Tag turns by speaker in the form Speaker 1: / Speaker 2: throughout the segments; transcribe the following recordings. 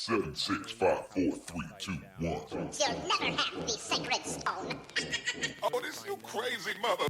Speaker 1: 7, 6, 5, 4, 3, 2, 1.
Speaker 2: You'll never have the sacred stone.
Speaker 1: Oh, this you crazy mother.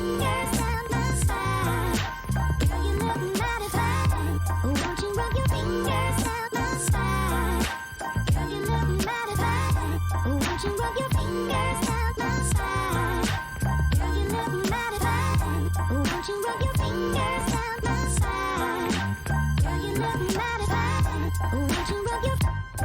Speaker 3: fingers down my spine. Girl, you look mighty fine. Won't you rub your fingers down my spine? Girl, you look mighty fine. Won't you rub your fingers down my spine? Girl, you look mighty fine. Won't you rub your fingers down my spine? Girl, you look mighty fine. Won't you rub your fingers?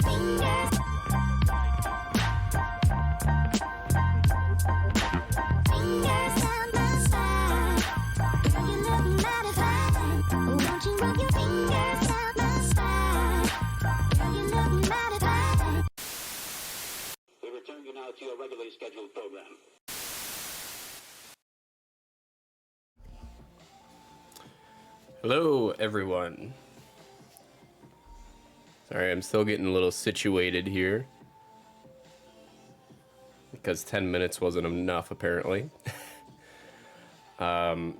Speaker 3: Fingers. Fingers down my spine. Girl, you look mighty fine. Won't you rub your fingers down my spine? Girl, you look mighty fine.
Speaker 4: We return you now to your regularly scheduled program.
Speaker 5: Hello, everyone. Sorry, I'm still getting a little situated here. Because 10 minutes wasn't enough, apparently. Man,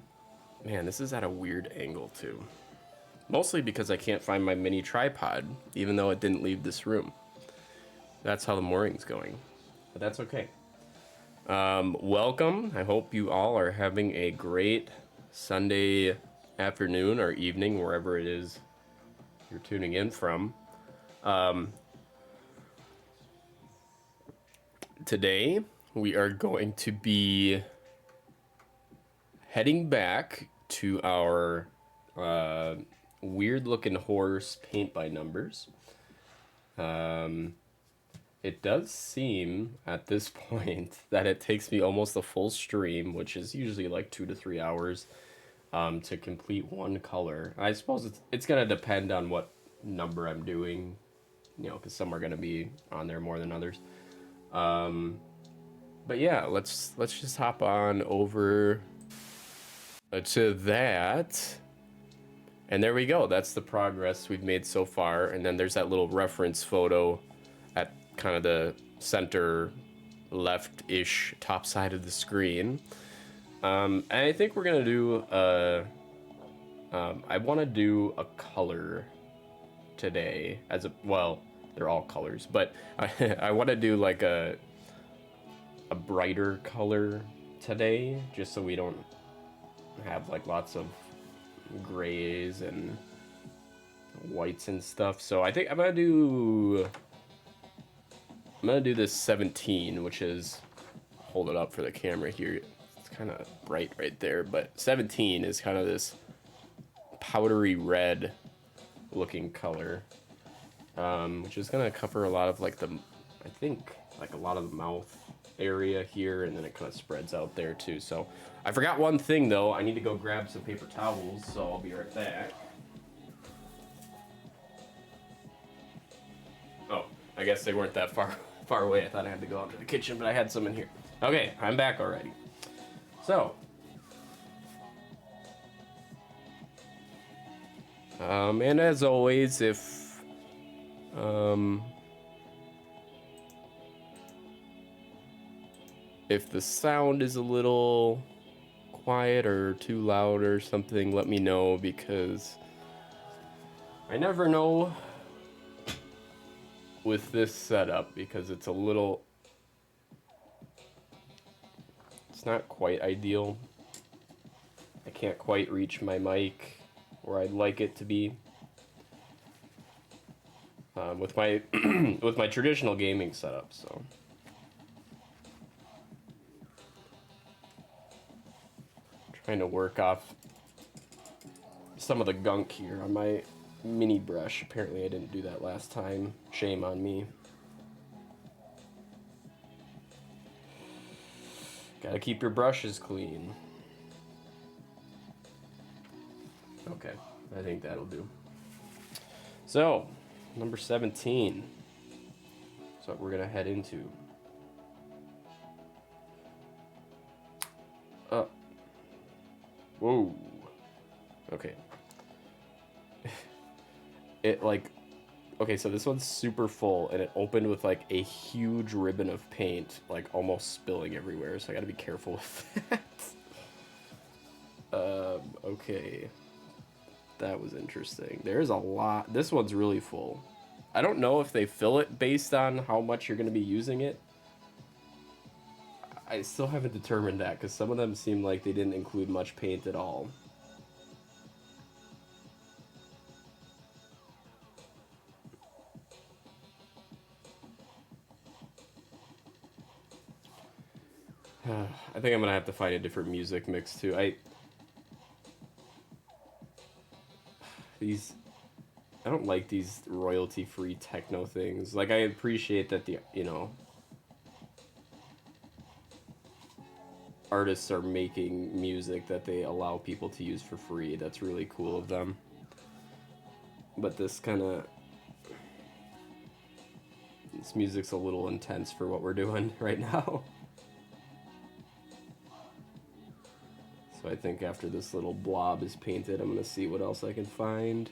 Speaker 5: this is at a weird angle, too. Mostly because I can't find my mini tripod, even though it didn't leave this room. That's how the mooring's going. But that's okay. Welcome. I hope you all are having a great Sunday afternoon or evening, wherever it is you're tuning in from. Today, we are going to be heading back to our weird-looking horse paint by numbers. It does seem at this point that it takes me almost a full stream, which is usually like 2 to 3 hours, to complete one color. I suppose it's gonna depend on what number I'm doing, you know, because some are gonna be on there more than others. But yeah, let's just hop on over to that. And there we go. That's the progress we've made so far. And then there's that little reference photo at kind of the center left-ish top side of the screen. And I think we're gonna do I want to do a color today as a, well, they're all colors, but I want to do like a brighter color today, just so we don't have like lots of grays and whites and stuff. So I think I'm gonna do this 17, which is, hold it up for the camera here. It's kind of bright right there, but 17 is kind of this powdery red looking color, which is gonna cover a lot of like I think like a lot of the mouth area here, and then it kind of spreads out there too. So I forgot one thing though. I need to go grab some paper towels, so I'll be right back. Oh, I guess they weren't that far away. I thought I had to go out to the kitchen, but I had some in here. Okay, I'm back already. So, and as always, if the sound is a little quiet or too loud or something, let me know, because I never know with this setup, because it's not quite ideal. I can't quite reach my mic where I'd like it to be with my with my traditional gaming setup. So trying to work off some of the gunk here on my mini brush. Apparently I didn't do that last time. Shame on me. Gotta keep your brushes clean. Okay, I think that'll do. So, number 17. That's what we're gonna head into. Whoa. Okay. It like Okay, so this one's super full, and it opened with like a huge ribbon of paint, like almost spilling everywhere. So I gotta be careful with that. Okay, that was interesting. There's a lot. This one's really full. I don't know if they fill it based on how much you're gonna be using it. I still haven't determined that because some of them seem like they didn't include much paint at all. I think I'm gonna have to find a different music mix too. I don't like these royalty-free techno things. Like I appreciate that the artists are making music that they allow people to use for free. That's really cool of them. But this music's a little intense for what we're doing right now. So I think after this little blob is painted, I'm gonna see what else I can find.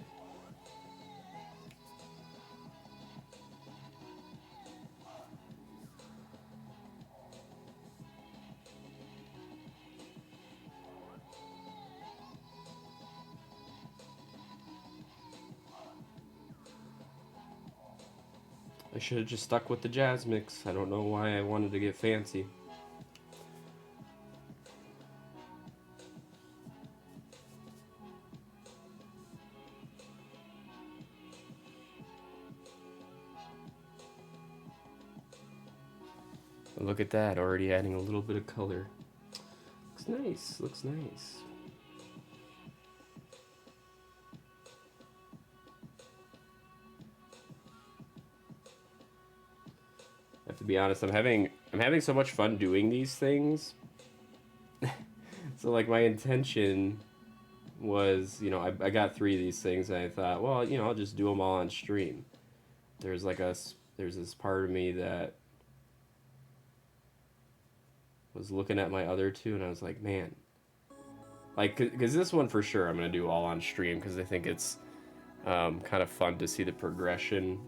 Speaker 5: I should have just stuck with the jazz mix. I don't know why I wanted to get fancy. Look at that, already adding a little bit of color. Looks nice, looks nice. I have to be honest, I'm having so much fun doing these things. So like my intention was, I got 3 of these things and I thought, well, I'll just do them all on stream. There's this part of me that was looking at my other 2 and I was like, man, like, because this one for sure I'm gonna do all on stream because I think it's kind of fun to see the progression.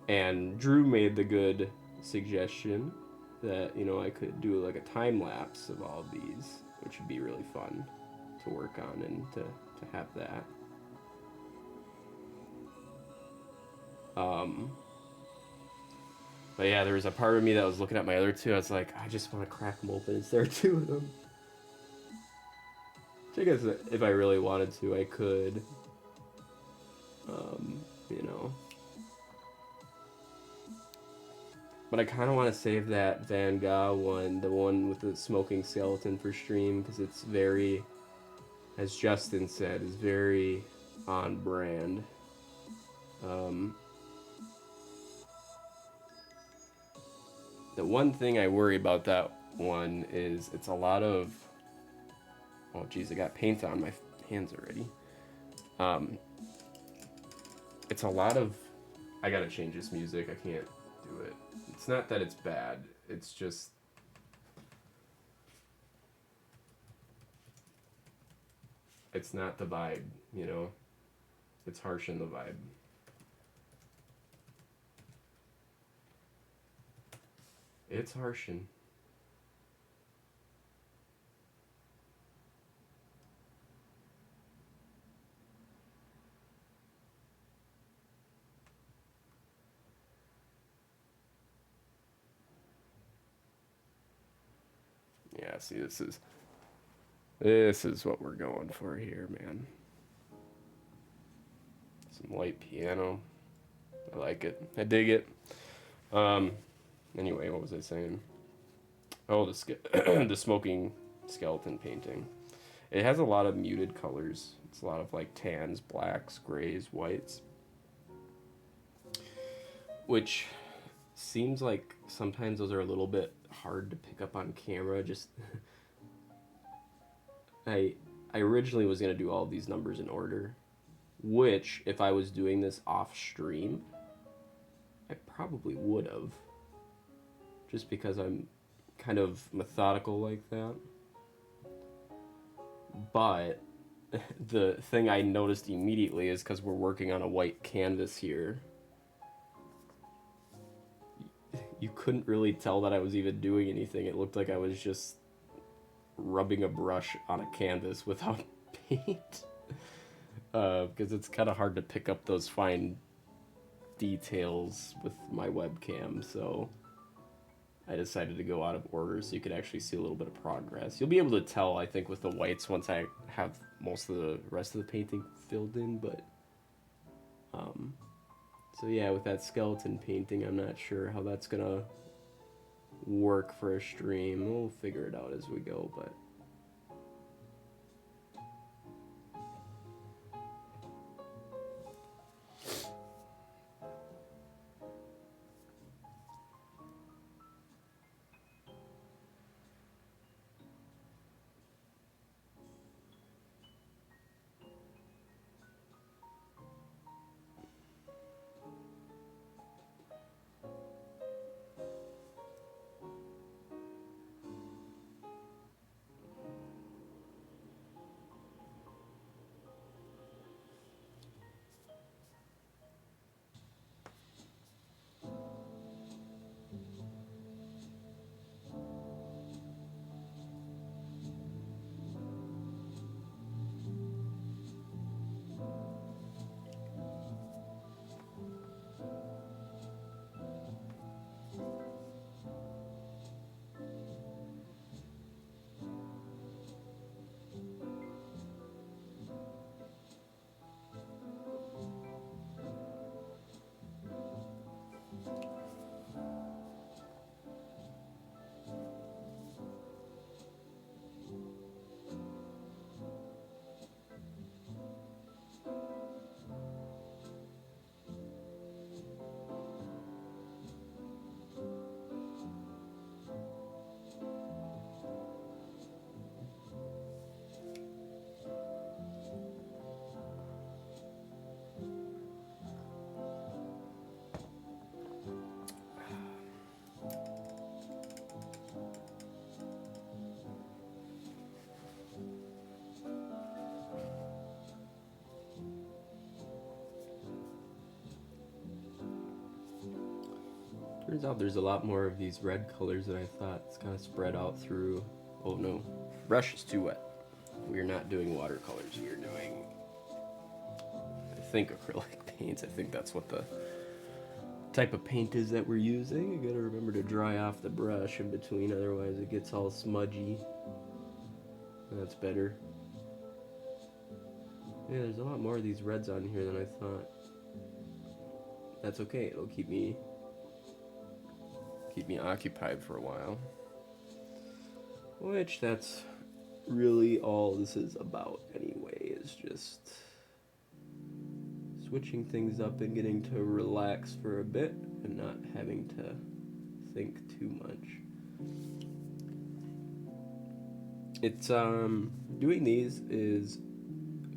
Speaker 5: And Drew made the good suggestion that I could do like a time lapse of all of these, which would be really fun to work on and to have that. But yeah, there was a part of me that was looking at my other 2. I was like, I just want to crack them open. Is there 2 of them? Which I guess if I really wanted to, I could. But I kind of want to save that Van Gogh one, the one with the smoking skeleton, for stream, because it's very, as Justin said, is very on brand. The one thing I worry about that one is it's a lot of... Oh, geez, I got paint on my hands already. It's a lot of... I gotta change this music. I can't do it. It's not that it's bad. It's just... It's not the vibe, It's harsh in the vibe. It's harshin'. Yeah, see, this is what we're going for here, man. Some light piano. I like it. I dig it. Anyway, what was I saying? Oh, the smoking skeleton painting. It has a lot of muted colors. It's a lot of like tans, blacks, grays, whites. Which seems like sometimes those are a little bit hard to pick up on camera. Just I originally was going to do all of these numbers in order, which if I was doing this off stream, I probably would have. Just because I'm kind of methodical like that. But the thing I noticed immediately is because we're working on a white canvas here. You couldn't really tell that I was even doing anything. It looked like I was just rubbing a brush on a canvas without paint. Because it's kind of hard to pick up those fine details with my webcam, so I decided to go out of order so you could actually see a little bit of progress. You'll be able to tell, I think, with the whites once I have most of the rest of the painting filled in, but so yeah, with that skeleton painting, I'm not sure how that's gonna work for a stream. We'll figure it out as we go, but turns out there's a lot more of these red colors than I thought. It's kind of spread out through... Oh no, brush is too wet. We're not doing watercolors, we're doing, I think, acrylic paints. I think that's what the type of paint is that we're using. You gotta remember to dry off the brush in between, otherwise it gets all smudgy. That's better. Yeah, there's a lot more of these reds on here than I thought. That's okay, it'll keep me occupied for a while. Which, that's really all this is about anyway, is just switching things up and getting to relax for a bit and not having to think too much. It's, doing these is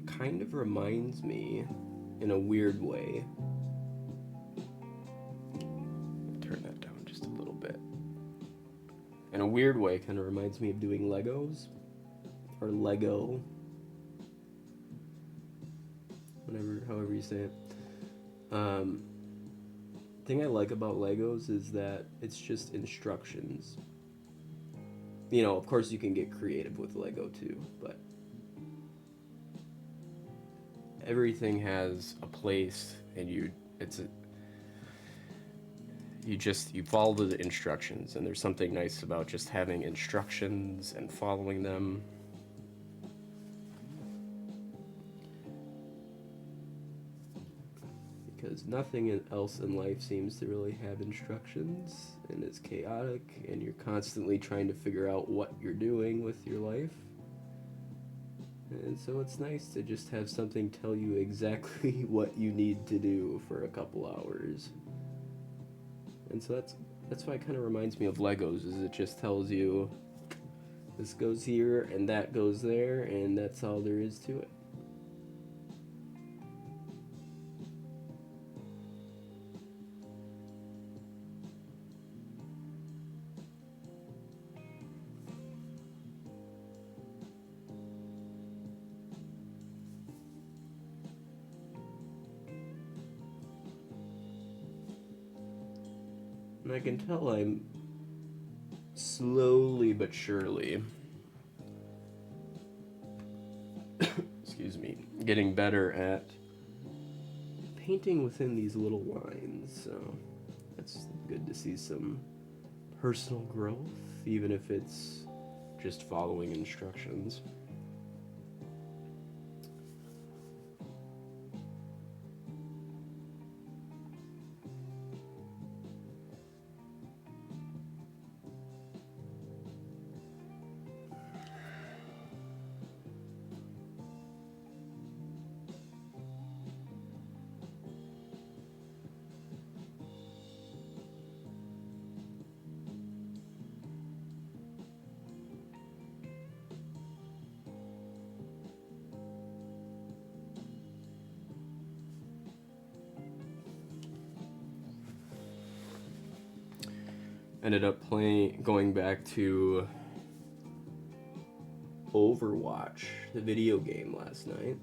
Speaker 5: kind of reminds me in a weird way. Turn that down just a little bit. In a weird way, kind of reminds me of doing Legos or Lego, however you say it. Thing I like about Legos is that it's just instructions. You know, of course you can get creative with Lego too, but everything has a place, and you follow the instructions, and there's something nice about just having instructions and following them. Because nothing else in life seems to really have instructions, and it's chaotic, and you're constantly trying to figure out what you're doing with your life. And so it's nice to just have something tell you exactly what you need to do for a couple hours. And so that's why it kind of reminds me of Legos, is it just tells you this goes here and that goes there, and that's all there is to it. And I can tell I'm slowly but surely, excuse me, getting better at painting within these little lines. So it's good to see some personal growth, even if it's just following instructions. Ended up going back to Overwatch, the video game, last night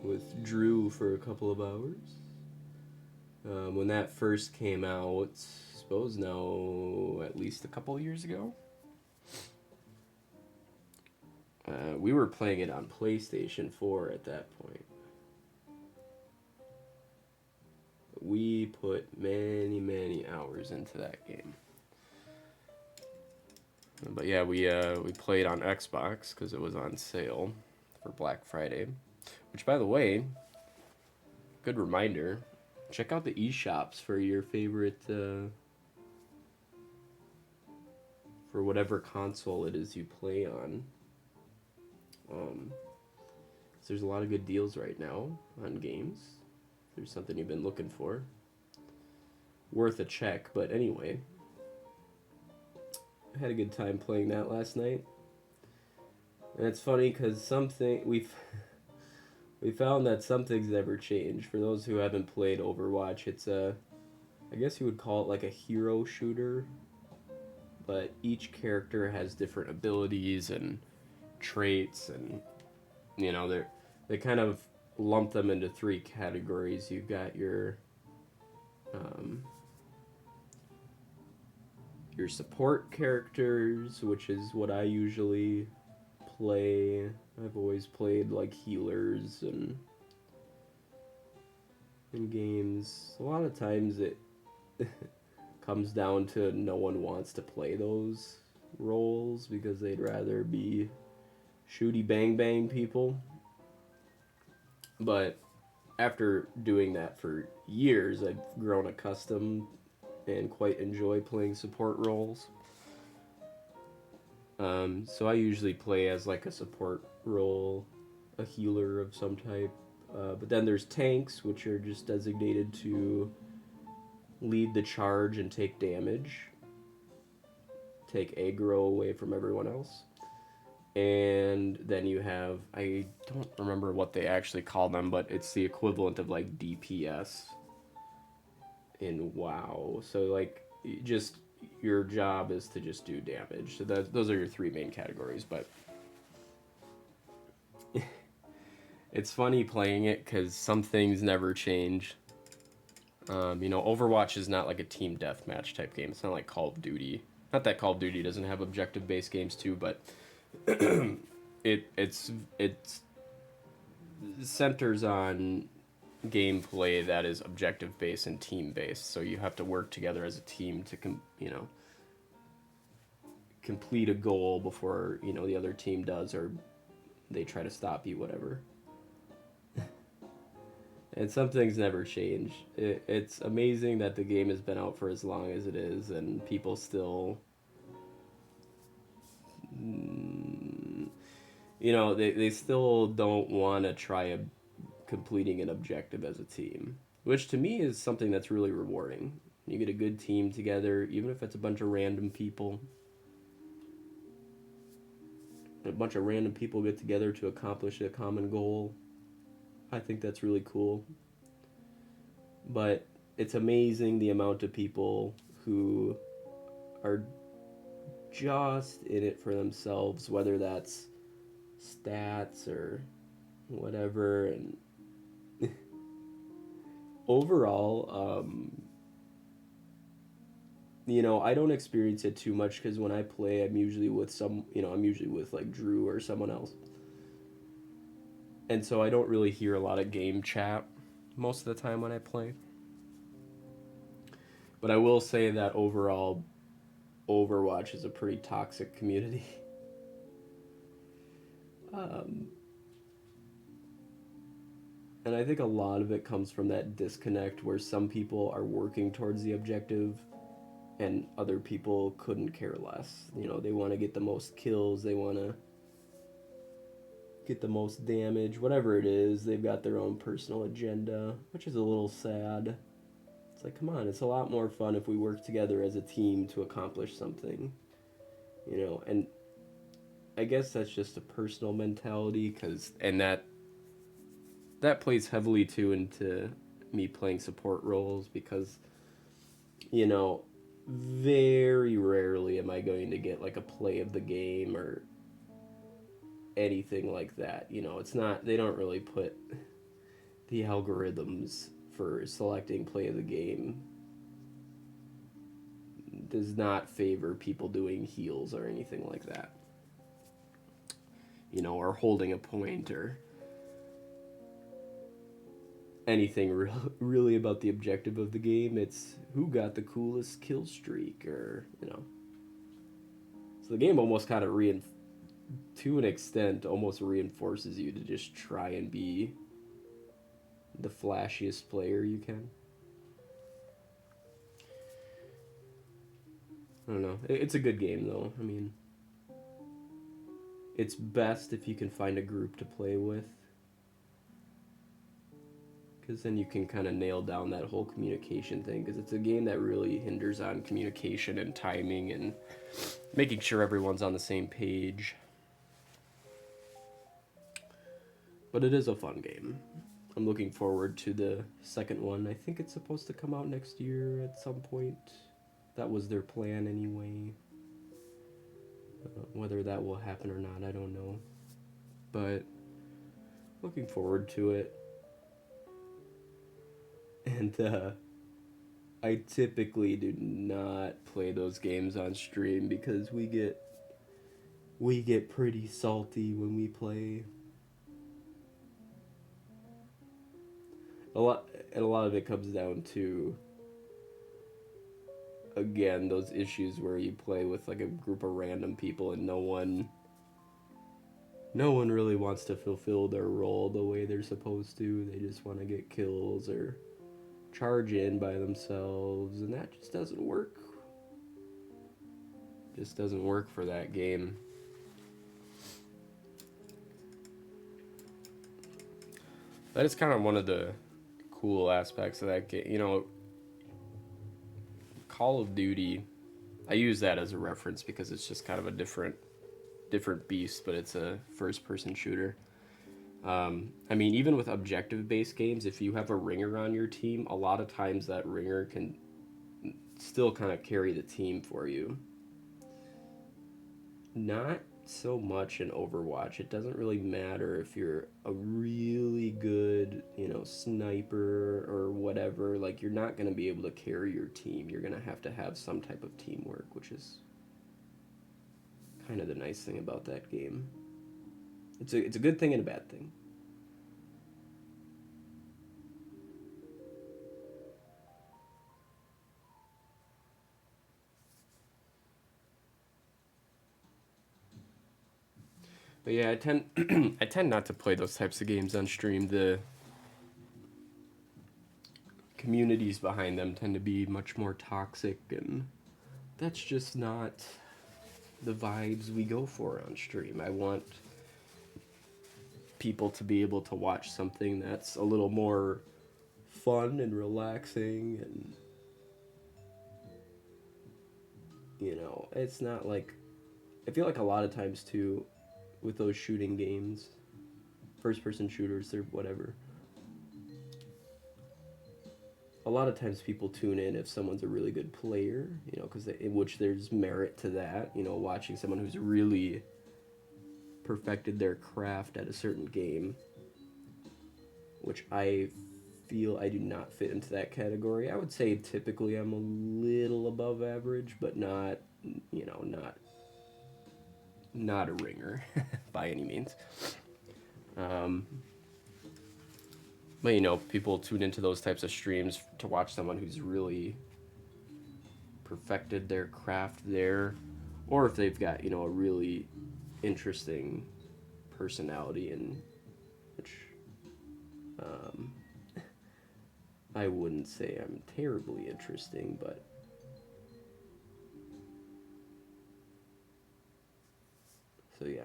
Speaker 5: with Drew for a couple of hours. When that first came out, I suppose now at least a couple of years ago, we were playing it on PlayStation 4 at that point. We put many hours into that game. But yeah, we played on Xbox because it was on sale for Black Friday. Which, by the way, good reminder, check out the eShops for your favorite, for whatever console it is you play on. So there's a lot of good deals right now on games. There's something you've been looking for, worth a check. But anyway, I had a good time playing that last night, and it's funny because we found that some things never change. For those who haven't played Overwatch, it's I guess you would call it like a hero shooter, but each character has different abilities and traits, and you know they kind of lump them into three categories. You've got your support characters, which is what I usually play. I've always played like healers and in games. A lot of times it comes down to no one wants to play those roles because they'd rather be shooty bang bang people. But after doing that for years, I've grown accustomed and quite enjoy playing support roles. So I usually play as like a support role, a healer of some type. But then there's tanks, which are just designated to lead the charge and take damage. Take aggro away from everyone else. And then you have, I don't remember what they actually call them, but it's the equivalent of like DPS in WoW. So like, just your job is to just do damage. So those are your three main categories. But it's funny playing it because some things never change. You know, Overwatch is not like a team deathmatch type game. It's not like Call of Duty. Not that Call of Duty doesn't have objective-based games too, but it's centers on gameplay that is objective based and team based. So you have to work together as a team to complete a goal before the other team does, or they try to stop you, whatever. And some things never change. It's amazing that the game has been out for as long as it is, and people still they still don't want to try completing an objective as a team, which to me is something that's really rewarding. You get a good team together, even if it's a bunch of random people. A bunch of random people get together to accomplish a common goal. I think that's really cool. But it's amazing the amount of people who are just in it for themselves, whether that's stats or whatever, and overall, you know, I don't experience it too much because when I play, I'm usually with I'm usually with like Drew or someone else. And so I don't really hear a lot of game chat most of the time when I play. But I will say that overall, Overwatch is a pretty toxic community. And I think a lot of it comes from that disconnect where some people are working towards the objective and other people couldn't care less. You know, they want to get the most kills, they want to get the most damage, whatever it is. They've got their own personal agenda, which is a little sad. It's like, come on, it's a lot more fun if we work together as a team to accomplish something. You know, and I guess that's just a personal mentality, and that plays heavily too into me playing support roles because, you know, very rarely am I going to get like a play of the game or anything like that. You know, it's not, they don't really put the algorithms for selecting play of the game does not favor people doing heals or anything like that. You know, or holding a point or anything really about the objective of the game. It's who got the coolest kill streak, or, you know. So the game almost kind of to an extent almost reinforces you to just try and be the flashiest player you can. I don't know. It's a good game though. I mean, it's best if you can find a group to play with, because then you can kind of nail down that whole communication thing, because it's a game that really hinders on communication and timing and making sure everyone's on the same page. But it is a fun game. I'm looking forward to the second one. I think it's supposed to come out next year at some point. That was their plan anyway. Whether that will happen or not, I don't know. But looking forward to it. And I typically do not play those games on stream because we get pretty salty when we play. A lot of it comes down to, again, those issues where you play with like a group of random people and no one really wants to fulfill their role the way they're supposed to. They just want to get kills or charge in by themselves, and that just doesn't work. Just doesn't work for that game. That is kind of one of the cool aspects of that game. You know, Call of Duty, I use that as a reference because it's just kind of a different beast, but it's a first-person shooter. I mean, even with objective-based games, if you have a ringer on your team, a lot of times that ringer can still kind of carry the team for you. Not so much in Overwatch. It doesn't really matter if you're a really good, you know, sniper or whatever. Like, you're not going to be able to carry your team. You're going to have some type of teamwork, which is kind of the nice thing about that game. It's a good thing and a bad thing. But yeah, I tend not to play those types of games on stream. The communities behind them tend to be much more toxic, and that's just not the vibes we go for on stream. I want people to be able to watch something that's a little more fun and relaxing, and, you know, it's not like, I feel like a lot of times too with those shooting games, first person shooters or whatever, a lot of times people tune in if someone's a really good player, you know, because in which there's merit to that, you know, watching someone who's really perfected their craft at a certain game, which I feel I do not fit into that category. I would say typically I'm a little above average, but not, not a ringer by any means. But people tune into those types of streams to watch someone who's really perfected their craft there, or if they've got a really interesting personality, and which I wouldn't say I'm terribly interesting, but so yeah,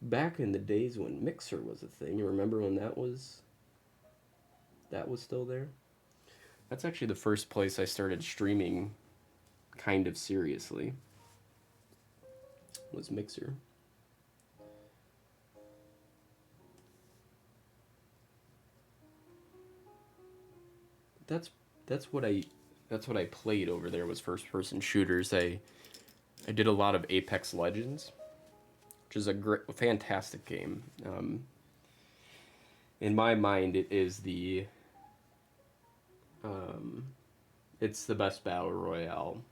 Speaker 5: back in the days when Mixer was a thing, you remember when that was still there? That's actually the first place I started streaming kind of seriously, was Mixer. That's what I played over there, was first person shooters. I did a lot of Apex Legends, which is a fantastic game. In my mind, it is it's the best battle royale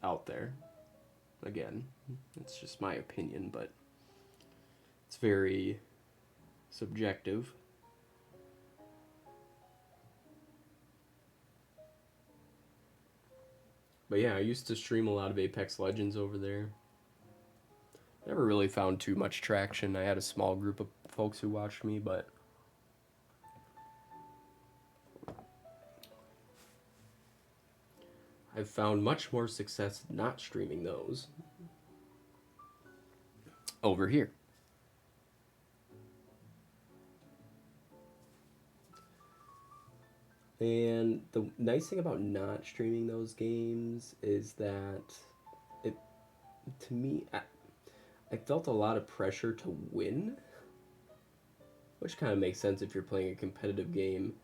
Speaker 5: out there. Again, it's just my opinion, but it's very subjective. But yeah, I used to stream a lot of Apex Legends over there. Never really found too much traction. I had a small group of folks who watched me, but I've found much more success not streaming those over here. And the nice thing about not streaming those games is that to me, I felt a lot of pressure to win, which kind of makes sense if you're playing a competitive game.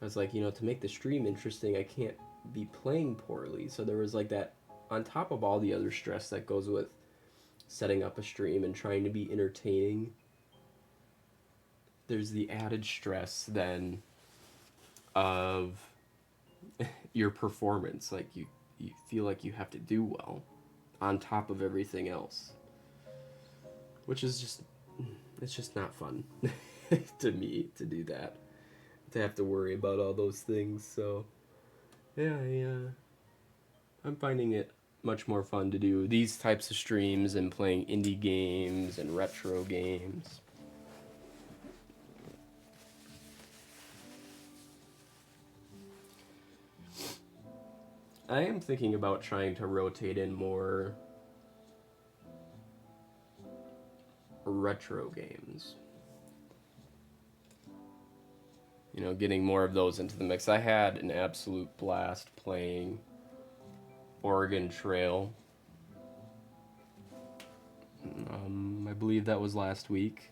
Speaker 5: I was like, to make the stream interesting, I can't be playing poorly. So there was like that, on top of all the other stress that goes with setting up a stream and trying to be entertaining, there's the added stress then of your performance. Like you feel like you have to do well on top of everything else, which is it's just not fun to me to do that, to have to worry about all those things. So yeah, I'm finding it much more fun to do these types of streams and playing indie games and retro games. I am thinking about trying to rotate in more retro games. Getting more of those into the mix. I had an absolute blast playing Oregon Trail. I believe that was last week.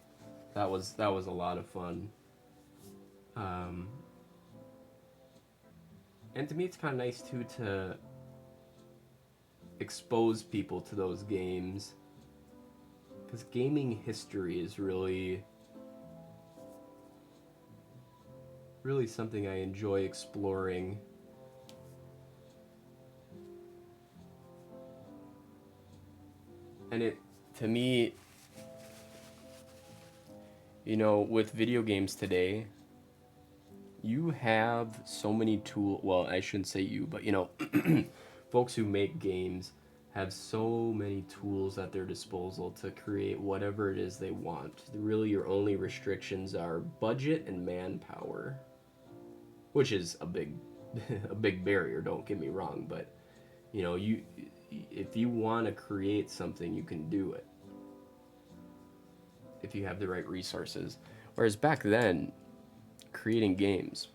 Speaker 5: That was a lot of fun. And to me, it's kind of nice too to expose people to those games, because gaming history is really something I enjoy exploring. And to me, with video games today, you have so many tools. Well, I shouldn't say you, but folks who make games have so many tools at their disposal to create whatever it is they want. Really, your only restrictions are budget and manpower, which is a big barrier, don't get me wrong, but if you want to create something, you can do it if you have the right resources. Whereas back then, creating games,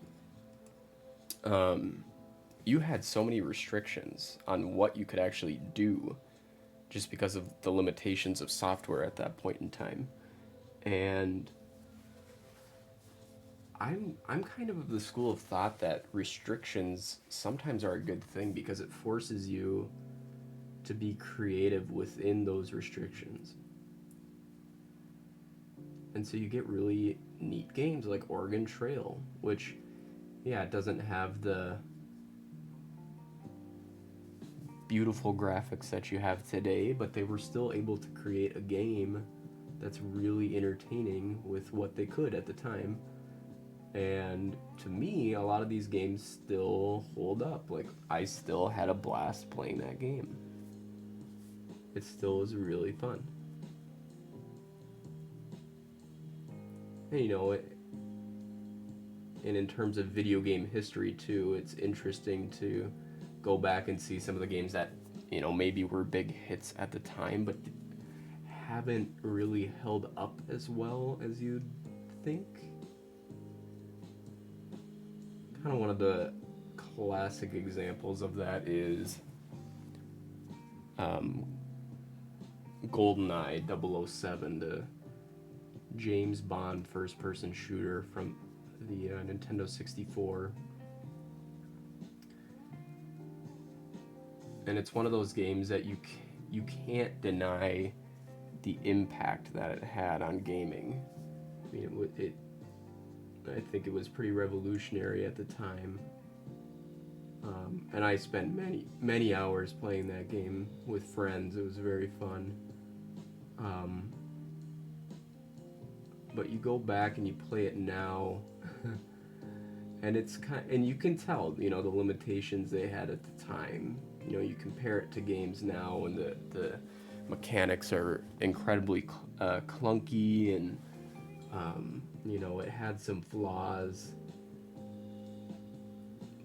Speaker 5: you had so many restrictions on what you could actually do just because of the limitations of software at that point in time. And I'm kind of the school of thought that restrictions sometimes are a good thing, because it forces you to be creative within those restrictions. And so you get really neat games like Oregon Trail, which, yeah, it doesn't have the beautiful graphics that you have today, but they were still able to create a game that's really entertaining with what they could at the time. And to me, a lot of these games still hold up. Like, I still had a blast playing that game. It still was really fun. And, you know, and in terms of video game history too, it's interesting to go back and see some of the games that, you know, maybe were big hits at the time, but haven't really held up as well as you'd think. Kind of one of the classic examples of that is GoldenEye 007, the James Bond first-person shooter from the Nintendo 64. And it's one of those games that you can't deny the impact that it had on gaming. I mean, I think it was pretty revolutionary at the time. And I spent many hours playing that game with friends. It was very fun. But you go back and you play it now, and and you can tell, you know, the limitations they had at the time. You know, you compare it to games now, and the mechanics are incredibly clunky, and you know, it had some flaws,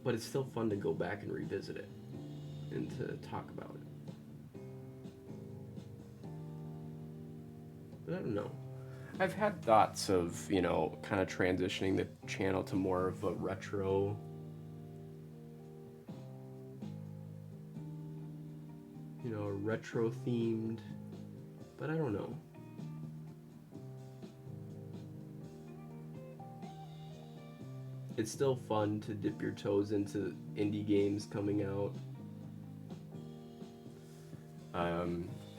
Speaker 5: but it's still fun to go back and revisit it and to talk about it. But I don't know. I've had thoughts of, you know, kind of transitioning the channel to more of a retro themed, but I don't know. It's still fun to dip your toes into indie games coming out.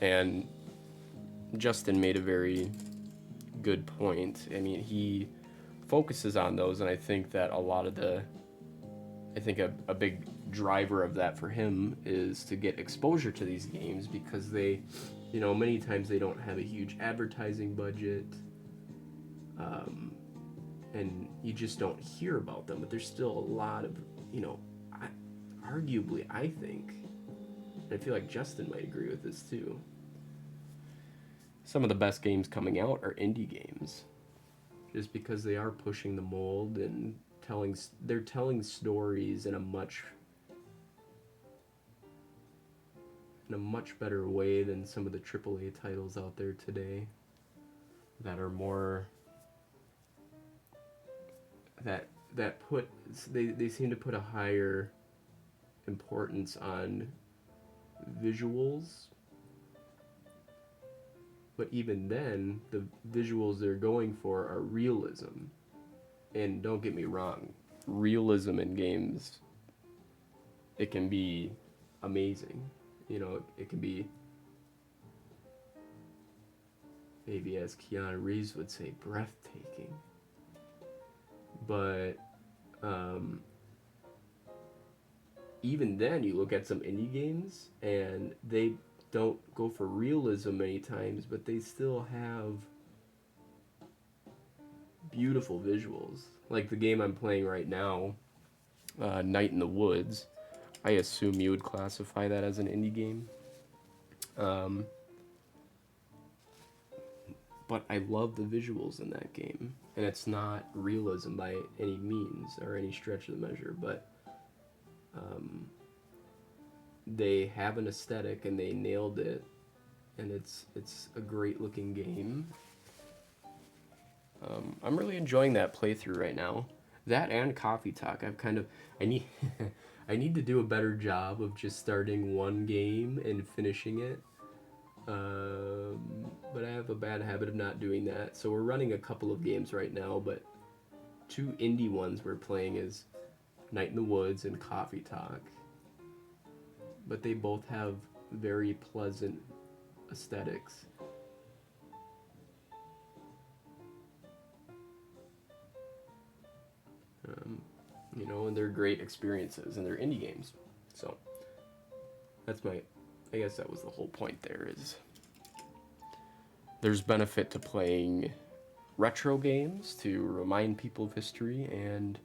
Speaker 5: And Justin made a very good point. I mean, he focuses on those, and I think that a big driver of that for him is to get exposure to these games, because they, you know, many times they don't have a huge advertising budget, and you just don't hear about them, but there's still a lot of, you know, arguably, I think, and I feel like Justin might agree with this too, some of the best games coming out are indie games, just because they are pushing the mold and they're telling stories in a much better way than some of the AAA titles out there today that are more they seem to put a higher importance on visuals. But even then, the visuals they're going for are realism. And don't get me wrong, realism in games, it can be amazing. You know, it can be, maybe as Keanu Reeves would say, breathtaking. But even then, you look at some indie games, and they don't go for realism many times, but they still have beautiful visuals. Like the game I'm playing right now, Night in the Woods. I assume you would classify that as an indie game. But I love the visuals in that game. And it's not realism by any means or any stretch of the measure, but they have an aesthetic and they nailed it. And it's a great looking game. I'm really enjoying that playthrough right now. That and Coffee Talk. I need to do a better job of just starting one game and finishing it. But I have a bad habit of not doing that. So we're running a couple of games right now, but two indie ones we're playing is Night in the Woods and Coffee Talk. But they both have very pleasant aesthetics. you know, and they're great experiences and they're indie games. So that's I guess that was the whole point there, is there's benefit to playing retro games to remind people of history, and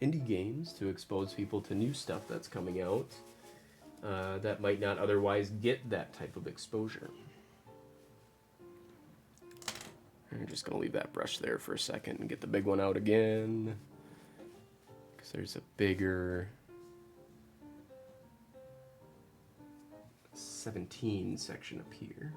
Speaker 5: indie games to expose people to new stuff that's coming out that might not otherwise get that type of exposure. I'm just going to leave that brush there for a second and get the big one out again, because there's a bigger 17 section up here.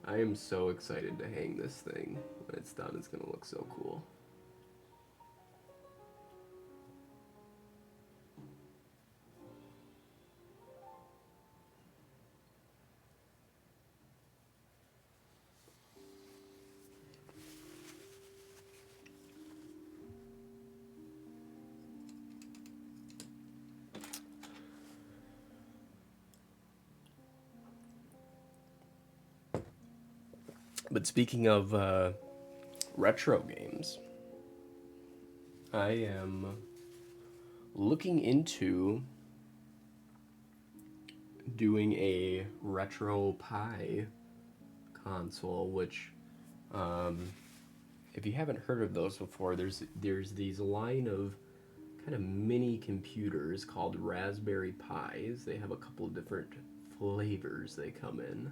Speaker 5: I am so excited to hang this thing. When it's done, it's going to look so cool. But speaking of retro games, I am looking into doing a RetroPie console, which, if you haven't heard of those before, there's these line of kind of mini computers called Raspberry Pis. They have a couple of different flavors they come in.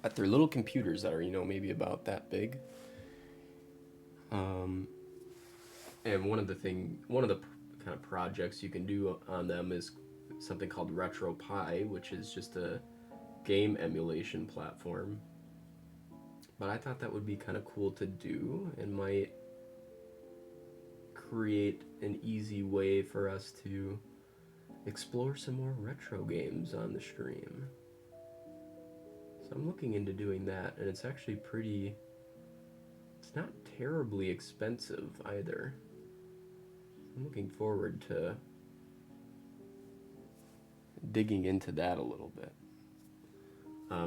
Speaker 5: But they're little computers that are, you know, maybe about that big. And one of the kind of projects you can do on them is something called RetroPie, which is just a game emulation platform. But I thought that would be kind of cool to do, and might create an easy way for us to explore some more retro games on the stream. So I'm looking into doing that, and it's actually it's not terribly expensive either. I'm looking forward to digging into that a little bit.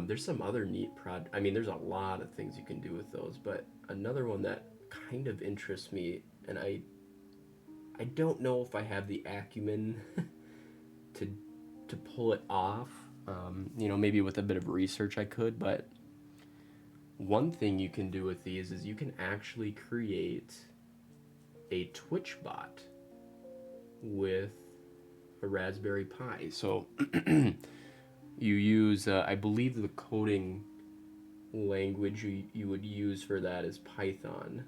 Speaker 5: There's some other neat I mean, there's a lot of things you can do with those, but another one that kind of interests me, and I don't know if I have the acumen to pull it off. You know, maybe with a bit of research I could, but one thing you can do with these is you can actually create a Twitch bot with a Raspberry Pi. So you use, I believe the coding language you would use for that is Python,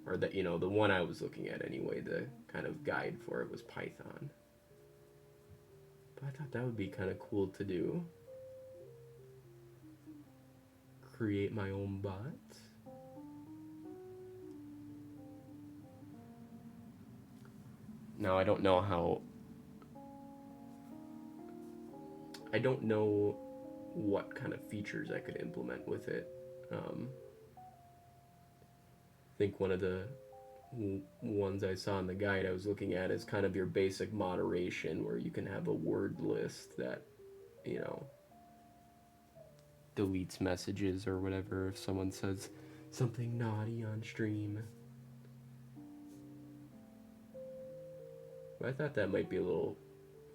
Speaker 5: or that, you know, the one I was looking at anyway, the kind of guide for it was Python. But I thought that would be kind of cool to do. Create my own bot. Now I don't know what kind of features I could implement with it. I think one of the ones I saw in the guide I was looking at is kind of your basic moderation, where you can have a word list that, you know, deletes messages or whatever if someone says something naughty on stream. But I thought that might be a little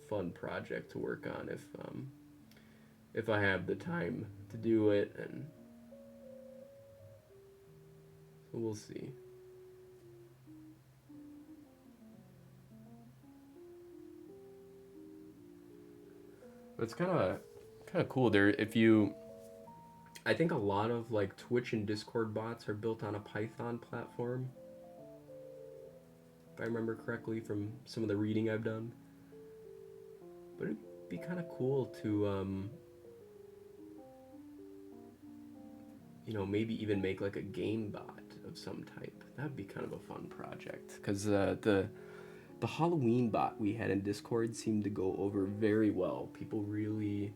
Speaker 5: fun project to work on if I have the time to do it, and so we'll see. But it's kind of cool there. I think a lot of like Twitch and Discord bots are built on a Python platform, if I remember correctly from some of the reading I've done. But it'd be kind of cool to, you know, maybe even make like a game bot of some type. That'd be kind of a fun project, because the Halloween bot we had in Discord seemed to go over very well. People really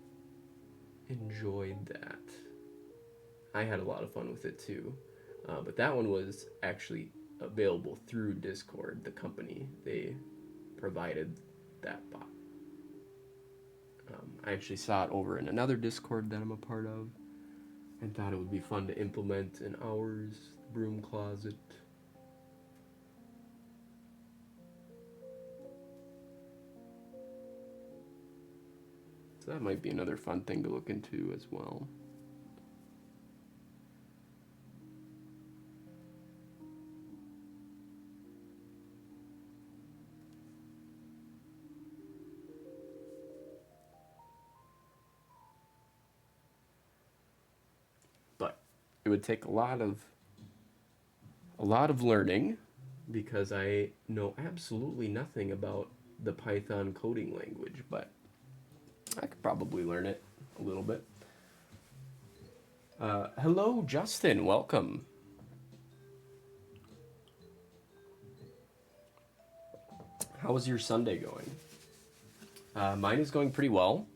Speaker 5: enjoyed that. I had a lot of fun with it too. But that one was actually available through Discord, the company. They provided that bot. I actually saw it over in another Discord that I'm a part of and thought it would be fun to implement in ours, Broom Closet. So that might be another fun thing to look into as well. But it would take a lot of learning because I know absolutely nothing about the Python coding language, but I could probably learn it a little bit. Hello, Justin. Welcome. How was your Sunday going? Mine is going pretty well.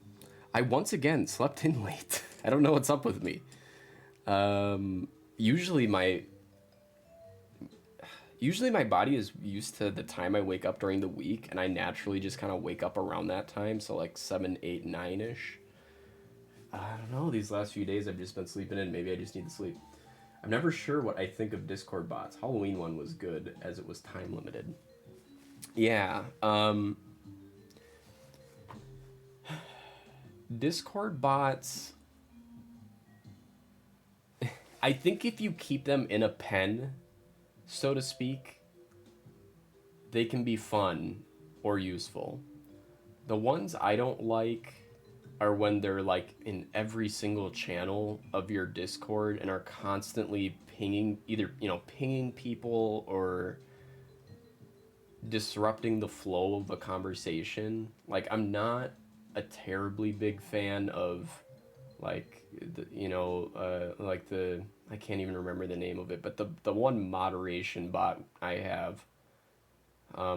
Speaker 5: I once again slept in late. I don't know what's up with me. Usually my body is used to the time I wake up during the week, and I naturally just kind of wake up around that time, so like 7, 8, 9-ish. I don't know, these last few days I've just been sleeping in. Maybe I just need to sleep. I'm never sure what I think of Discord bots. Halloween one was good, as it was time limited. Yeah, Discord bots, I think if you keep them in a pen, so to speak, they can be fun or useful. The ones I don't like are when they're like in every single channel of your Discord and are constantly pinging, either, pinging people or disrupting the flow of a conversation. Like, I'm not a terribly big fan of like I can't even remember the name of it, but the one moderation bot I have,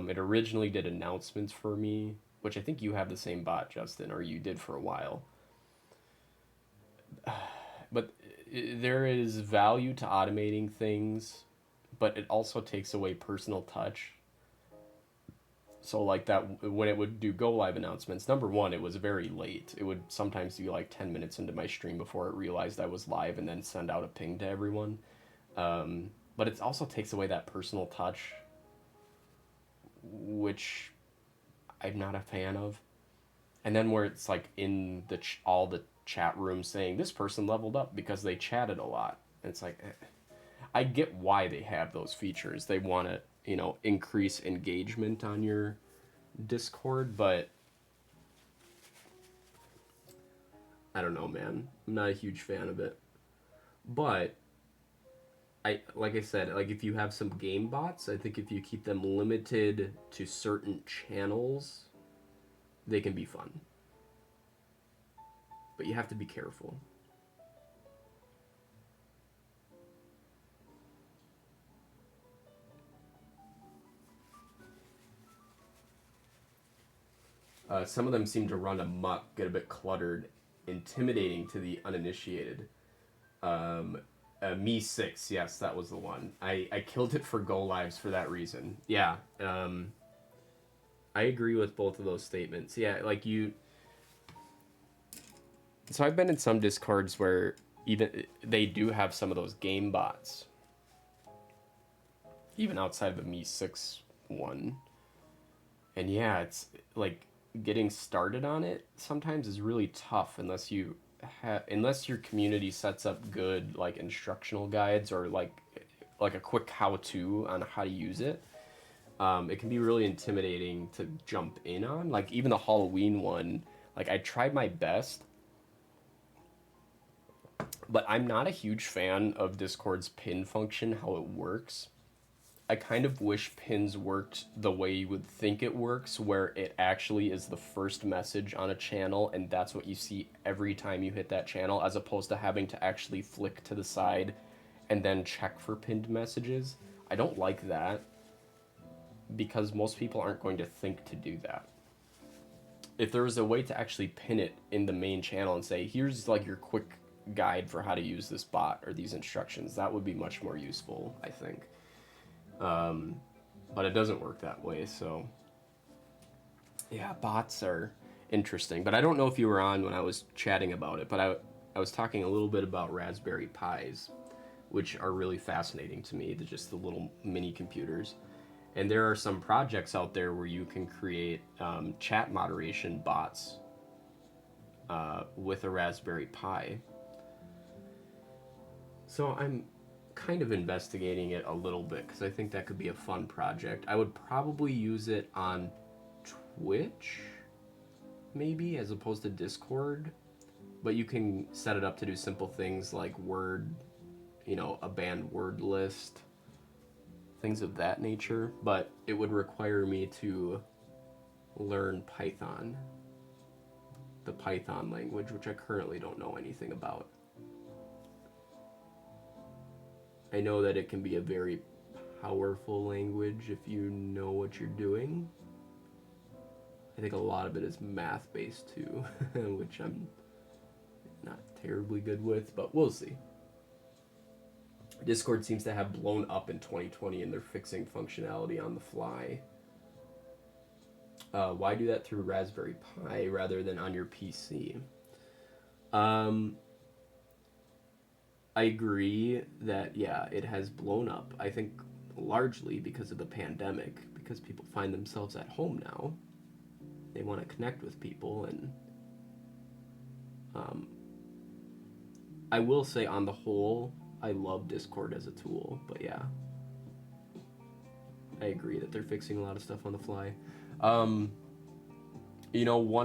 Speaker 5: it originally did announcements for me, which I think you have the same bot, Justin, or you did for a while. But there is value to automating things, but it also takes away personal touch. So like that, when it would do go live announcements, number one, it was very late. It would sometimes be like 10 minutes into my stream before it realized I was live and then send out a ping to everyone. But it also takes away that personal touch, which I'm not a fan of. And then where it's like in the all the chat rooms saying this person leveled up because they chatted a lot. And it's like, I get why they have those features. They want to, increase engagement on your Discord, but I don't know, man. I'm not a huge fan of it. But like I said, like if you have some game bots, I think if you keep them limited to certain channels, they can be fun. But you have to be careful. Some of them seem to run amok, get a bit cluttered, intimidating to the uninitiated. Me 6, yes, that was the one. I killed it for go lives for that reason. Yeah, I agree with both of those statements. Yeah, like you... So I've been in some Discords where even they do have some of those game bots. Even outside of the Me 6 one. And yeah, it's like getting started on it sometimes is really tough unless your community sets up good like instructional guides or like a quick how-to on how to use it. It can be really intimidating to jump in on. Like even the Halloween one, like I tried my best, but I'm not a huge fan of Discord's pin function, how it works. I kind of wish pins worked the way you would think it works, where it actually is the first message on a channel, and that's what you see every time you hit that channel, as opposed to having to actually flick to the side and then check for pinned messages. I don't like that, because most people aren't going to think to do that. If there was a way to actually pin it in the main channel and say, here's like your quick guide for how to use this bot or these instructions. That would be much more useful, I think. But it doesn't work that way, so yeah, bots are interesting. But I don't know if you were on when I was chatting about it, but I was talking a little bit about Raspberry Pis, which are really fascinating to me. They're just the little mini computers. And there are some projects out there where you can create chat moderation bots with a Raspberry Pi. So I'm kind of investigating it a little bit because I think that could be a fun project. I would probably use it on Twitch, maybe, as opposed to Discord. But you can set it up to do simple things like word, a banned word list, things of that nature. But it would require me to learn Python, the Python language, which I currently don't know anything about. I know that it can be a very powerful language if you know what you're doing. I think a lot of it is math-based too, which I'm not terribly good with, but we'll see. Discord seems to have blown up in 2020 and they're fixing functionality on the fly. Why do that through Raspberry Pi rather than on your PC? I agree that, yeah, it has blown up. I think largely because of the pandemic, because people find themselves at home now. They want to connect with people, and I will say on the whole, I love Discord as a tool, but yeah. I agree that they're fixing a lot of stuff on the fly. One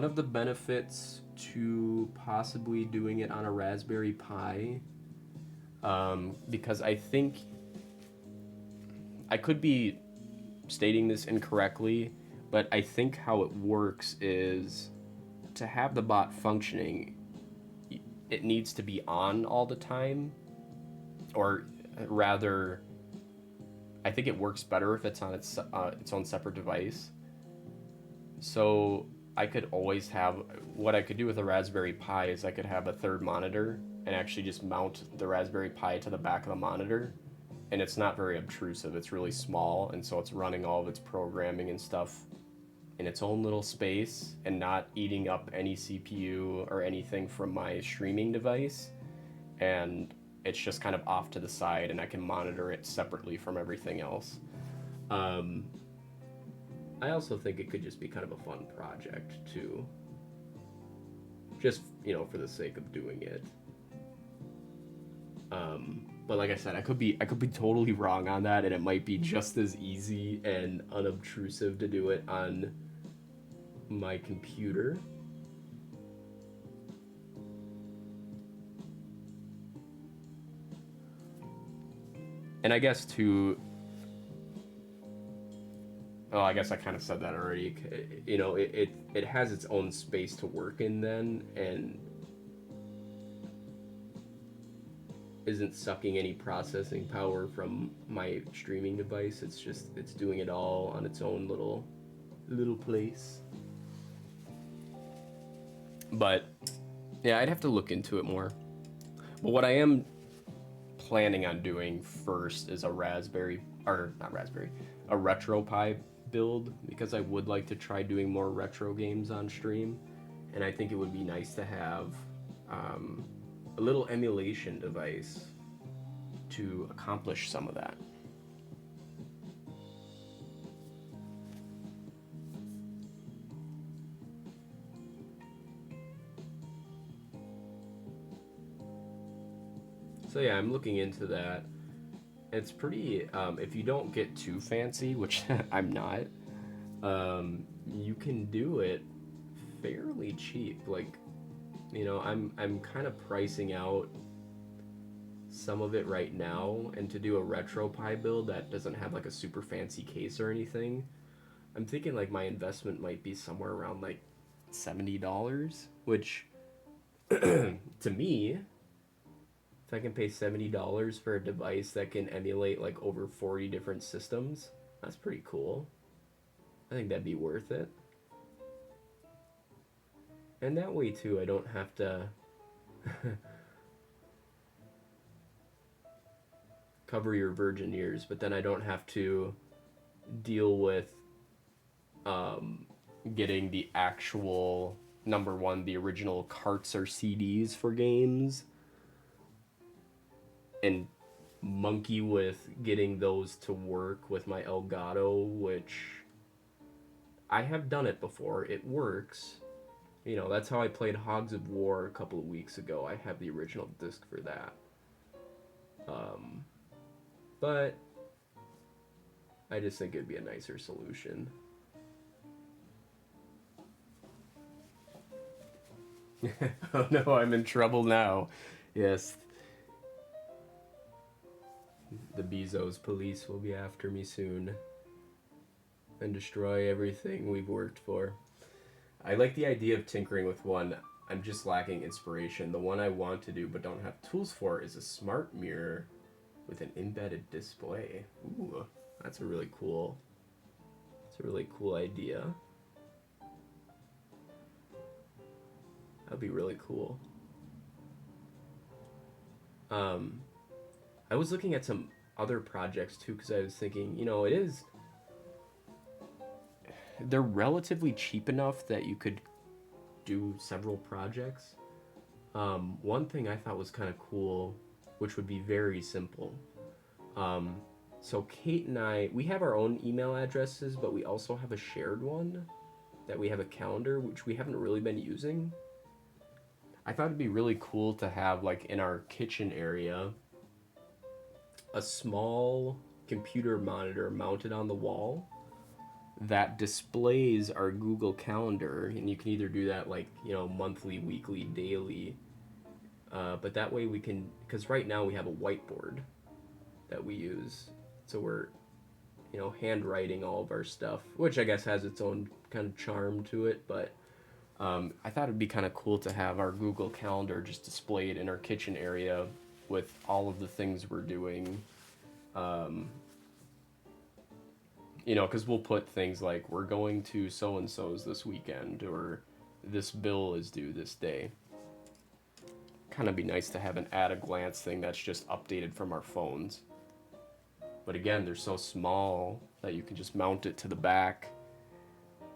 Speaker 5: of the benefits to possibly doing it on a Raspberry Pi, because I think I could be stating this incorrectly, but I think how it works is to have the bot functioning, it needs to be on all the time, or rather, I think it works better if it's on its own separate device. So I could always have, what I could do with a Raspberry Pi is I could have a third monitor and actually just mount the Raspberry Pi to the back of the monitor. And it's not very obtrusive, it's really small, and so it's running all of its programming and stuff in its own little space and not eating up any CPU or anything from my streaming device. And it's just kind of off to the side and I can monitor it separately from everything else. I also think it could just be kind of a fun project too. Just, for the sake of doing it. But like I said, I could be totally wrong on that, and it might be just as easy and unobtrusive to do it on my computer. And I guess I guess I kind of said that already. It has its own space to work in then, and isn't sucking any processing power from my streaming device. It's doing it all on its own little place. But yeah, I'd have to look into it more. But what I am planning on doing first is a RetroPie build, because I would like to try doing more retro games on stream, and I think it would be nice to have a little emulation device to accomplish some of that. So yeah, I'm looking into that. It's pretty, if you don't get too fancy, which I'm not, you can do it fairly cheap. Like, I'm kind of pricing out some of it right now, and to do a RetroPie build that doesn't have like a super fancy case or anything, I'm thinking like my investment might be somewhere around like $70, which to me, if I can pay $70 for a device that can emulate like over 40 different systems, that's pretty cool. I think that'd be worth it. And that way too, I don't have to cover your virgin ears, but then I don't have to deal with getting the actual number one, the original carts or CDs for games, and monkey with getting those to work with my Elgato, which I have done it before. It works. You know, that's how I played Hogs of War a couple of weeks ago. I have the original disc for that. But I just think it'd be a nicer solution. Oh no, I'm in trouble now. Yes. The Bezos police will be after me soon and destroy everything we've worked for. I like the idea of tinkering with one. I'm just lacking inspiration. The one I want to do but don't have tools for is a smart mirror with an embedded display. Ooh, that's a really cool idea. That'd be really cool. I was looking at some other projects too, because I was thinking, you know, they're relatively cheap enough that you could do several projects. One thing I thought was kind of cool, which would be very simple. So Kate and I, we have our own email addresses, but we also have a shared one that we have a calendar, which we haven't really been using. I thought it'd be really cool to have, like, in our kitchen area, a small computer monitor mounted on the wall that displays our Google Calendar, and you can either do that, like, you know, monthly, weekly, daily, but that way we can, because right now we have a whiteboard that we use, so we're, you know, handwriting all of our stuff, which I guess has its own kind of charm to it, but I thought it'd be kind of cool to have our Google Calendar just displayed in our kitchen area with all of the things we're doing. You know, because we'll put things like, we're going to so-and-so's this weekend, or this bill is due this day. Kind of be nice to have an at-a-glance thing that's just updated from our phones. But again, they're so small that you can just mount it to the back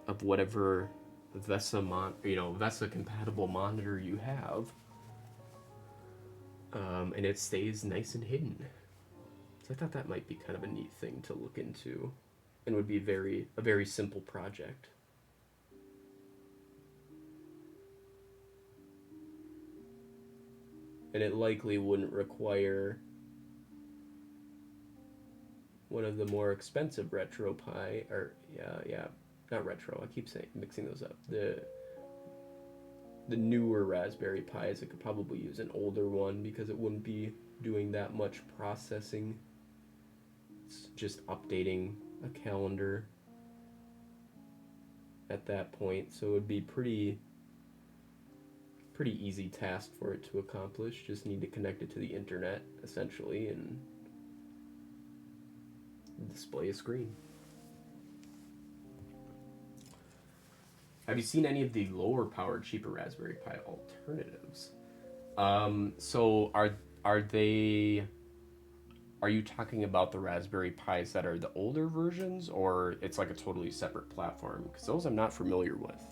Speaker 5: of whatever VESA compatible monitor you have, and it stays nice and hidden. So I thought that might be kind of a neat thing to look into, and would be a very simple project. And it likely wouldn't require one of the more expensive RetroPie, or not retro, I keep mixing those up. The newer Raspberry Pis, it could probably use an older one because it wouldn't be doing that much processing. It's just updating a calendar at that point, so it would be pretty easy task for it to accomplish. Just need to connect it to the internet, essentially, and display a screen. Have you seen any of the lower powered, cheaper Raspberry Pi alternatives? So are you talking about the Raspberry Pis that are the older versions, or it's like a totally separate platform? Because those I'm not familiar with.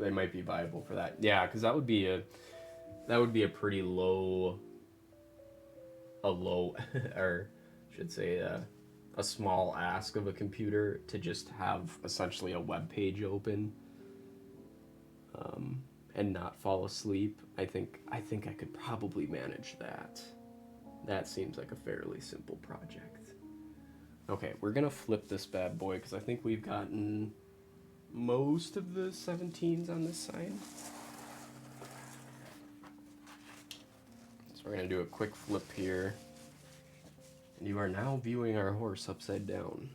Speaker 5: They might be viable for that. Yeah, because that would be a pretty low, or I should say a small ask of a computer to just have essentially a web page open and not fall asleep. I think I could probably manage that. That seems like a fairly simple project. Okay, we're gonna flip this bad boy because I think we've gotten most of the 17s on this side. So we're gonna do a quick flip here. And you are now viewing our horse upside down.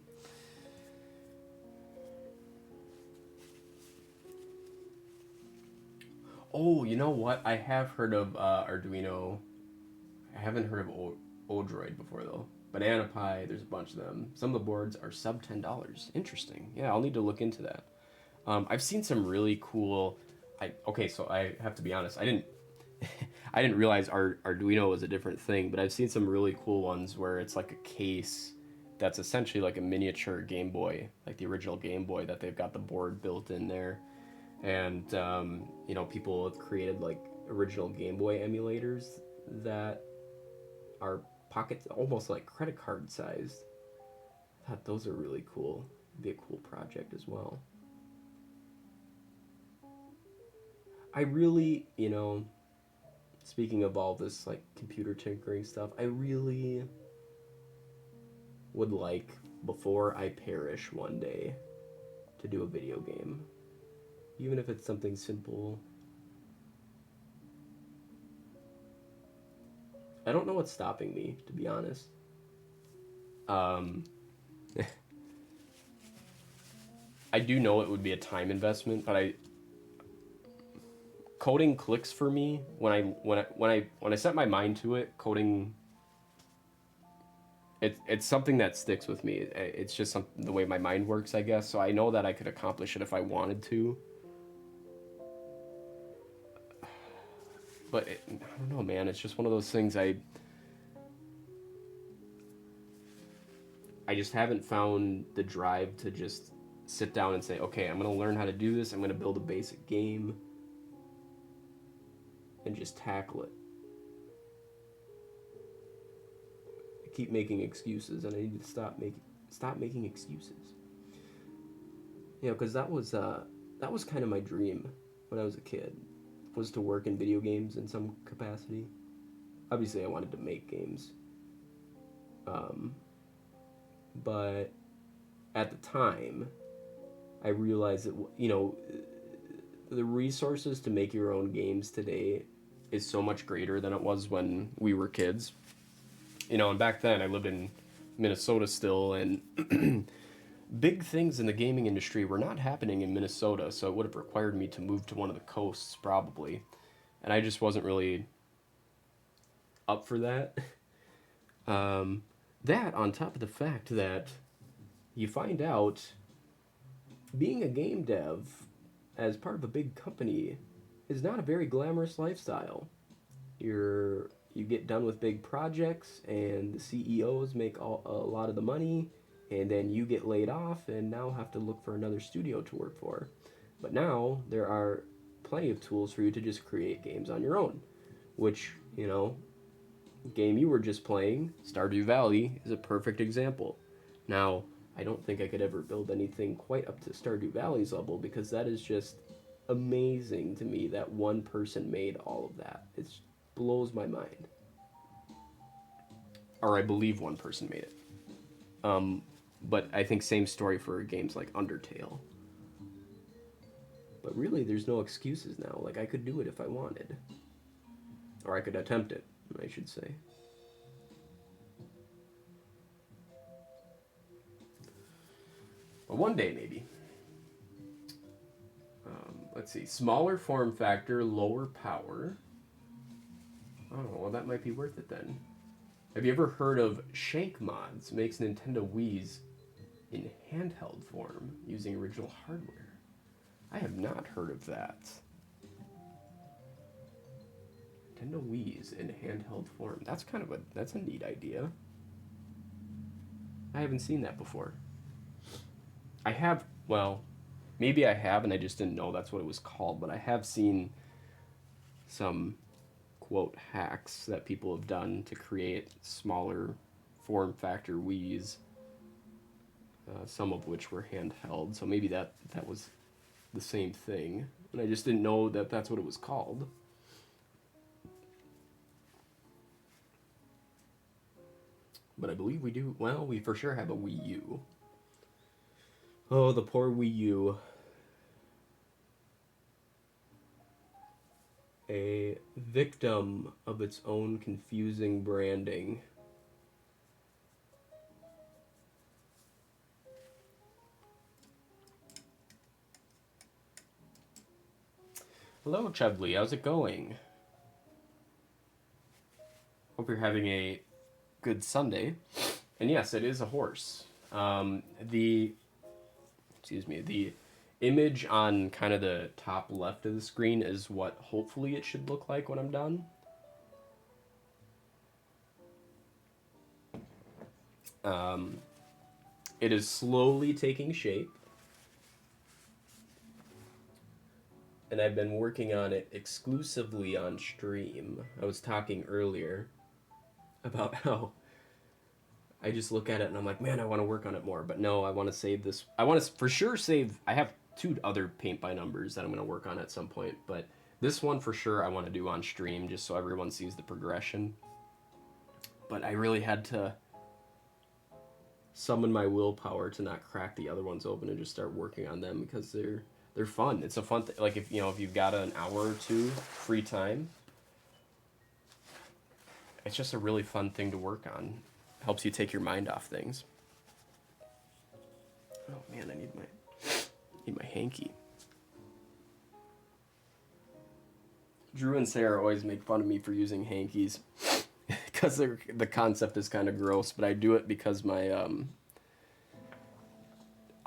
Speaker 5: Oh, you know what? I have heard of Arduino. I haven't heard of Odroid before, though. Banana Pie, there's a bunch of them. Some of the boards are sub $10. Interesting. Yeah, I'll need to look into that. I've seen some really cool. So I have to be honest. I didn't I didn't realize Arduino was a different thing, but I've seen some really cool ones where it's like a case that's essentially like a miniature Game Boy, like the original Game Boy that they've got the board built in there. And people have created like original Game Boy emulators that are pockets almost like credit card sized. I thought those are really cool. It'd be a cool project as well. I really, speaking of all this like computer tinkering stuff, I really would like, before I perish one day, to do a video game. Even if it's something simple. I don't know what's stopping me, to be honest. I do know it would be a time investment, but coding clicks for me when I set my mind to it. Coding, it's something that sticks with me. It's just the way my mind works, I guess. So I know that I could accomplish it if I wanted to. But I don't know, man. It's just one of those things I just haven't found the drive to just sit down and say, okay, I'm going to learn how to do this. I'm going to build a basic game and just tackle it. I keep making excuses, and I need to stop making excuses. Because that was kind of my dream when I was a kid, was to work in video games in some capacity. Obviously, I wanted to make games. But at the time, I realized that, the resources to make your own games today is so much greater than it was when we were kids. And back then I lived in Minnesota still, and big things in the gaming industry were not happening in Minnesota, so it would have required me to move to one of the coasts probably. And I just wasn't really up for that. That on top of the fact that you find out being a game dev as part of a big company is not a very glamorous lifestyle. You get done with big projects and the CEOs make a lot of the money, and then you get laid off and now have to look for another studio to work for. But now there are plenty of tools for you to just create games on your own, which, game you were just playing, Stardew Valley, is a perfect example. Now, I don't think I could ever build anything quite up to Stardew Valley's level, because that is just amazing to me that one person made all of that. It blows my mind. Or I believe one person made it. But I think same story for games like Undertale. But really, there's no excuses now. Like, I could do it if I wanted. Or I could attempt it, I should say. But one day, maybe. Let's see. Smaller form factor, lower power. Oh, well, that might be worth it then. Have you ever heard of Shank Mods? Makes Nintendo Wii's in handheld form using original hardware. I have not heard of that. Nintendo Wii's in handheld form. That's a neat idea. I haven't seen that before. I have, well, maybe I have and I just didn't know that's what it was called, but I have seen some, quote, hacks that people have done to create smaller form factor Wii's, some of which were handheld, so maybe that was the same thing, and I just didn't know that that's what it was called. But I believe we do, well, we for sure have a Wii U. Oh, the poor Wii U. A victim of its own confusing branding. Hello, Chudley. How's it going? Hope you're having a good Sunday. And yes, it is a horse. The image on kind of the top left of the screen is what hopefully it should look like when I'm done. It is slowly taking shape. And I've been working on it exclusively on stream. I was talking earlier about how I just look at it and I'm like, man, I want to work on it more. But no, I want to save this. I want to for sure save. I have 2 other paint by numbers that I'm going to work on at some point. But this one for sure I want to do on stream just so everyone sees the progression. But I really had to summon my willpower to not crack the other ones open and just start working on them because they're fun. It's a fun thing. Like if you've got an hour or 2 free time, it's just a really fun thing to work on. Helps you take your mind off things. Oh man, I need my hanky. Drew and Sarah always make fun of me for using hankies because the concept is kind of gross, but I do it because my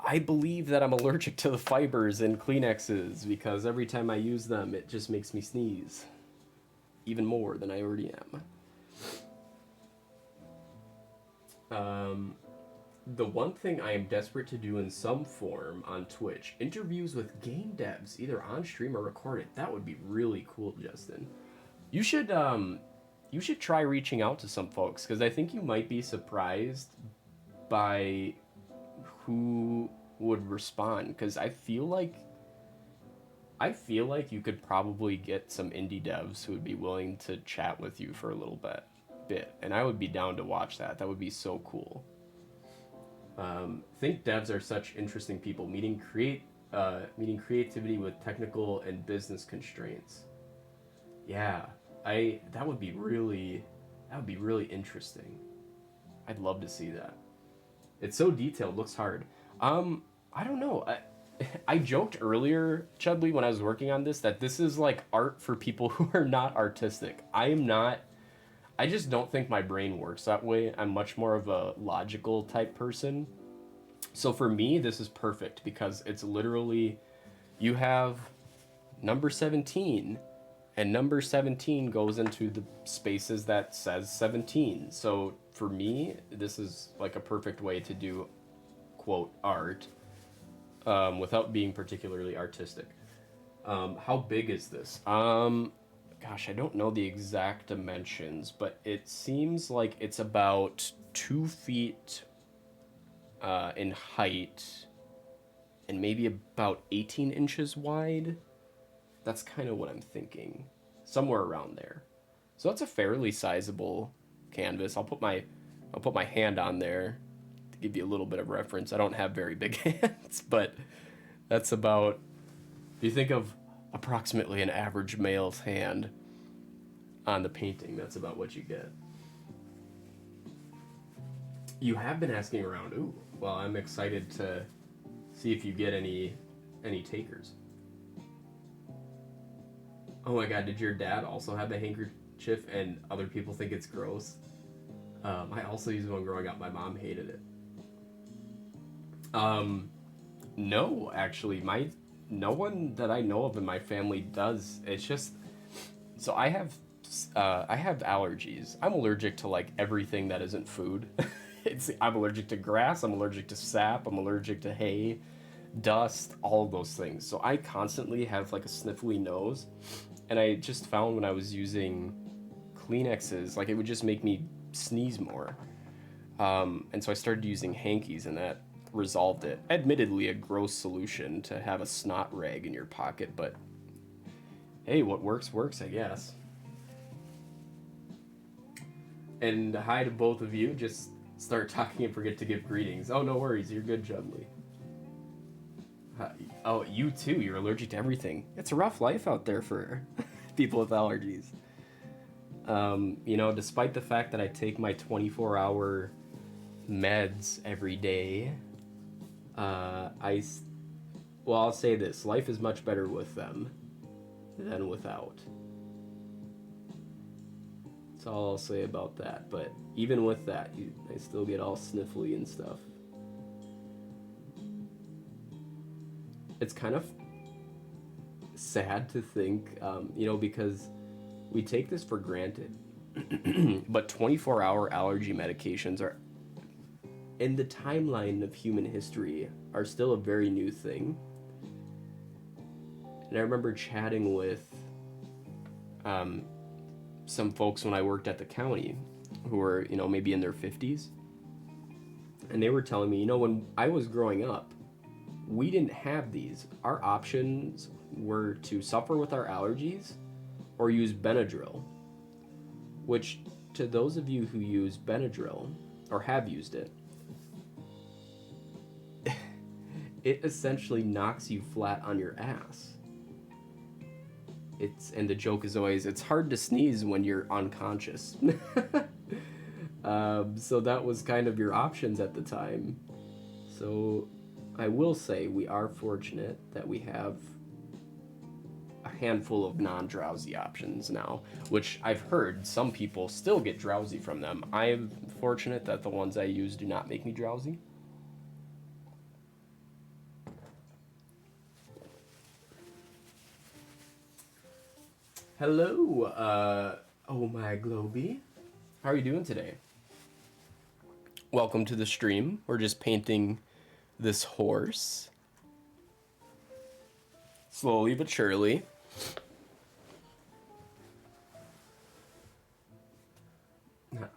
Speaker 5: I believe that I'm allergic to the fibers in Kleenexes because every time I use them, it just makes me sneeze even more than I already am. The one thing I am desperate to do in some form on Twitch, interviews with game devs, either on stream or recorded. That would be really cool, Justin. You should try reaching out to some folks, because I think you might be surprised by who would respond, because I feel like you could probably get some indie devs who would be willing to chat with you for a little bit, and I would be down to watch that. That would be so cool. Think devs are such interesting people, meeting creativity with technical and business constraints. Yeah, that would be really interesting. I'd love to see that. It's so detailed, looks hard. I don't know. I joked earlier, Chudley, when I was working on this, that this is like art for people who are not artistic. I just don't think my brain works that way. I'm much more of a logical type person. So for me, this is perfect because it's literally, you have number 17, and number 17 goes into the spaces that says 17. So for me, this is like a perfect way to do, quote, art, without being particularly artistic. How big is this? Gosh, I don't know the exact dimensions, but it seems like it's about 2 feet in height and maybe about 18 inches wide. That's kind of what I'm thinking. Somewhere around there. So that's a fairly sizable canvas. I'll put my hand on there to give you a little bit of reference. I don't have very big hands, but that's about, if you think of approximately an average male's hand on the painting, that's about what you get. You have been asking around. Ooh, well, I'm excited to see if you get any takers. Oh my god, did your dad also have a handkerchief and other people think it's gross? I also used one growing up. My mom hated it. No, actually, no one that I know of in my family does. It's just, so I have allergies. I'm allergic to like everything that isn't food. I'm allergic to grass. I'm allergic to sap. I'm allergic to hay, dust, all of those things. So I constantly have like a sniffly nose, and I just found when I was using Kleenexes, like it would just make me sneeze more. And so I started using hankies, and that resolved it. Admittedly, a gross solution to have a snot rag in your pocket, but hey, what works, I guess. And hi to both of you. Just start talking and forget to give greetings. Oh, no worries. You're good, Chudley. Oh, you too. You're allergic to everything. It's a rough life out there for people with allergies. Despite the fact that I take my 24-hour meds every day, I'll say this. Life is much better with them than without. That's all I'll say about that. But even with that, I still get all sniffly and stuff. It's kind of sad to think, because we take this for granted. But 24-hour allergy medications are, in the timeline of human history, are still a very new thing. And I remember chatting with some folks when I worked at the county who were, maybe in their 50s. And they were telling me, when I was growing up, we didn't have these. Our options were to suffer with our allergies or use Benadryl, which, to those of you who use Benadryl or have used it, it essentially knocks you flat on your ass. And the joke is always, it's hard to sneeze when you're unconscious. So that was kind of your options at the time. So I will say we are fortunate that we have a handful of non-drowsy options now, which I've heard some people still get drowsy from them. I'm fortunate that the ones I use do not make me drowsy. Hello, oh my Globey. How are you doing today? Welcome to the stream. We're just painting this horse. Slowly but surely.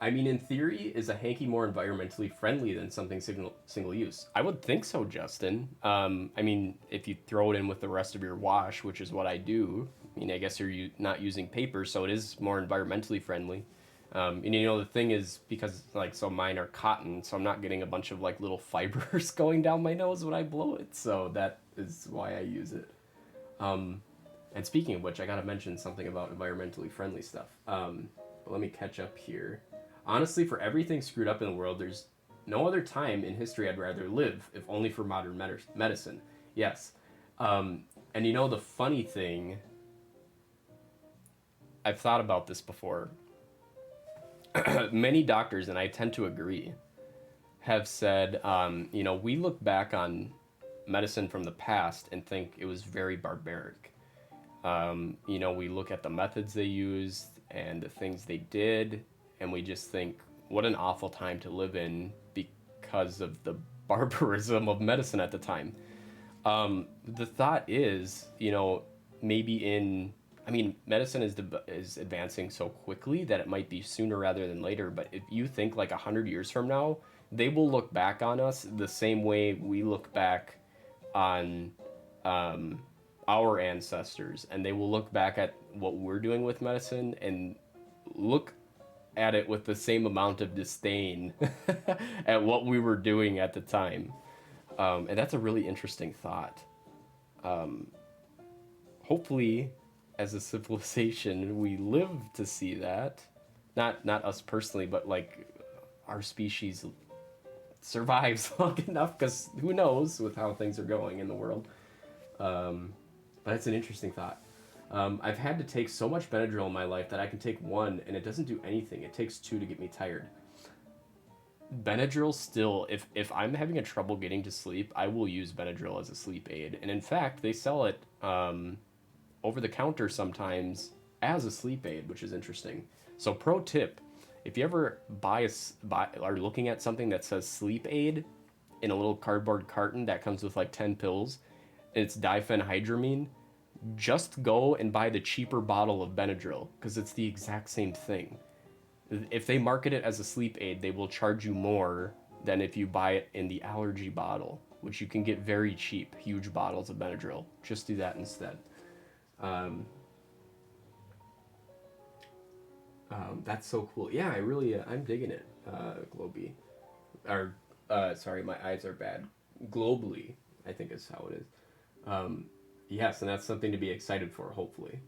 Speaker 5: I mean, in theory, is a hanky more environmentally friendly than something single use? I would think so, Justin. I mean, if you throw it in with the rest of your wash, which is what I do, I guess you're not using paper, so it is more environmentally friendly. And the thing is, because so mine are cotton, so I'm not getting a bunch of little fibers going down my nose when I blow it, so that is why I use it. And speaking of which, I gotta mention something about environmentally friendly stuff. But let me catch up here. Honestly, for everything screwed up in the world, there's no other time in history I'd rather live, if only for modern medicine. Yes. And the funny thing, I've thought about this before. Many doctors, and I tend to agree, have said, we look back on medicine from the past and think it was very barbaric. We look at the methods they used and the things they did, and we just think, what an awful time to live in because of the barbarism of medicine at the time. The thought is, maybe medicine is advancing so quickly that it might be sooner rather than later, but if you think 100 years from now, they will look back on us the same way we look back on our ancestors, and they will look back at what we're doing with medicine and look at it with the same amount of disdain at what we were doing at the time. And that's a really interesting thought. Hopefully, as a civilization, we live to see that. Not us personally, but our species survives long enough, because who knows with how things are going in the world. But it's an interesting thought. I've had to take so much Benadryl in my life that I can take one and it doesn't do anything. It takes two to get me tired. Benadryl still, if I'm having a trouble getting to sleep, I will use Benadryl as a sleep aid. And in fact, they sell it over the counter sometimes as a sleep aid, which is interesting. So pro tip, if you ever are looking at something that says sleep aid in a little cardboard carton that comes with 10 pills, and it's diphenhydramine, just go and buy the cheaper bottle of Benadryl, because it's the exact same thing. If they market it as a sleep aid, they will charge you more than if you buy it in the allergy bottle, which you can get very cheap, huge bottles of Benadryl. Just do that instead. That's so cool. Yeah, I'm digging it, Globey. Sorry, my eyes are bad. Globally, I think is how it is. Yes, and that's something to be excited for, hopefully.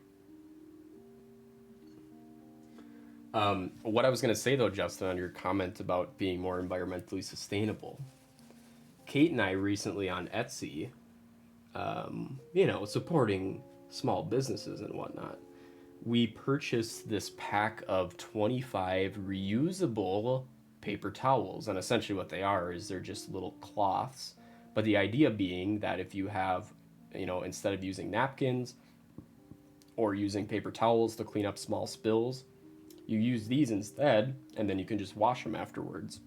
Speaker 5: What I was going to say, though, Justin, on your comment about being more environmentally sustainable, Kate and I recently on Etsy, supporting small businesses and whatnot, we purchased this pack of 25 reusable paper towels. And essentially, what they are is they're just little cloths. But the idea being that if you have, instead of using napkins or using paper towels to clean up small spills, you use these instead, and then you can just wash them afterwards.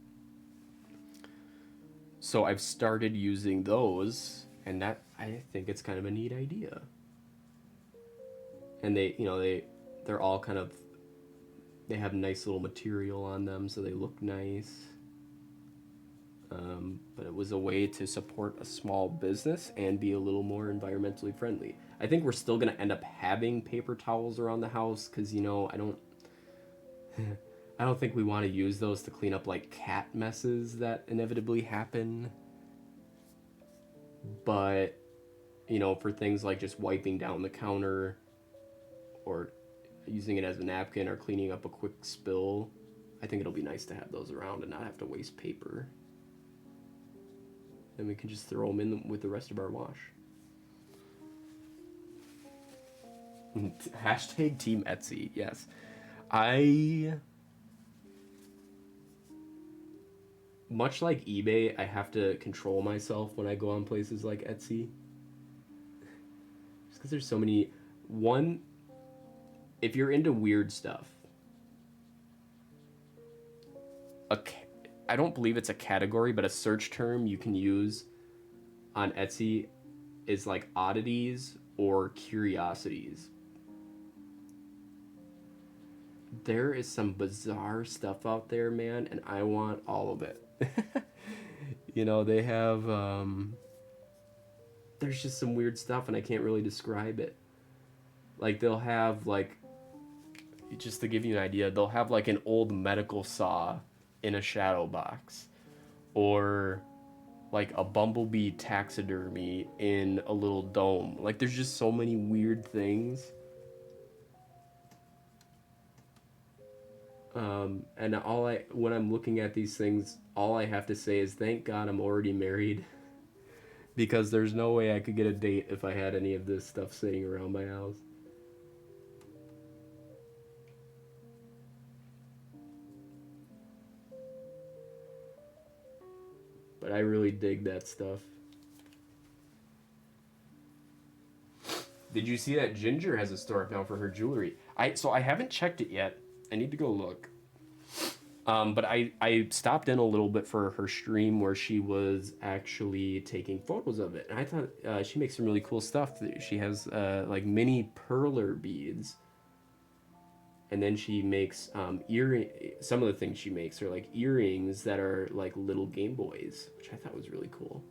Speaker 5: So I've started using those, and that I think it's kind of a neat idea. And they're all kind of, they have nice little material on them, so they look nice. But it was a way to support a small business and be a little more environmentally friendly. I think we're still gonna end up having paper towels around the house because I don't I don't think we want to use those to clean up like cat messes that inevitably happen. But for things like just wiping down the counter or using it as a napkin or cleaning up a quick spill, I think it'll be nice to have those around and not have to waste paper. Then we can just throw them in with the rest of our wash. Hashtag Team Etsy, yes. Much like eBay, I have to control myself when I go on places like Etsy. Just because there's so many... if you're into weird stuff, I don't believe it's a category, but a search term you can use on Etsy is like oddities or curiosities. There is some bizarre stuff out there, man, and I want all of it. They have, there's just some weird stuff, and I can't really describe it. Like, they'll have, like, just to give you an idea, they'll have, like, an old medical saw in a shadow box. Or, like, a bumblebee taxidermy in a little dome. Like, there's just so many weird things. And when I'm looking at these things, all I have to say is thank God I'm already married. Because there's no way I could get a date if I had any of this stuff sitting around my house. But I really dig that stuff. Did you see that Ginger has a store now for her jewelry? So I haven't checked it yet. I need to go look. But I stopped in a little bit for her stream where she was actually taking photos of it. And I thought she makes some really cool stuff. She has like mini perler beads. And then she makes some of the things she makes are like earrings that are like little Game Boys, which I thought was really cool.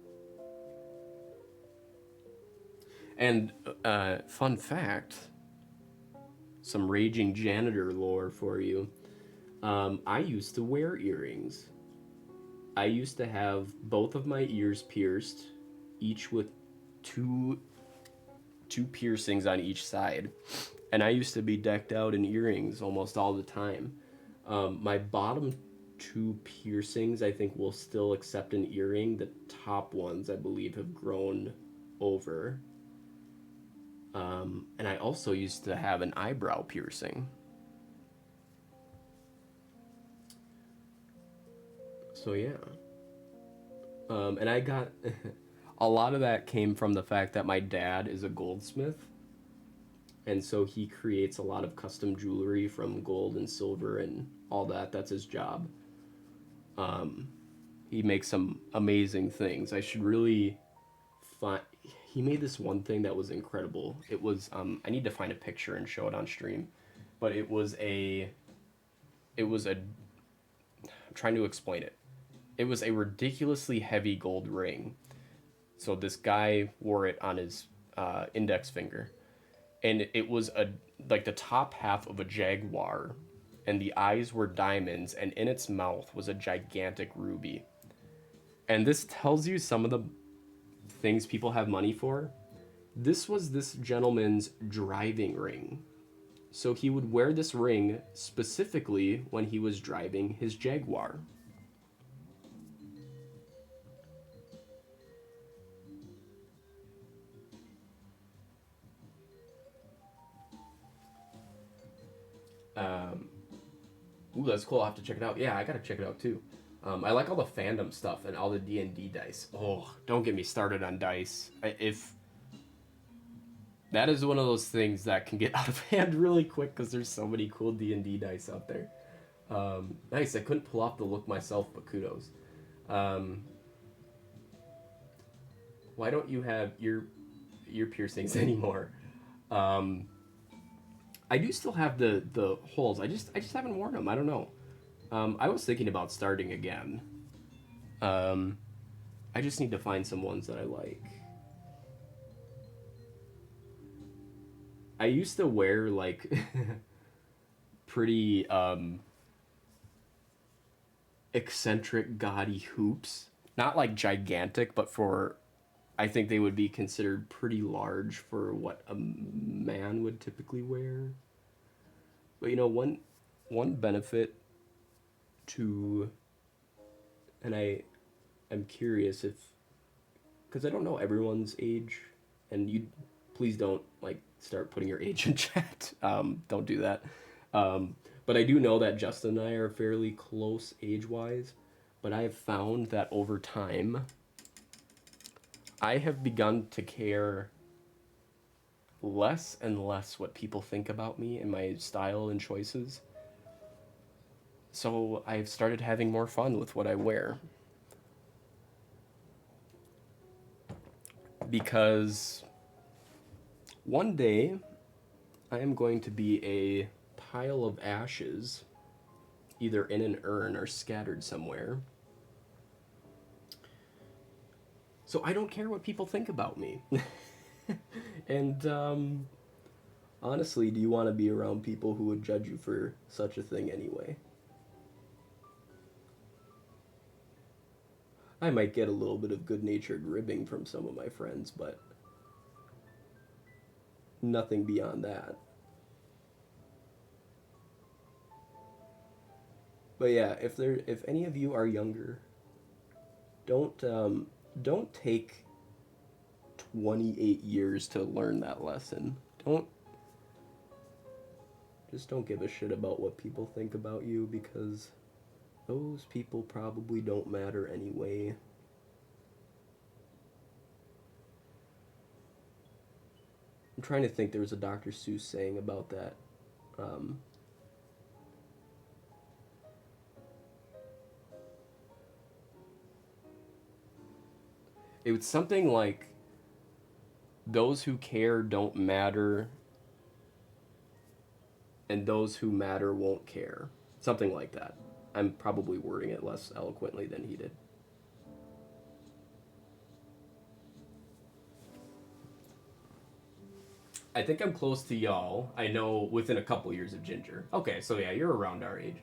Speaker 5: And fun fact, some raging janitor lore for you. I used to wear earrings. I used to have both of my ears pierced, each with two piercings on each side. And I used to be decked out in earrings almost all the time. My bottom two piercings, I think, will still accept an earring. The top ones, I believe, have grown over. And I also used to have an eyebrow piercing. So yeah. And I got... a lot of that came from the fact that my dad is a goldsmith. And so he creates a lot of custom jewelry from gold and silver and all that. That's his job. He makes some amazing things. I should really find... He made this one thing that was incredible. It was... I need to find a picture and show it on stream. But it was a... I'm trying to explain it. It was a ridiculously heavy gold ring. So this guy wore it on his index finger. And it was like the top half of a jaguar, and the eyes were diamonds, and in its mouth was a gigantic ruby. And this tells you some of the things people have money for. This was this gentleman's driving ring. So he would wear this ring specifically when he was driving his Jaguar. Ooh, that's cool. I'll have to check it out. Yeah, I gotta check it out too. I like all the fandom stuff and all the D&D dice. Oh, don't get me started on dice. If that is one of those things that can get out of hand really quick because there's so many cool D&D dice out there. Nice. I couldn't pull off the look myself, but kudos. Why don't you have ear piercings anymore? I do still have the holes. I just haven't worn them. I don't know. I was thinking about starting again. I just need to find some ones that I like. I used to wear like pretty eccentric gaudy hoops. Not like gigantic, but I think they would be considered pretty large for what a man would typically wear. But you know, one benefit to, and I'm curious if, because I don't know everyone's age, and you please don't like start putting your age in chat. Don't do that. But I do know that Justin and I are fairly close age-wise, but I have found that over time, I have begun to care less and less what people think about me and my style and choices. So I've started having more fun with what I wear. Because one day I am going to be a pile of ashes, either in an urn or scattered somewhere. So I don't care what people think about me. And honestly, do you want to be around people who would judge you for such a thing anyway? I might get a little bit of good-natured ribbing from some of my friends, but nothing beyond that. But yeah, if any of you are younger, don't take 28 years to learn that lesson. Just don't give a shit about what people think about you, because those people probably don't matter anyway. I'm trying to think, there was a Dr. Seuss saying about that. It was something like, those who care don't matter, and those who matter won't care. Something like that. I'm probably wording it less eloquently than he did. I think I'm close to y'all. I know within a couple years of Ginger. Okay, so yeah, you're around our age.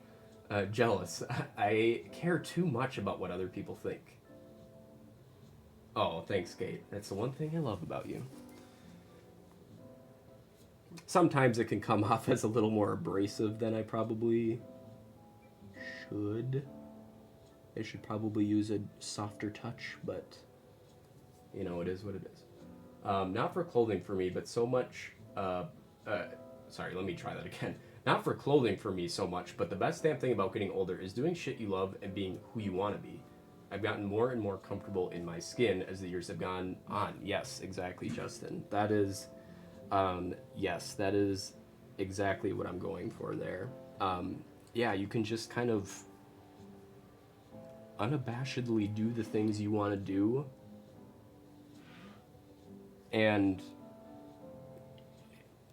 Speaker 5: Jealous. I care too much about what other people think. Oh, thanks, Kate. That's the one thing I love about you. Sometimes it can come off as a little more abrasive than I probably should. I should probably use a softer touch, but you know, it is what it is. Not for clothing for me, but so much, sorry, let me try that again. Not for clothing for me so much, but the best damn thing about getting older is doing shit you love and being who you want to be. I've gotten more and more comfortable in my skin as the years have gone on. Yes, exactly, Justin. That is, yes, that is exactly what I'm going for there. Yeah, you can just kind of unabashedly do the things you want to do. And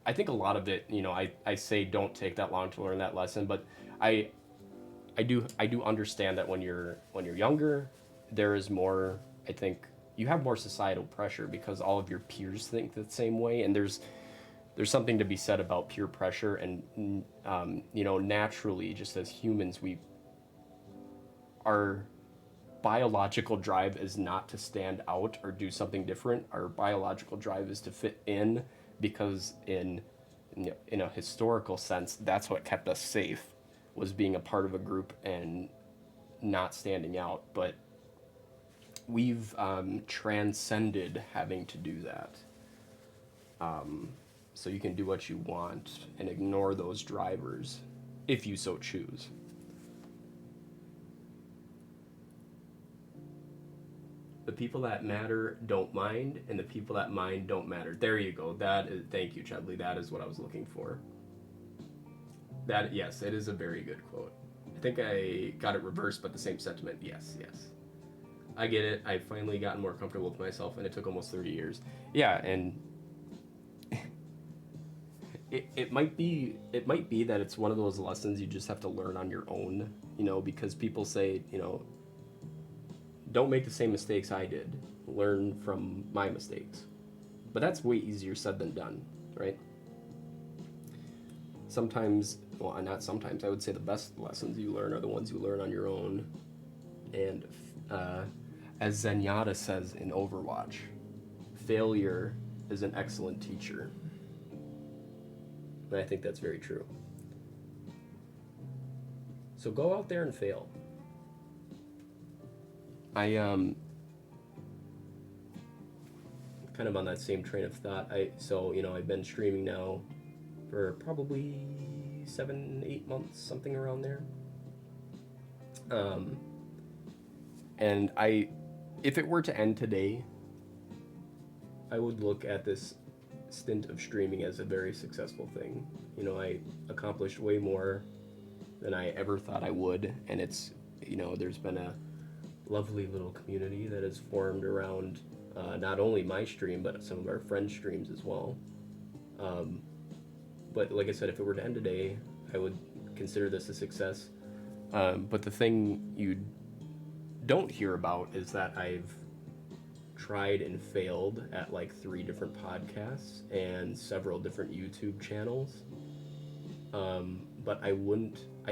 Speaker 5: I think a lot of it, you know, I say don't take that long to learn that lesson, but I do understand that when you're younger, there is more, I think, you have more societal pressure because all of your peers think the same way, and there's something to be said about peer pressure, and you know, naturally, just as humans, our biological drive is not to stand out or do something different. Our biological drive is to fit in, because in a historical sense, that's what kept us safe, was being a part of a group and not standing out. But we've transcended having to do that. So you can do what you want and ignore those drivers. if you so choose. The people that matter don't mind, and the people that mind don't matter. There you go. Thank you, Chudley. That is what I was looking for. Yes, it is a very good quote. I think I got it reversed, but the same sentiment. Yes. I get it. I've finally gotten more comfortable with myself, and it took almost 30 years. Yeah, and it might be that it's one of those lessons you just have to learn on your own, because people say, don't make the same mistakes I did. Learn from my mistakes. But that's way easier said than done, right? Sometimes, well, not sometimes, I would say the best lessons you learn are the ones you learn on your own. And as Zenyatta says in Overwatch, failure is an excellent teacher. And I think that's very true. So go out there and fail. I kind of on that same train of thought. I've been streaming now for probably 7-8 months, something around there. And if it were to end today, I would look at this stint of streaming as a very successful thing. I accomplished way more than I ever thought I would, and it's, there's been a lovely little community that has formed around not only my stream, but some of our friends' streams as well. But like I said, if it were to end today, I would consider this a success. But the thing you don't hear about is that I've tried and failed at like 3 different podcasts and several different YouTube channels. But I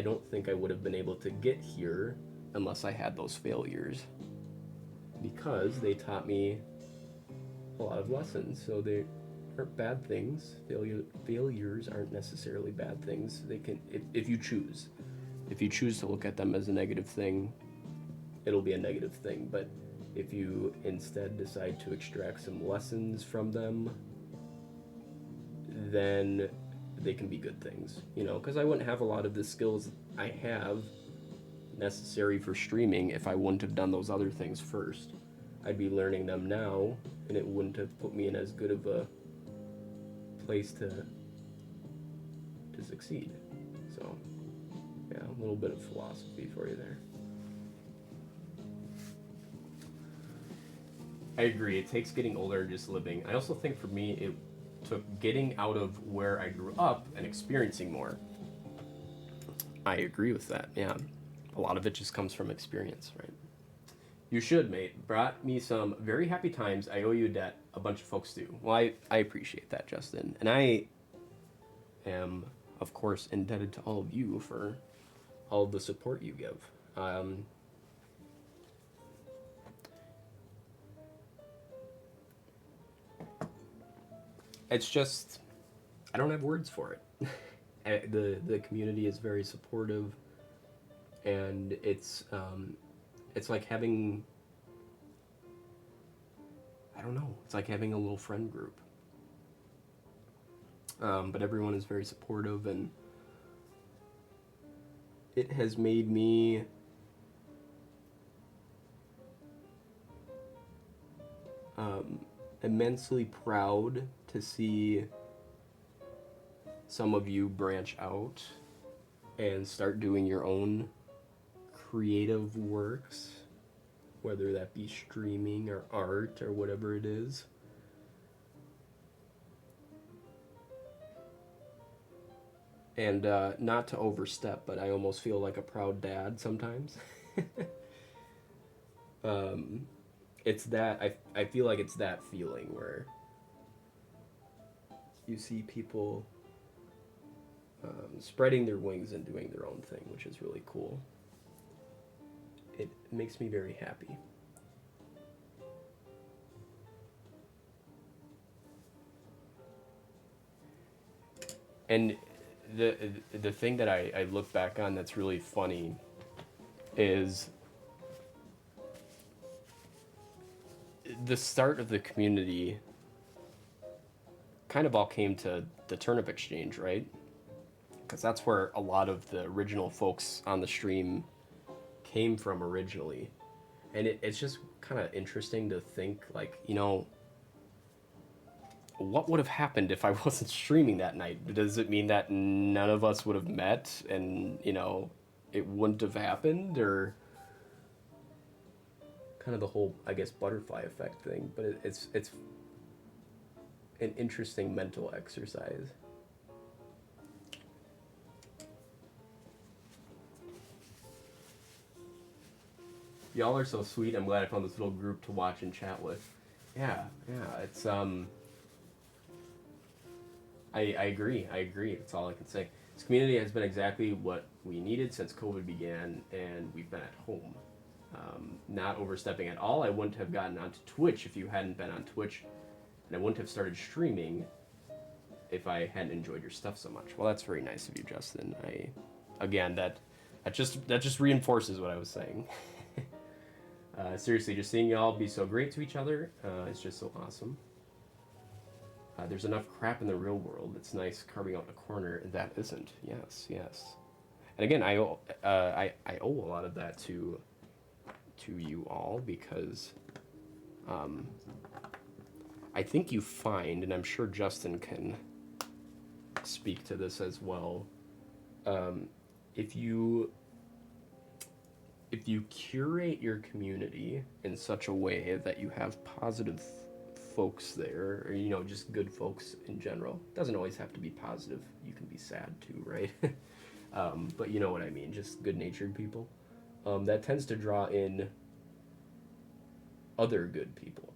Speaker 5: don't think I would have been able to get here unless I had those failures, because they taught me a lot of lessons. So they aren't bad things. Failures aren't necessarily bad things. They can, if you choose to look at them as a negative thing, it'll be a negative thing. But if you instead decide to extract some lessons from them, then they can be good things, because I wouldn't have a lot of the skills I have necessary for streaming if I wouldn't have done those other things first. I'd be learning them now, and it wouldn't have put me in as good of a place to succeed. So, yeah, a little bit of philosophy for you there. I agree. It takes getting older and just living. I also think for me, it took getting out of where I grew up and experiencing more. I agree with that, yeah. A lot of it just comes from experience, right? You should, mate. Brought me some very happy times. I owe you a debt. A bunch of folks do. Well, I appreciate that, Justin. And I am, of course, indebted to all of you for all of the support you give. It's just, I don't have words for it. The community is very supportive, and it's like having, I don't know, it's like having a little friend group. But everyone is very supportive, and it has made me immensely proud to see some of you branch out and start doing your own creative works, whether that be streaming or art or whatever it is. And not to overstep, but I almost feel like a proud dad sometimes. It's that, I feel like it's that feeling where you see people spreading their wings and doing their own thing, which is really cool. It makes me very happy. And the thing that I look back on that's really funny is the start of the community kind of all came to the Turnip Exchange, right? because that's where a lot of the original folks on the stream came from originally. And it's just kind of interesting to think, like, you know, what would have happened if I wasn't streaming that night? Does it mean that none of us would have met and, you know, it wouldn't have happened? Or kind of the whole, I guess, butterfly effect thing. But it's an interesting mental exercise. Y'all are so sweet. I'm glad I found this little group to watch and chat with. Yeah, it's I agree. That's all I can say. This community has been exactly what we needed since COVID began, and we've been at home. Not overstepping at all. I wouldn't have gotten onto Twitch if you hadn't been on Twitch, and I wouldn't have started streaming if I hadn't enjoyed your stuff so much. Well, that's very nice of you, Justin. That just reinforces what I was saying. Seriously, just seeing y'all be so great to each other is just so awesome. There's enough crap in the real world. It's nice carving out a corner that isn't. Yes. And again, I owe a lot of that to you all, because I think you find, and I'm sure Justin can speak to this as well, if you curate your community in such a way that you have positive folks there, or, you know, just good folks in general. It doesn't always have to be positive. You can be sad too, right? But you know what I mean, just good-natured people. That tends to draw in other good people.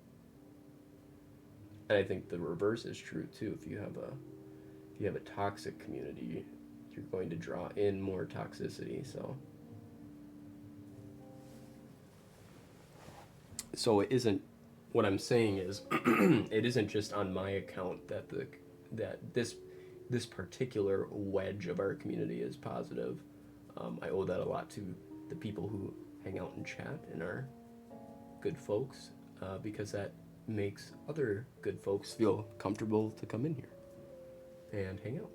Speaker 5: And I think the reverse is true too. If you have a toxic community, you're going to draw in more toxicity. So it isn't, what I'm saying is, it isn't just on my account that this particular wedge of our community is positive. I owe that a lot to the people who hang out and chat and are good folks, because that makes other good folks feel comfortable to come in here and hang out.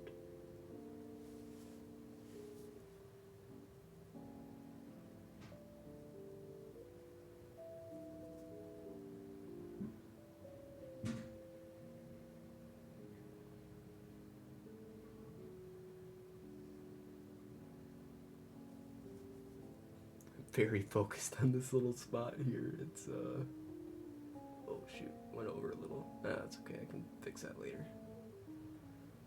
Speaker 5: Very focused on this little spot here. It's oh shoot, went over a little. That's okay, I can fix that later.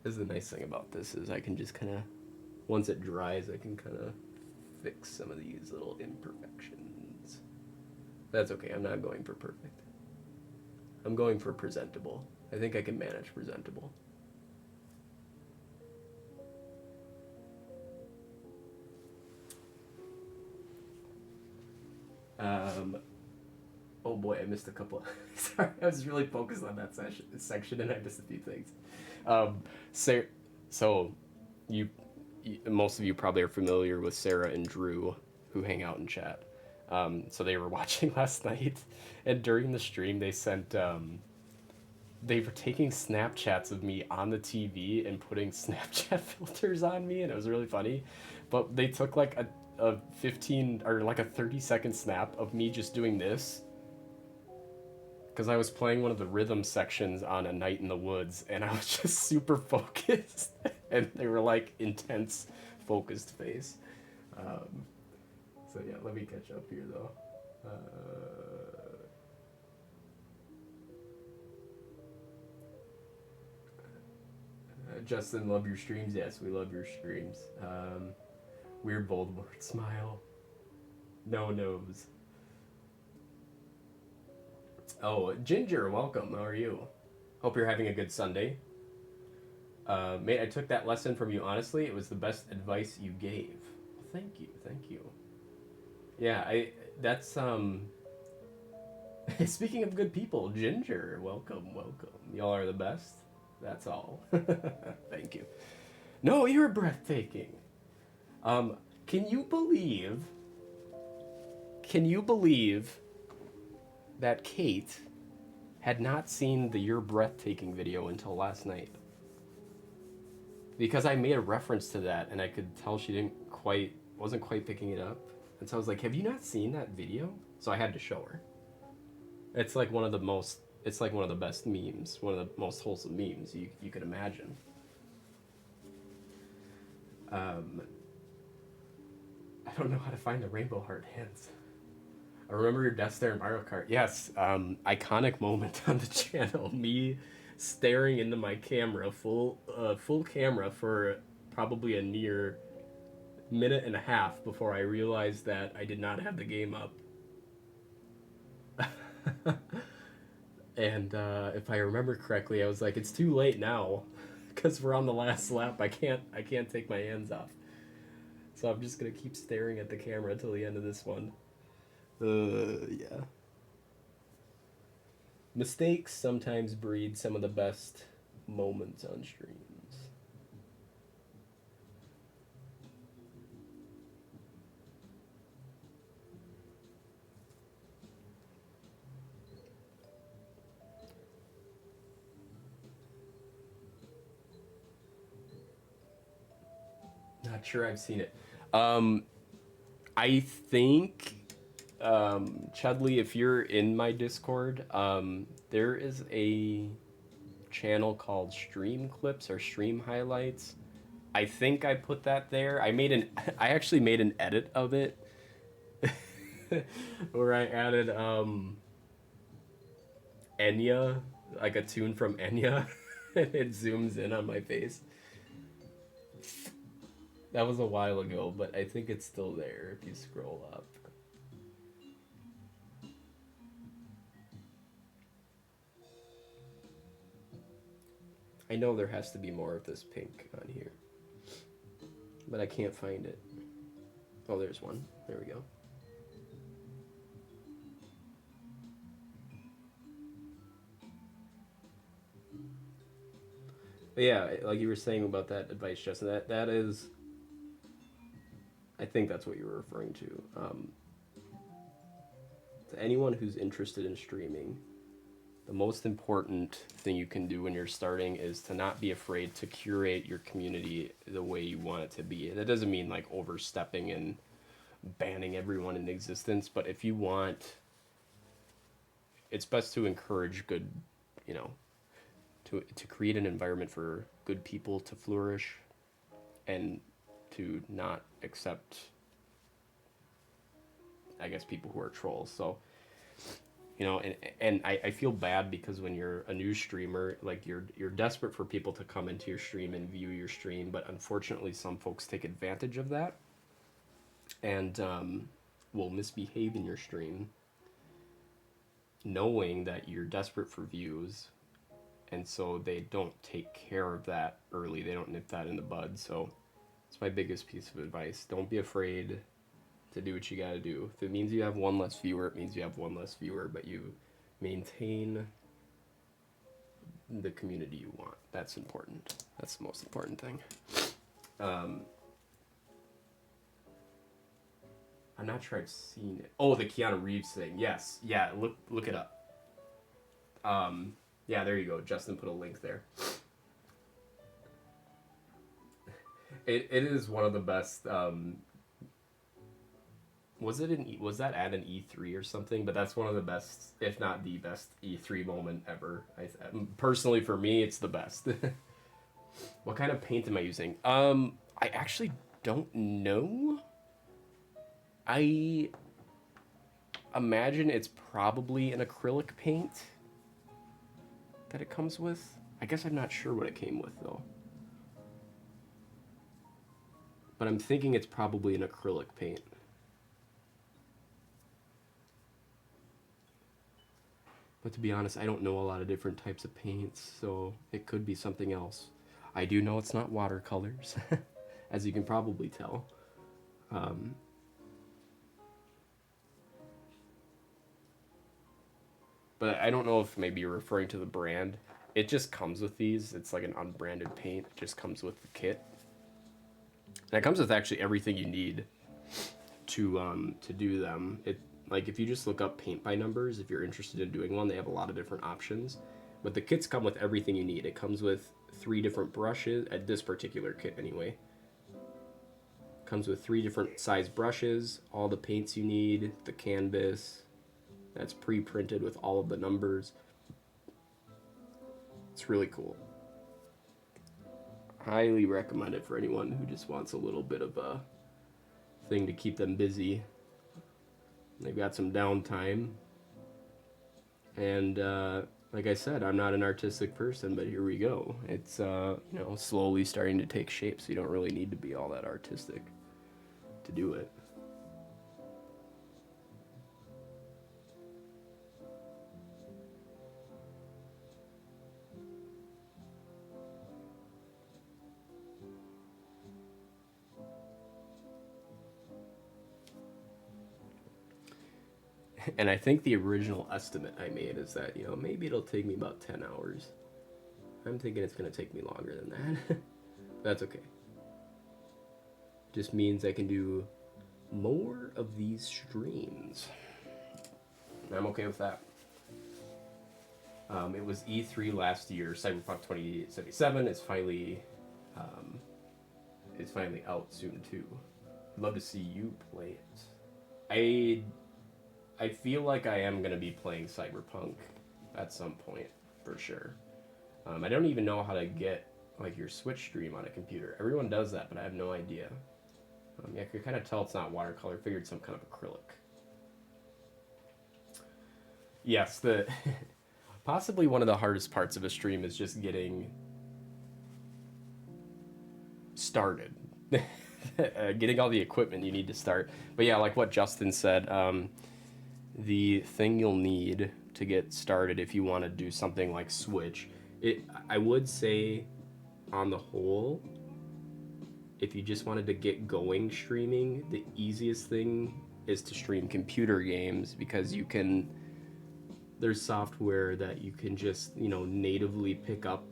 Speaker 5: This is the nice thing about this, is I can just kind of, once it dries, I can kind of fix some of these little imperfections. That's okay, I'm not going for perfect. I'm going for presentable. I think I can manage presentable. Oh boy, I missed a couple. Sorry, I was really focused on that section, and I missed a few things. So, you, most of you probably are familiar with Sarah and Drew, who hang out and chat. So they were watching last night, and during the stream, they sent, they were taking Snapchats of me on the TV and putting Snapchat filters on me, and it was really funny. But they took like a 15 or like a 30-second snap of me just doing this, because I was playing one of the rhythm sections on A Night in the Woods, and I was just super focused, and they were like intense, focused face. So yeah, let me catch up here though. Justin, love your streams. Yes, we love your streams. Weird Voldemort smile. No nose. Oh, Ginger, welcome. How are you? Hope you're having a good Sunday. Mate, I took that lesson from you honestly. It was the best advice you gave. Thank you. Yeah, that's speaking of good people, Ginger, welcome. Y'all are the best. That's all. Thank you. No, you're breathtaking. Can you believe that Kate had not seen the You're Breathtaking video until last night? because I made a reference to that, and I could tell she wasn't quite picking it up. And so I was like, "Have you not seen that video?" So I had to show her. It's like one of the best memes, one of the most wholesome memes you could imagine. I don't know how to find the rainbow heart hands. I remember your death stare in Mario Kart. Yes, iconic moment on the channel. Me staring into my camera, full camera, for probably a near minute and a half before I realized that I did not have the game up. And if I remember correctly, I was like, "It's too late now, because we're on the last lap. I can't take my hands off." So I'm just gonna keep staring at the camera till the end of this one. Yeah. Mistakes sometimes breed some of the best moments on streams. Not sure I've seen it. I think, Chudley, if you're in my Discord, there is a channel called Stream Clips or Stream Highlights. I think I put that there. I actually made an edit of it where I added Enya, like a tune from Enya, and it zooms in on my face. That was a while ago, but I think it's still there if you scroll up. I know there has to be more of this pink on here, but I can't find it. Oh, there's one. There we go. But yeah, like you were saying about that advice, Justin, that is... I think that's what you were referring to. To anyone who's interested in streaming, the most important thing you can do when you're starting is to not be afraid to curate your community the way you want it to be. That doesn't mean like overstepping and banning everyone in existence, but if you want, it's best to encourage good, to create an environment for good people to flourish and to not accept, I guess, people who are trolls. So, and I feel bad because when you're a new streamer, like you're desperate for people to come into your stream and view your stream, but unfortunately some folks take advantage of that and will misbehave in your stream, knowing that you're desperate for views, and so they don't take care of that early. They don't nip that in the bud. So it's my biggest piece of advice. Don't be afraid to do what you gotta do. If it means you have one less viewer, it means you have one less viewer, but you maintain the community you want. That's important. That's the most important thing. I'm not sure I've seen it. Oh, the Keanu Reeves thing. Yes. Yeah, look it up. Yeah, there you go. Justin put a link there. It is one of the best. Was that at an E3 or something? But that's one of the best, if not the best, E3 moment ever. Personally, for me, it's the best. What kind of paint am I using? I actually don't know. I imagine it's probably an acrylic paint that it comes with. I guess I'm not sure what it came with though. But I'm thinking it's probably an acrylic paint. But to be honest, I don't know a lot of different types of paints, so it could be something else. I do know it's not watercolors, as you can probably tell. But I don't know if maybe you're referring to the brand. It just comes with these. It's like an unbranded paint. It just comes with the kit. And it comes with actually everything you need to do them. Like if you just look up paint by numbers, if you're interested in doing one, they have a lot of different options. But the kits come with everything you need. It comes with 3 different brushes, at this particular kit anyway. Comes with 3 different size brushes, all the paints you need, the canvas. That's pre-printed with all of the numbers. It's really cool. Highly recommend it for anyone who just wants a little bit of a thing to keep them busy. They've got some downtime. And like I said, I'm not an artistic person, but here we go. It's you know, slowly starting to take shape, so you don't really need to be all that artistic to do it. And I think the original estimate I made is that, you know, maybe it'll take me about 10 hours. I'm thinking it's going to take me longer than that. That's okay. Just means I can do more of these streams. I'm okay with that. It was E3 last year. Cyberpunk 2077 is finally out soon too. I'd love to see you play it. I feel like I am gonna be playing Cyberpunk at some point for sure. I don't even know how to get like your Switch stream on a computer. Everyone does that, but I have no idea. Yeah, I could kind of tell it's not watercolor. Figured some kind of acrylic. Yes, the possibly one of the hardest parts of a stream is just getting started. Getting all the equipment you need to start. But yeah, like what Justin said, the thing you'll need to get started if you want to do something like Switch, I would say on the whole, if you just wanted to get going streaming, the easiest thing is to stream computer games, because there's software that you can just, you know, natively pick up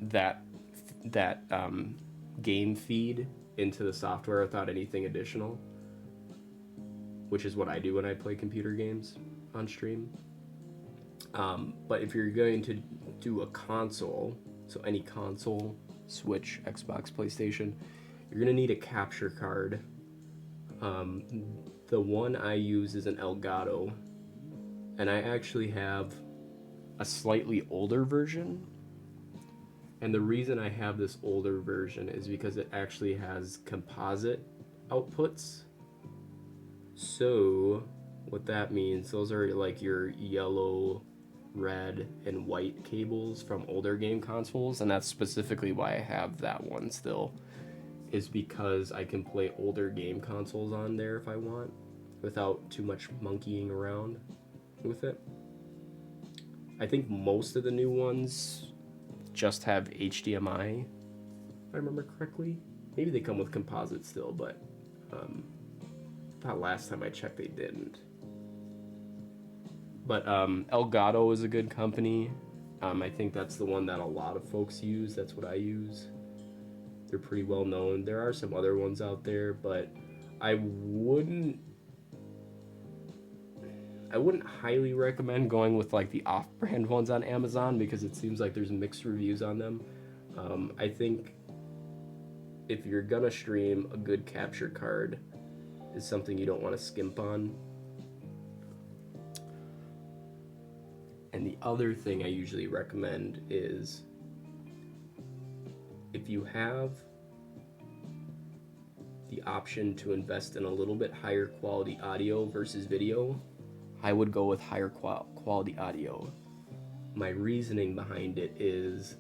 Speaker 5: that game feed into the software without anything additional, which is what I do when I play computer games on stream. But if you're going to do a console, so any console, Switch, Xbox, PlayStation, you're gonna need a capture card. The one I use is an Elgato, and I actually have a slightly older version. And the reason I have this older version is because it actually has composite outputs. So what that means, those are like your yellow, red, and white cables from older game consoles, and that's specifically why I have that one still, is because I can play older game consoles on there if I want, without too much monkeying around with it. I think most of the new ones just have HDMI, if I remember correctly. Maybe they come with composite still, but I thought last time I checked they didn't. But Elgato is a good company. I think that's the one that a lot of folks use. That's what I use. They're pretty well known. There are some other ones out there, but I wouldn't highly recommend going with like the off-brand ones on Amazon, because it seems like there's mixed reviews on them. I think if you're gonna stream, a good capture card is something you don't want to skimp on. And the other thing I usually recommend is, if you have the option to invest in a little bit higher quality audio versus video, I would go with higher quality audio. My reasoning behind it is,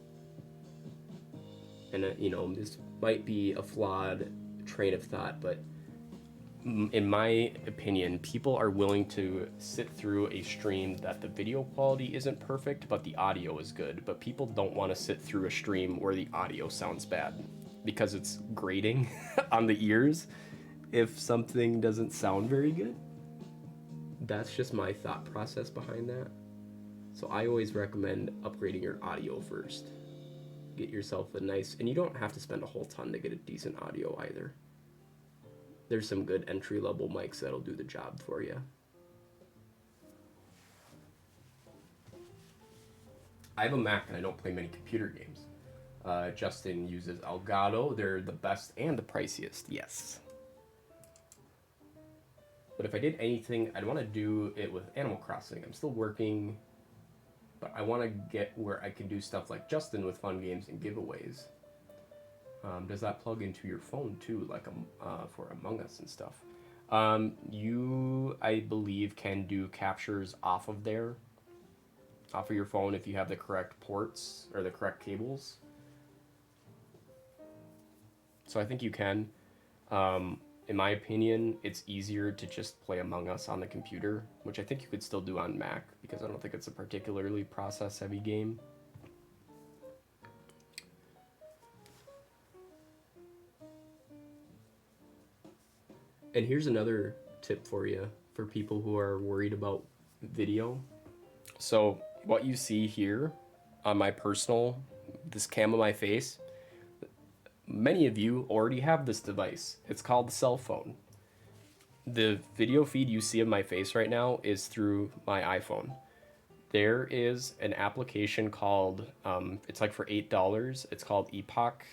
Speaker 5: and you know, this might be a flawed train of thought, but in my opinion, people are willing to sit through a stream that the video quality isn't perfect, but the audio is good. But people don't want to sit through a stream where the audio sounds bad, because it's grating on the ears if something doesn't sound very good. That's just my thought process behind that. So I always recommend upgrading your audio first. Get yourself a nice, and you don't have to spend a whole ton to get a decent audio either. There's some good entry-level mics that'll do the job for you. I have a Mac and I don't play many computer games. Justin uses Elgato. They're the best and the priciest, yes. But if I did anything, I'd want to do it with Animal Crossing. I'm still working, but I want to get where I can do stuff like Justin with fun games and giveaways. Does that plug into your phone too, like for Among Us and stuff? You, I believe, can do captures off of there, off of your phone if you have the correct ports or the correct cables. So I think you can. In my opinion, it's easier to just play Among Us on the computer, which I think you could still do on Mac, because I don't think it's a particularly process-heavy game. And here's another tip for you, for people who are worried about video. So what you see here on my personal, this cam on my face, many of you already have this device. It's called the cell phone. The video feed you see of my face right now is through my iPhone. There is an application called, it's like for $8. It's called Epoch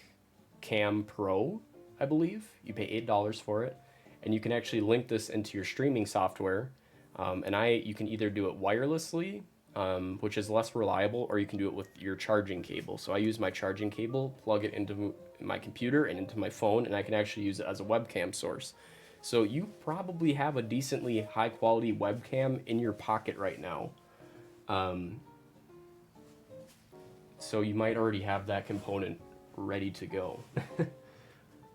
Speaker 5: Cam Pro, I believe. You pay $8 for it. And you can actually link this into your streaming software. You can either do it wirelessly, which is less reliable, or you can do it with your charging cable. So I use my charging cable, plug it into my computer and into my phone, and I can actually use it as a webcam source. So you probably have a decently high quality webcam in your pocket right now. So you might already have that component ready to go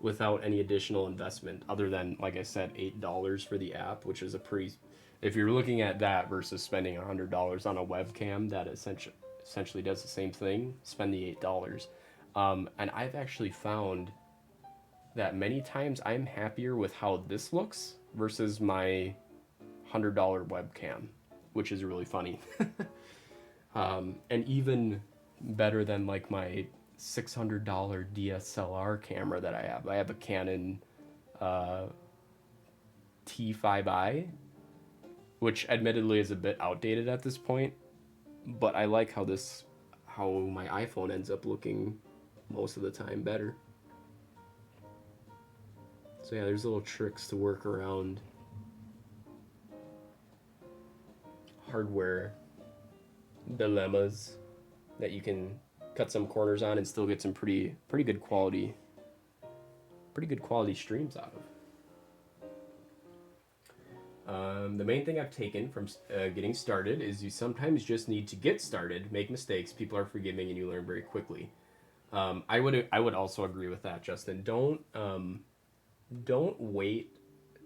Speaker 5: without any additional investment other than, like I said, $8 for the app, which is a pretty, if you're looking at that versus spending $100 on a webcam that essentially does the same thing, spend the $8. And I've actually found that many times I'm happier with how this looks versus my $100 webcam, which is really funny. And even better than like my $600 DSLR camera that I have. I have a Canon T5i, which admittedly is a bit outdated at this point, but I like how my iPhone ends up looking most of the time better. So yeah, there's little tricks to work around hardware dilemmas that you can cut some corners on and still get some pretty good quality streams out of. The main thing I've taken from getting started is you sometimes just need to get started, make mistakes, people are forgiving, and you learn very quickly. I would also agree with that, Justin. Don't wait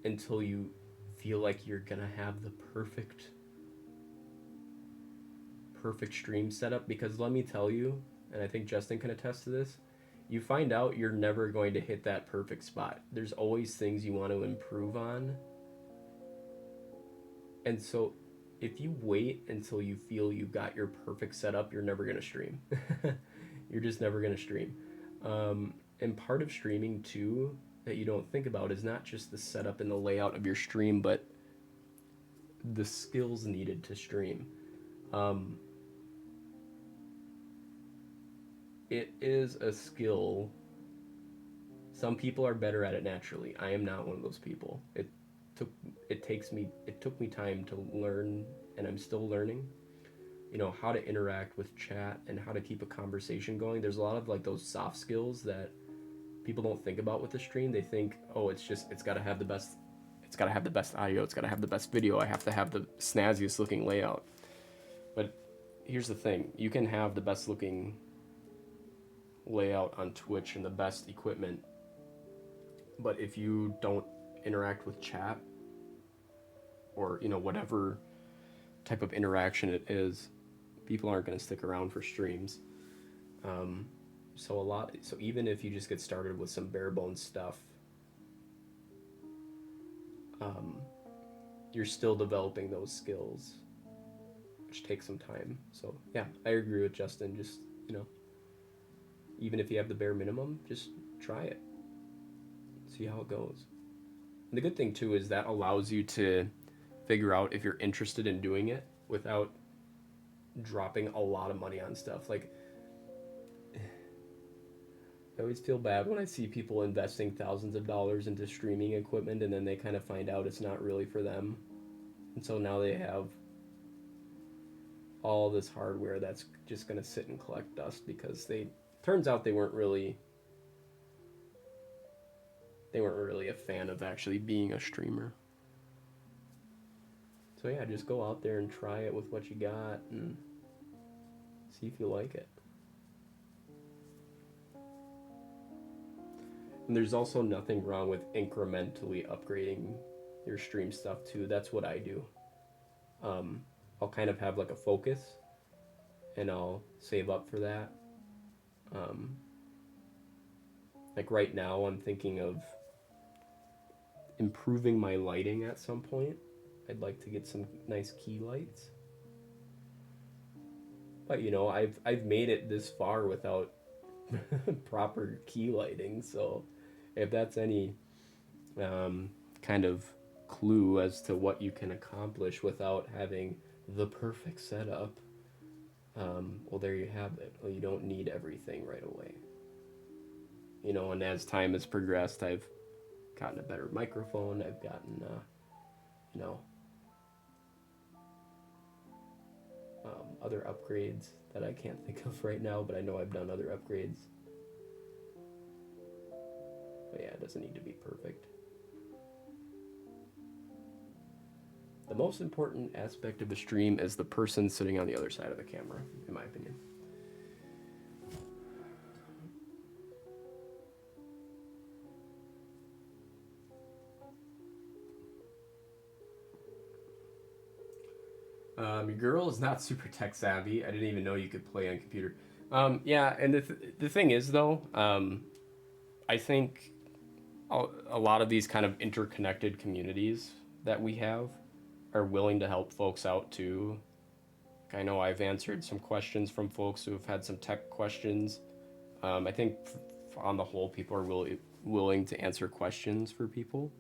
Speaker 5: until you feel like you're gonna have the perfect stream setup, because let me tell you, and I think Justin can attest to this, you find out you're never going to hit that perfect spot. There's always things you want to improve on. And so if you wait until you feel you got your perfect setup, you're never going to stream. You're just never going to stream. And part of streaming too that you don't think about is not just the setup and the layout of your stream, but the skills needed to stream. It is a skill. Some people are better at it naturally. I am not one of those people. It took me time to learn, and I'm still learning, how to interact with chat and how to keep a conversation going. There's a lot of like those soft skills that people don't think about with the stream. They think, oh, it's got to have the best audio, it's got to have the best video, I have to have the snazziest looking layout. But here's the thing, you can have the best looking layout on Twitch and the best equipment, but if you don't interact with chat or whatever type of interaction it is, people aren't going to stick around for streams. So even if you just get started with some bare bones stuff, you're still developing those skills, which takes some time. So yeah, I agree with Justin. Just even if you have the bare minimum, just try it, see how it goes. And the good thing too is that allows you to figure out if you're interested in doing it without dropping a lot of money on stuff. Like, I always feel bad when I see people investing thousands of dollars into streaming equipment and then they kind of find out it's not really for them. And so now they have all this hardware that's just going to sit and collect dust because turns out they weren't really a fan of actually being a streamer. So yeah, just go out there and try it with what you got and see if you like it. And there's also nothing wrong with incrementally upgrading your stream stuff too. That's what I do. I'll kind of have like a focus and I'll save up for that. Like right now I'm thinking of improving my lighting at some point. I'd like to get some nice key lights. But you know, I've made it this far without proper key lighting, so if that's any kind of clue as to what you can accomplish without having the perfect setup, well, there you have it. Well, you don't need everything right away. You know, and as time has progressed, I've gotten a better microphone. I've gotten, you know, other upgrades that I can't think of right now, but I know I've done other upgrades. But yeah, it doesn't need to be perfect. The most important aspect of the stream is the person sitting on the other side of the camera, in my opinion. Your girl is not super tech savvy. I didn't even know you could play on computer. Yeah, and the thing is, though, I think a lot of these kind of interconnected communities that we have are willing to help folks out, too. I know I've answered some questions from folks who have had some tech questions. I think, on the whole, people are really willing to answer questions for people.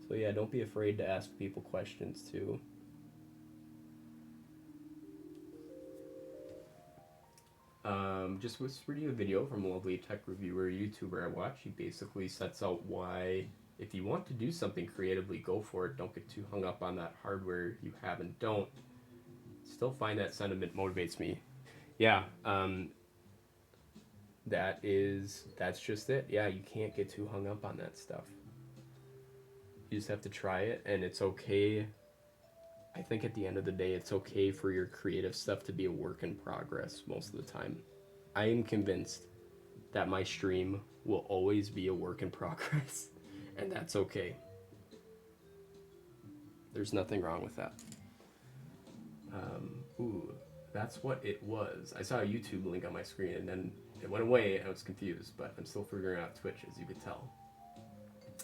Speaker 5: So yeah, don't be afraid to ask people questions too. Just was reading a video from a lovely tech reviewer, YouTuber I watch. He basically sets out why, if you want to do something creatively, go for it. Don't get too hung up on that hardware you have and don't. Still find that sentiment motivates me. Yeah, that's just it. Yeah, you can't get too hung up on that stuff. You just have to try it, and it's okay. I think at the end of the day, it's okay for your creative stuff to be a work in progress most of the time. I am convinced that my stream will always be a work in progress, and that's okay. There's nothing wrong with that. Ooh, that's what it was. I saw a YouTube link on my screen, and then it went away, and I was confused, but I'm still figuring out Twitch, as you could tell.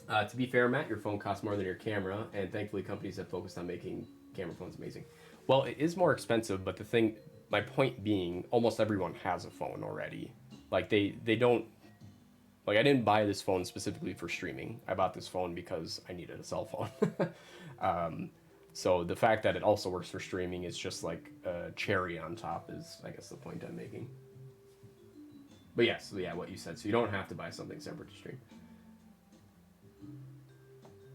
Speaker 5: To be fair, Matt, your phone costs more than your camera, and thankfully companies have focused on making camera phones amazing. Well, it is more expensive, but my point being, almost everyone has a phone already. Like, they don't, like, I didn't buy this phone specifically for streaming. I bought this phone because I needed a cell phone. So the fact that it also works for streaming is just like a cherry on top is, I guess, the point I'm making. But yes, yeah, what you said. So you don't have to buy something separate to stream.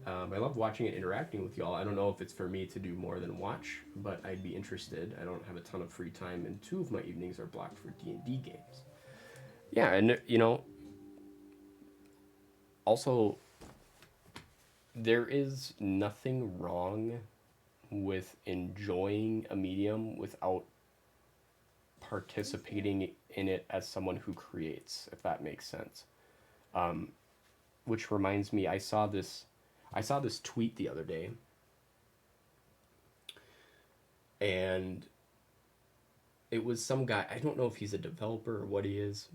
Speaker 5: I love watching and interacting with y'all. I don't know if it's for me to do more than watch, but I'd be interested. I don't have a ton of free time, and 2 of my evenings are blocked for D&D games. Yeah, and, you know, also, there is nothing wrong with enjoying a medium without participating in it as someone who creates, if that makes sense. Which reminds me, I saw this tweet the other day, and it was some guy, I don't know if he's a developer or what he is,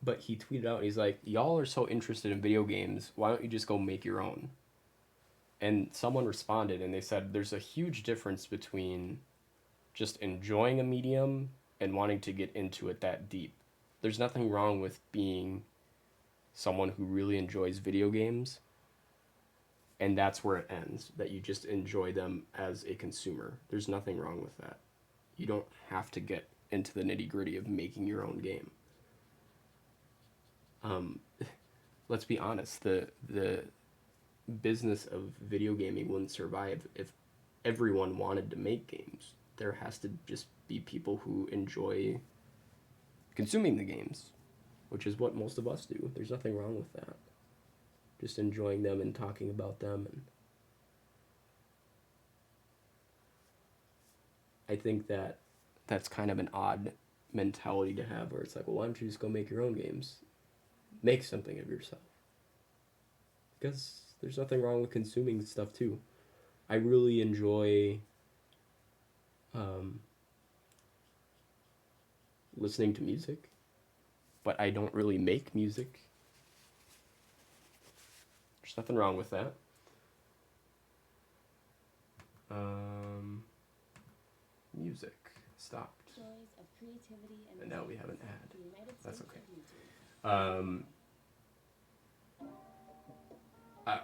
Speaker 5: but he tweeted out, he's like, y'all are so interested in video games, why don't you just go make your own? And someone responded, and they said, there's a huge difference between just enjoying a medium and wanting to get into it that deep. There's nothing wrong with being someone who really enjoys video games and that's where it ends, that you just enjoy them as a consumer. There's nothing wrong with that. You don't have to get into the nitty-gritty of making your own game. Let's be honest, the business of video gaming wouldn't survive if everyone wanted to make games. There has to just be people who enjoy consuming the games, which is what most of us do. There's nothing wrong with that. Just enjoying them and talking about them. And I think that that's kind of an odd mentality to have, where it's like, well, why don't you just go make your own games? Make something of yourself. Because there's nothing wrong with consuming stuff too. I really enjoy listening to music, but I don't really make music. There's nothing wrong with that. Music stopped. And now we have an ad. That's okay.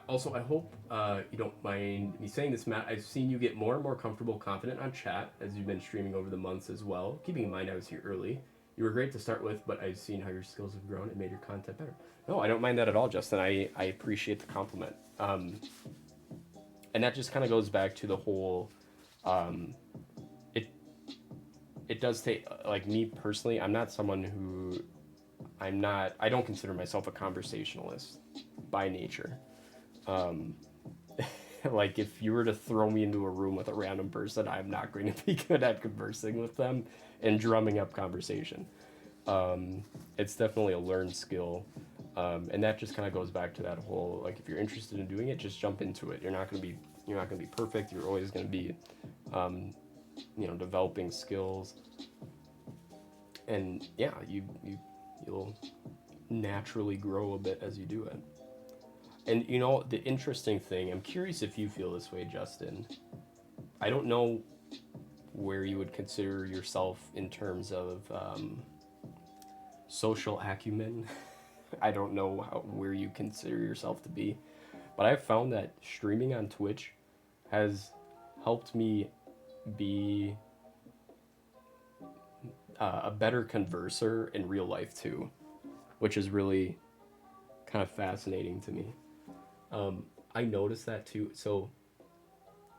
Speaker 5: Also, I hope you don't mind me saying this, Matt. I've seen you get more and more comfortable, confident on chat as you've been streaming over the months as well. Keeping in mind I was here early. You were great to start with, but I've seen how your skills have grown and made your content better. No, I don't mind that at all, Justin. I appreciate the compliment. And that just kind of goes back to the whole... It does take... Like, me personally, I'm not someone who... I don't consider myself a conversationalist by nature. Like, if you were to throw me into a room with a random person, I'm not going to be good at conversing with them and drumming up conversation. It's definitely a learned skill. And that just kind of goes back to that whole, like, if you're interested in doing it, just jump into it. You're not going to be perfect. You're always going to be, developing skills. And yeah, you'll naturally grow a bit as you do it. And, the interesting thing, I'm curious if you feel this way, Justin. I don't know where you would consider yourself in terms of social acumen. I don't know where you consider yourself to be. But I've found that streaming on Twitch has helped me be a better converser in real life too, which is really kind of fascinating to me. I noticed that too. So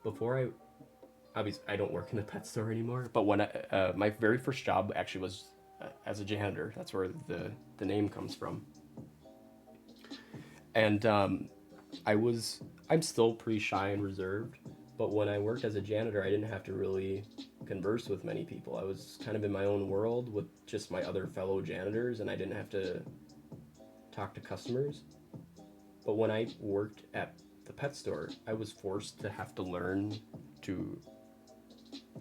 Speaker 5: before obviously I don't work in the pet store anymore, but when my very first job actually was as a janitor. That's where the name comes from. And I'm still pretty shy and reserved, but when I worked as a janitor, I didn't have to really converse with many people. I was kind of in my own world with just my other fellow janitors, and I didn't have to talk to customers. But when I worked at the pet store, I was forced to have to learn to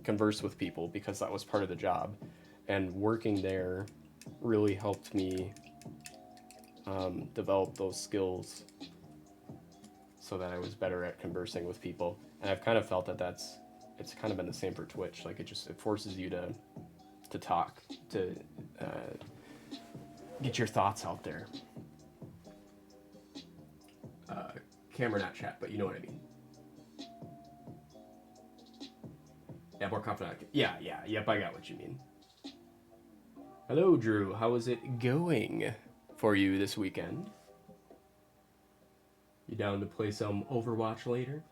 Speaker 5: converse with people because that was part of the job. And working there really helped me develop those skills so that I was better at conversing with people. And I've kind of felt that it's kind of been the same for Twitch. Like it forces you to talk, to get your thoughts out there. Camera, not chat, but you know what I mean. Yeah, more confident. Yep, I got what you mean. Hello, Drew. How is it going for you this weekend? You down to play some Overwatch later?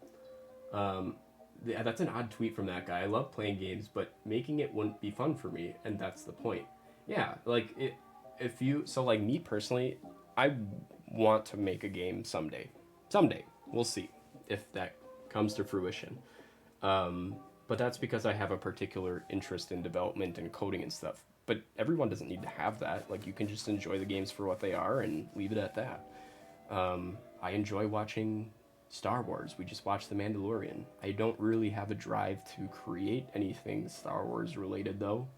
Speaker 5: Yeah, that's an odd tweet from that guy. I love playing games, but making it wouldn't be fun for me, and that's the point. Yeah, like me personally, I want to make a game someday. Someday, we'll see if that comes to fruition. But that's because I have a particular interest in development and coding and stuff. But everyone doesn't need to have that. Like, you can just enjoy the games for what they are and leave it at that. I enjoy watching Star Wars. We just watched The Mandalorian. I don't really have a drive to create anything Star Wars related, though.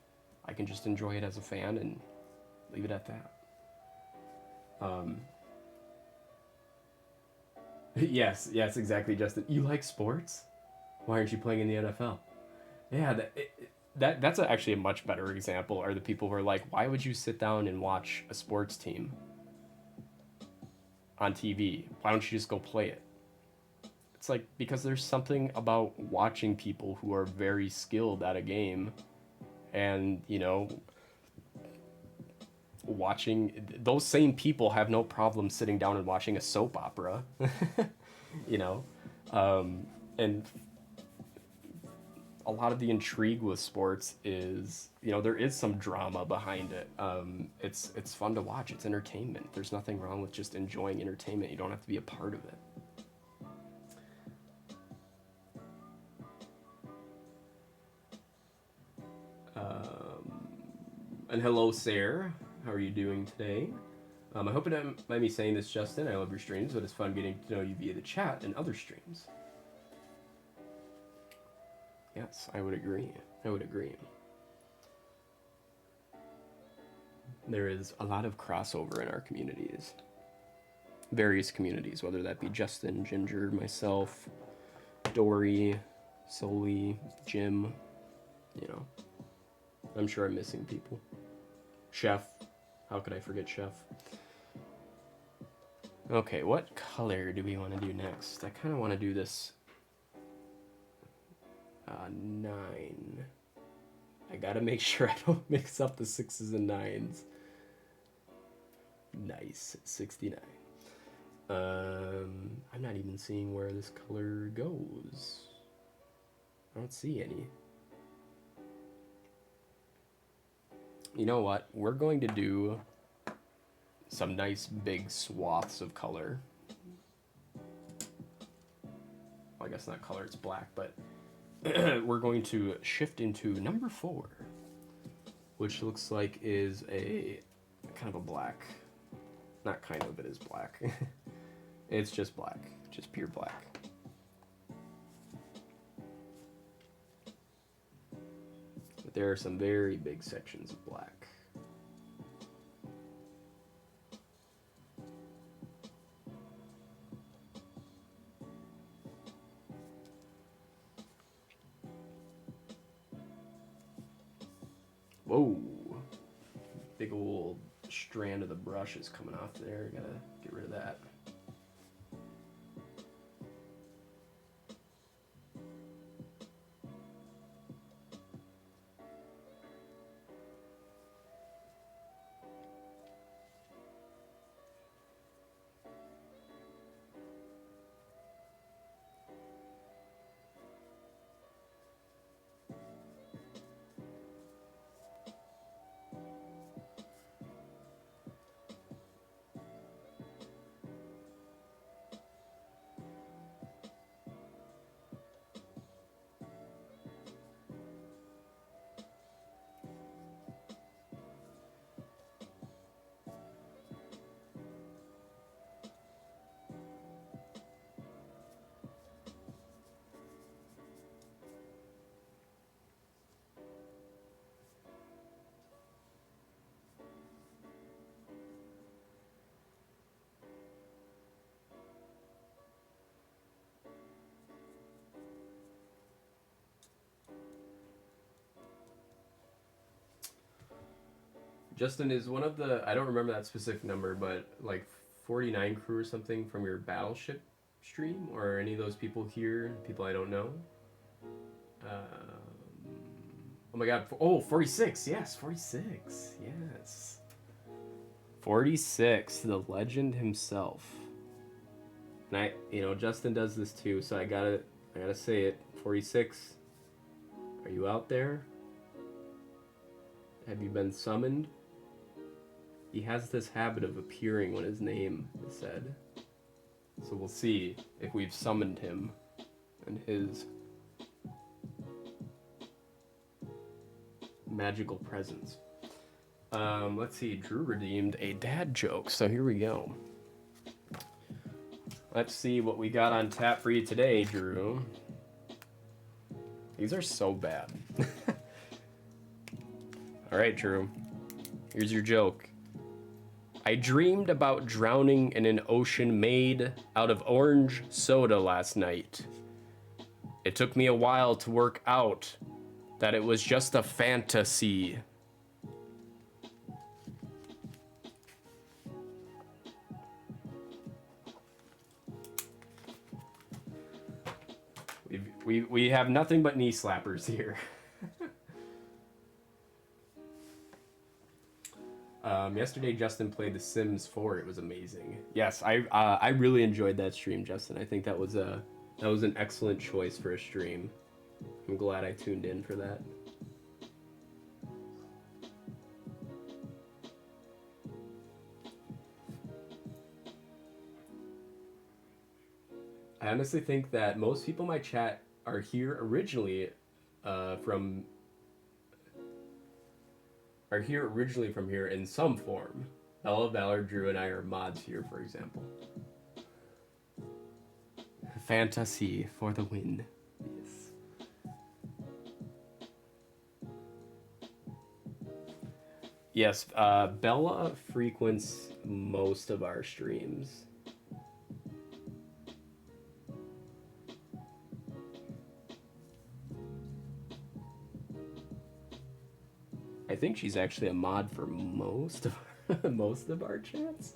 Speaker 5: I can just enjoy it as a fan and leave it at that. Yes, exactly, Justin. You like sports? Why aren't you playing in the NFL? Yeah, that's actually a much better example, are the people who are like, why would you sit down and watch a sports team on TV? Why don't you just go play it? It's like, because there's something about watching people who are very skilled at a game, and, you know, watching those same people have no problem sitting down and watching a soap opera, you know, and a lot of the intrigue with sports is, you know, there is some drama behind it. It's fun to watch. It's entertainment. There's nothing wrong with just enjoying entertainment. You don't have to be a part of it. And hello, Sarah. How are you doing today? I hope you don't mind me saying this, Justin. I love your streams, but it's fun getting to know you via the chat and other streams. Yes, I would agree. I would agree. There is a lot of crossover in our communities. Various communities, whether that be Justin, Ginger, myself, Dory, Soli, Jim, you know. I'm sure I'm missing people. Chef. How could I forget Chef? Okay, what color do we want to do next? I kind of want to do this 9. I gotta make sure I don't mix up the 6s and 9s. Nice, 69. I'm not even seeing where this color goes. I don't see any. You know what? We're going to do some nice big swaths of color. Well, I guess not color, it's black, but we're going to shift into number 4, which looks like is a kind of a black. Not kind of, it is black. It's just black, just pure black. But there are some very big sections of black. Whoa, big old strand of the brush is coming off there. Gotta get rid of that. Justin, is one of the, I don't remember that specific number, but like 49 crew or something from your Battleship stream? Or any of those people here, people I don't know? Oh my god, oh, 46, yes, 46, yes. 46, the legend himself. And I, you know, Justin does this too, so I gotta say it. 46, are you out there? Have you been summoned? He has this habit of appearing when his name is said. So we'll see if we've summoned him and his magical presence. Let's see, Drew redeemed a dad joke, so here we go. Let's see what we got on tap for you today, Drew. These are so bad. All right, Drew. Here's your joke. I dreamed about drowning in an ocean made out of orange soda last night. It took me a while to work out that it was just a fantasy. We have nothing but knee slappers here. Yesterday, Justin played The Sims 4. It was amazing. Yes, I really enjoyed that stream, Justin. I think that was an excellent choice for a stream. I'm glad I tuned in for that. I honestly think that most people in my chat are here originally from here in some form. Bella, Valor, Drew, and I are mods here, for example. Fantasy for the win. Yes. Yes, Bella frequents most of our streams. I think she's actually a mod for most of our chats.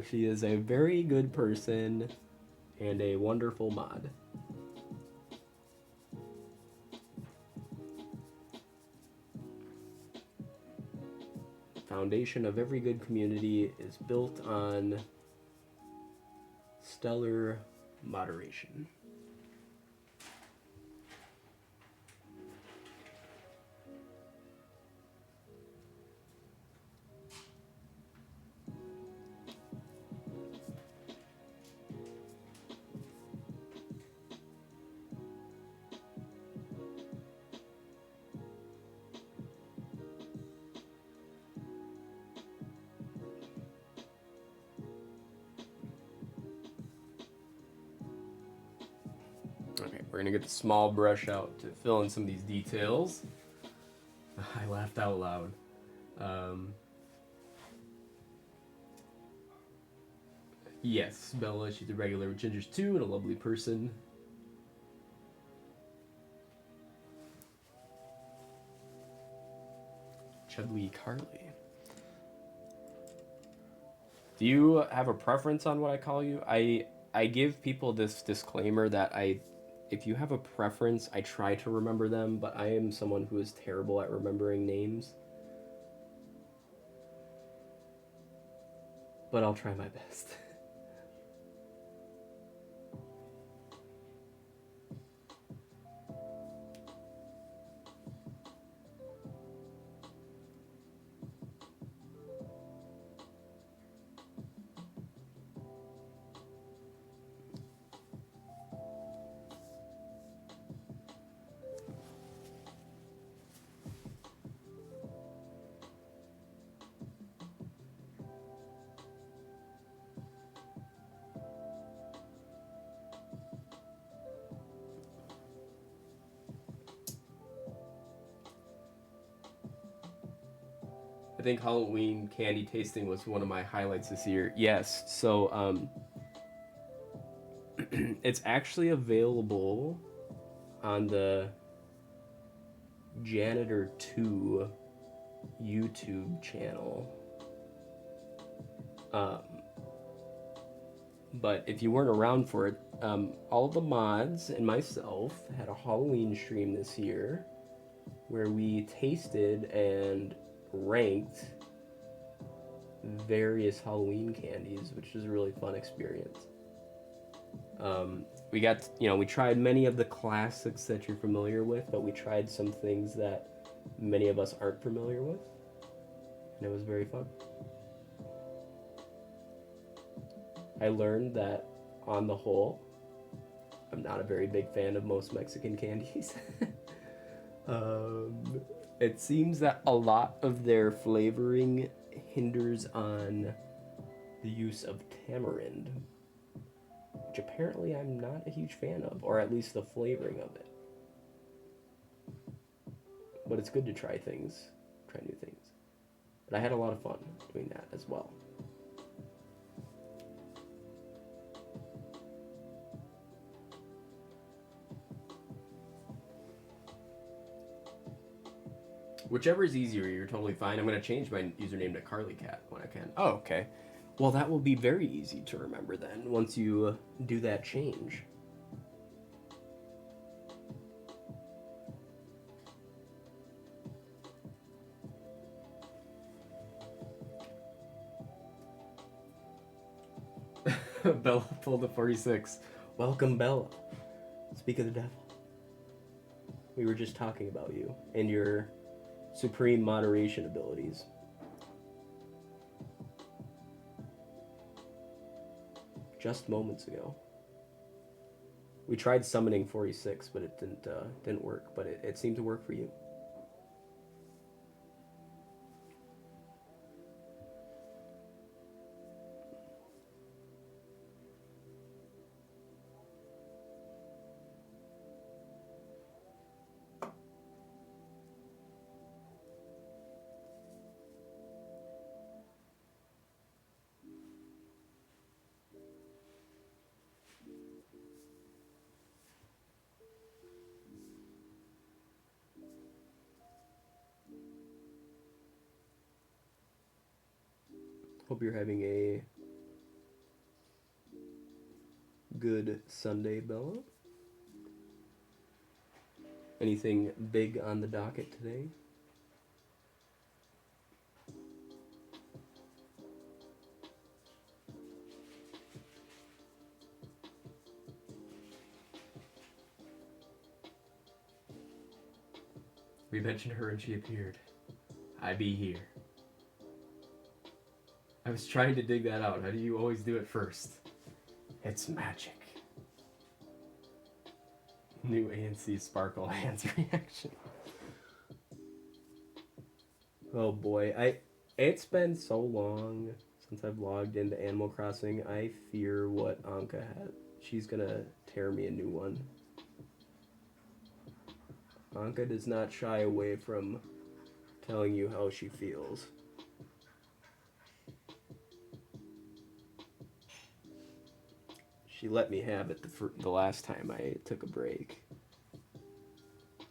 Speaker 5: She is a very good person and a wonderful mod. Foundation of every good community is built on stellar moderation. Okay, we're gonna get the small brush out to fill in some of these details. I laughed out loud. Yes, Bella, she's a regular with Gingers too and a lovely person. Chudley Carly. Do you have a preference on what I call you? I give people this disclaimer that if you have a preference, I try to remember them, but I am someone who is terrible at remembering names. But I'll try my best. I think Halloween candy tasting was one of my highlights this year. Yes, so it's actually available on the Janitor 2 YouTube channel. But if you weren't around for it, all the mods and myself had a Halloween stream this year where we tasted and ranked various Halloween candies, which was a really fun experience. We got, we tried many of the classics that you're familiar with, but we tried some things that many of us aren't familiar with, and it was very fun. I learned that, on the whole, I'm not a very big fan of most Mexican candies. It seems that a lot of their flavoring hinders on the use of tamarind, which apparently I'm not a huge fan of, or at least the flavoring of it. But it's good to try new things. But I had a lot of fun doing that as well. Whichever is easier, you're totally fine. I'm going to change my username to CarlyCat when I can. Oh, okay. Well, that will be very easy to remember then once you do that change. Bella pulled a 46. Welcome, Bella. Speak of the devil. We were just talking about you and your supreme moderation abilities. Just moments ago. We tried summoning 46, but it didn't work. But it seemed to work for you. Hope you're having a good Sunday, Bella. Anything big on the docket today? We mentioned her and she appeared. I be here. I was trying to dig that out. How do you always do it first? It's magic. New ANC Sparkle Hands reaction. Oh boy, it's been so long since I've logged into Animal Crossing. I fear what Anka had. She's gonna tear me a new one. Anka does not shy away from telling you how she feels. She let me have it the last time I took a break.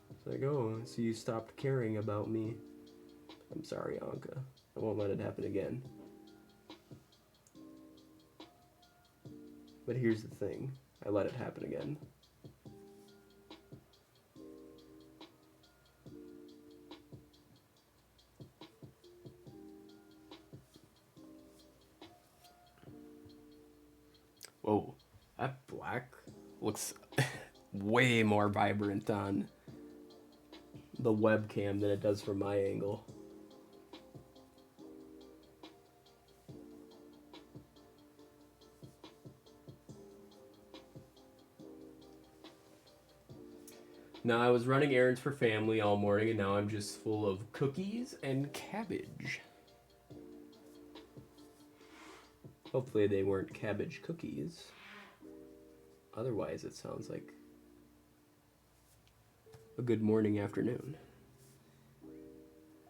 Speaker 5: It's like, oh, so you stopped caring about me. I'm sorry, Anka. I won't let it happen again. But here's the thing. I let it happen again. Whoa. That black looks way more vibrant on the webcam than it does from my angle. Now, I was running errands for family all morning, and now I'm just full of cookies and cabbage. Hopefully they weren't cabbage cookies. Otherwise, it sounds like a good morning, afternoon.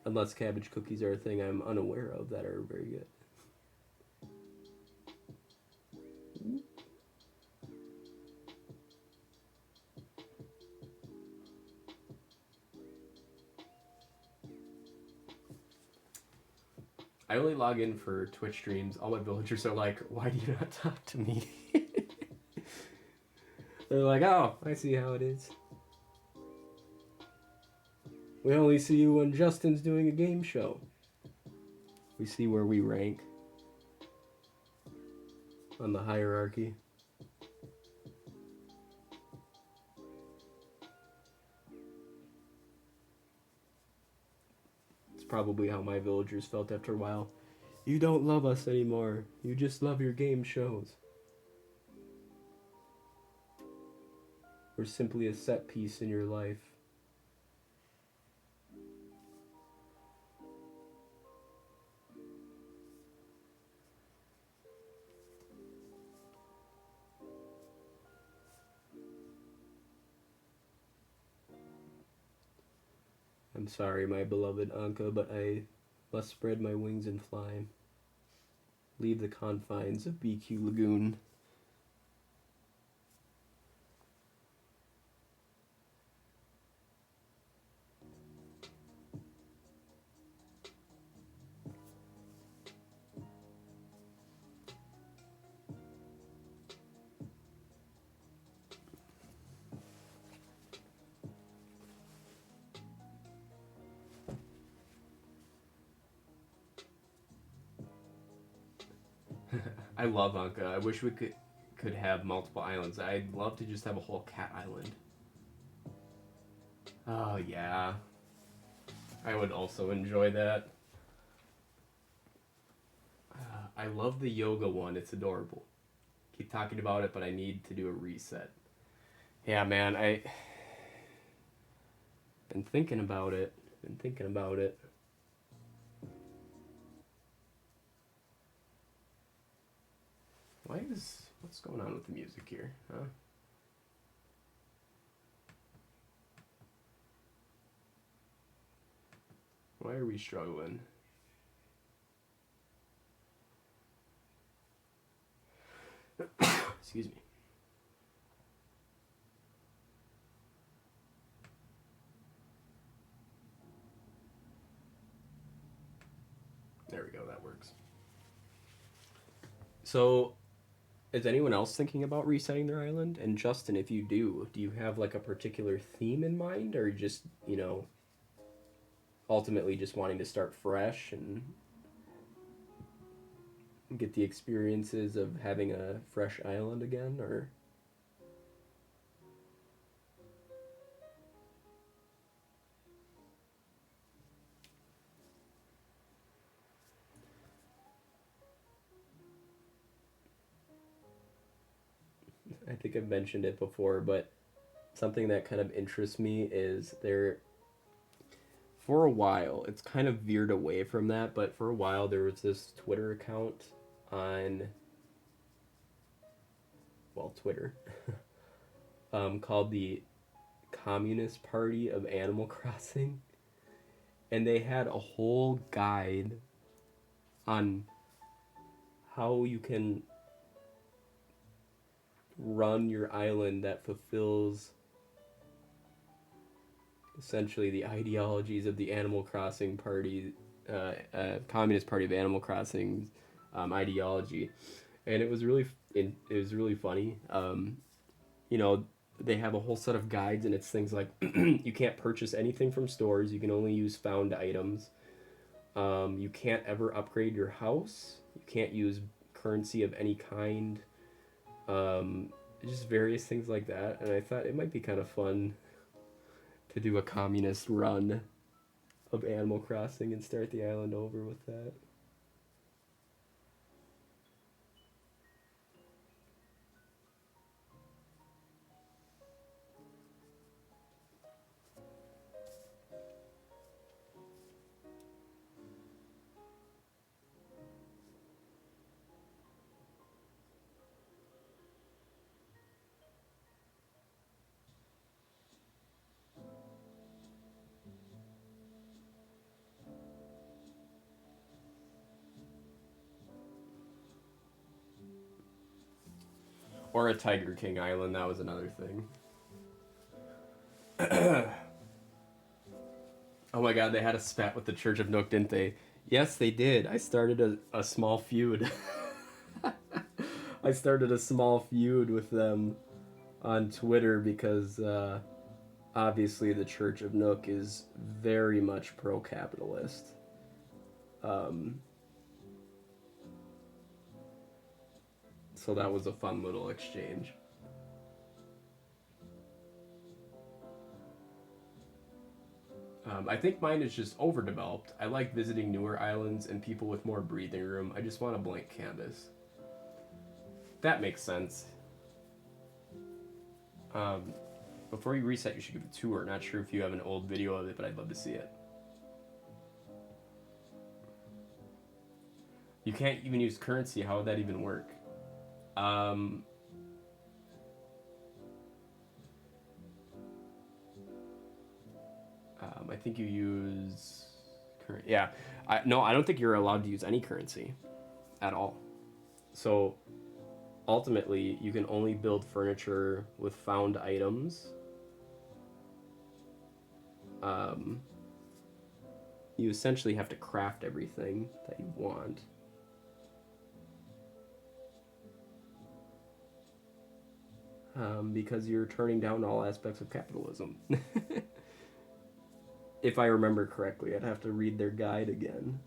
Speaker 5: Unless cabbage cookies are a thing I'm unaware of that are very good. I only log in for Twitch streams. All my villagers are like, why do you not talk to me? They're like, oh, I see how it is. We only see you when Justin's doing a game show. We see where we rank on the hierarchy. It's probably how my villagers felt after a while. You don't love us anymore. You just love your game shows. We're simply a set piece in your life. I'm sorry, my beloved Anka, but I must spread my wings and fly. Leave the confines of BQ Lagoon. I love Anka. I wish we could have multiple islands. I'd love to just have a whole cat island. Oh yeah, I would also enjoy that. I love the yoga one. It's adorable. Keep talking about it, but I need to do a reset. Yeah, man, I been thinking about it. Been thinking about it. What's going on with the music here, huh? Why are we struggling? Excuse me. There we go, that works. So, is anyone else thinking about resetting their island? And Justin, if you do you have like a particular theme in mind, or just, ultimately just wanting to start fresh and get the experiences of having a fresh island again, or? I think I've mentioned it before, but something that kind of interests me is for a while, it's kind of veered away from that, but for a while there was this Twitter account on, well, Twitter, called the Communist Party of Animal Crossing, and they had a whole guide on how you can run your island that fulfills essentially the ideologies of the Animal Crossing Party, Communist Party of Animal Crossing ideology, and it was really funny. They have a whole set of guides, and it's things like you can't purchase anything from stores. You can only use found items. You can't ever upgrade your house. You can't use currency of any kind. Just various things like that, and I thought it might be kind of fun to do a communist run of Animal Crossing and start the island over with that. Or a Tiger King Island, that was another thing. Oh my god, they had a spat with the Church of Nook, didn't they? Yes, they did. I started a small feud. I started a small feud with them on Twitter because obviously the Church of Nook is very much pro-capitalist. So that was a fun little exchange. I think mine is just overdeveloped. I like visiting newer islands and people with more breathing room. I just want a blank canvas. That makes sense. Before you reset, you should give a tour. Not sure if you have an old video of it, but I'd love to see it. You can't even use currency. How would that even work? I think you use yeah. No, I don't think you're allowed to use any currency at all. So ultimately, you can only build furniture with found items. You essentially have to craft everything that you want. Because you're turning down all aspects of capitalism. If I remember correctly, I'd have to read their guide again.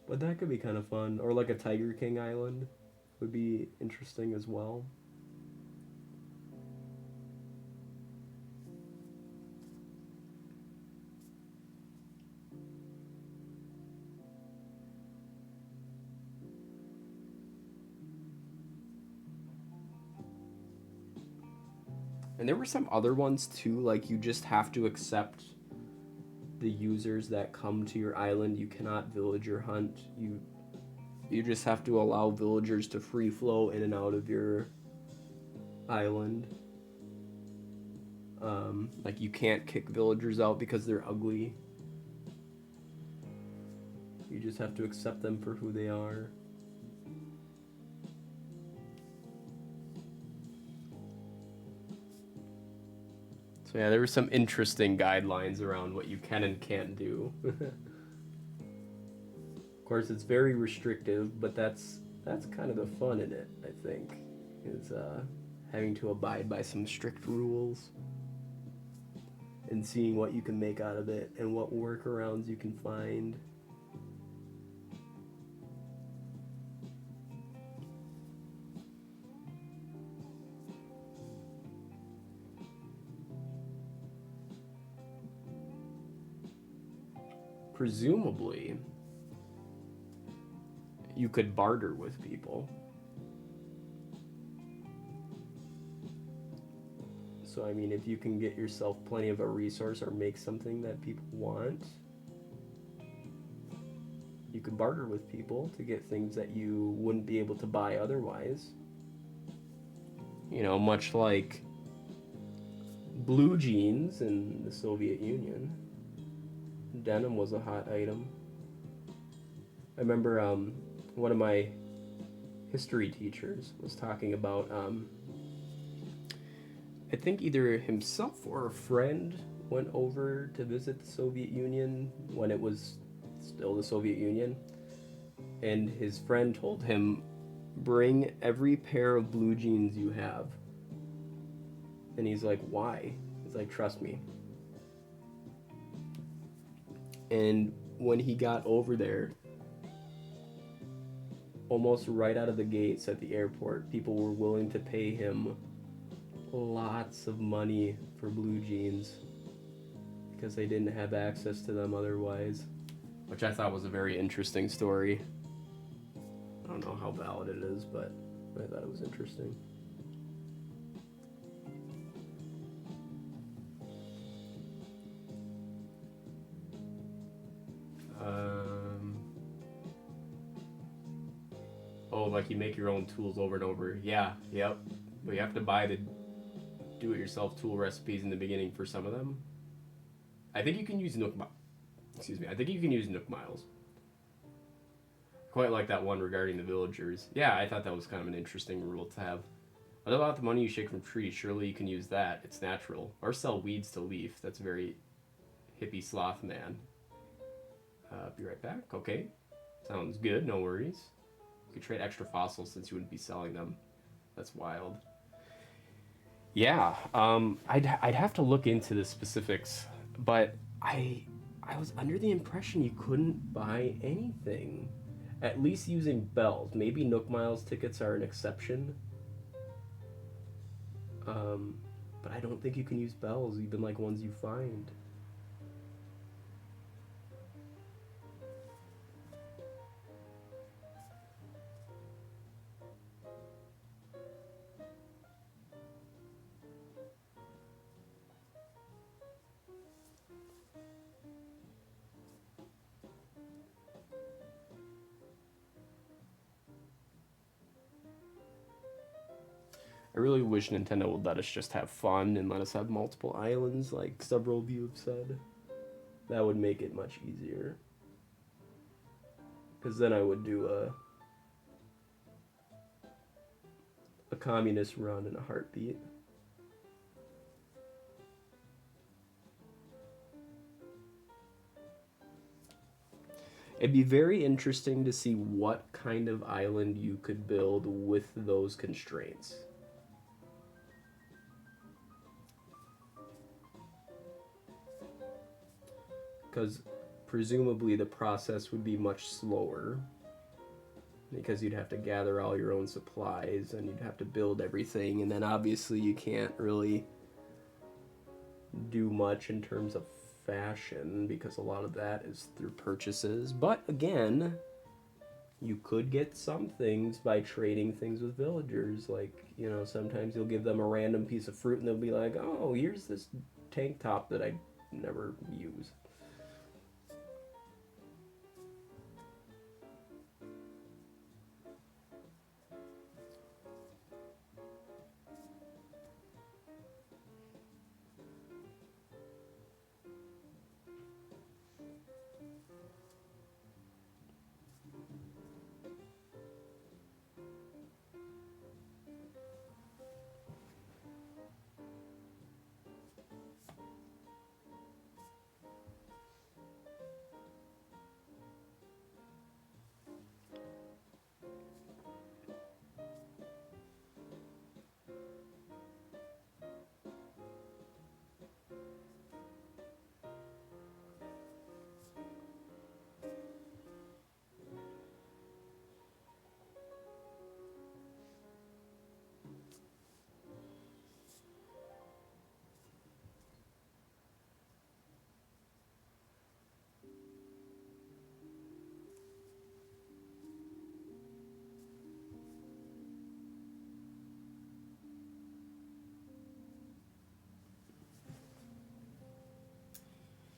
Speaker 5: But that could be kind of fun. Or like a Tiger King Island would be interesting as well. And there were some other ones too, like you just have to accept the users that come to your island. You cannot villager hunt. You just have to allow villagers to free flow in and out of your island. Like you can't kick villagers out because they're ugly. You just have to accept them for who they are. So yeah, there were some interesting guidelines around what you can and can't do. Of course, it's very restrictive, but that's kind of the fun in it, I think, is having to abide by some strict rules and seeing what you can make out of it and what workarounds you can find. Presumably, you could barter with people. So, I mean, if you can get yourself plenty of a resource or make something that people want, you could barter with people to get things that you wouldn't be able to buy otherwise. You know, much like blue jeans in the Soviet Union. Denim was a hot item. I remember one of my history teachers was talking about, I think either himself or a friend went over to visit the Soviet Union when it was still the Soviet Union, and his friend told him, bring every pair of blue jeans you have. And he's like, why? He's like, trust me. And when he got over there, almost right out of the gates at the airport, people were willing to pay him lots of money for blue jeans because they didn't have access to them otherwise, which I thought was a very interesting story. I don't know how valid it is, but I thought it was interesting. Oh, like you make your own tools over and over. Yeah, yep. But you have to buy the do-it-yourself tool recipes in the beginning for some of them. I think you can use I think you can use Nook Miles. Quite like that one regarding the villagers. Yeah, I thought that was kind of an interesting rule to have. What about the money you shake from trees? Surely you can use that. It's natural. Or sell weeds to Leaf. That's very hippie sloth man. Be right back. Okay. Sounds good. No worries. You could trade extra fossils since you wouldn't be selling them. That's wild. Yeah. I'd have to look into the specifics, but I was under the impression you couldn't buy anything. At least using bells. Maybe Nook Miles tickets are an exception. But I don't think you can use bells, even like ones you find. I really wish Nintendo would let us just have fun and let us have multiple islands, like several of you have said. That would make it much easier. Because then I would do a communist run in a heartbeat. It'd be very interesting to see what kind of island you could build with those constraints. Because presumably the process would be much slower because you'd have to gather all your own supplies and you'd have to build everything, and then obviously you can't really do much in terms of fashion because a lot of that is through purchases. But again, you could get some things by trading things with villagers. Like, you know, sometimes you'll give them a random piece of fruit and they'll be like, oh, here's this tank top that I never use.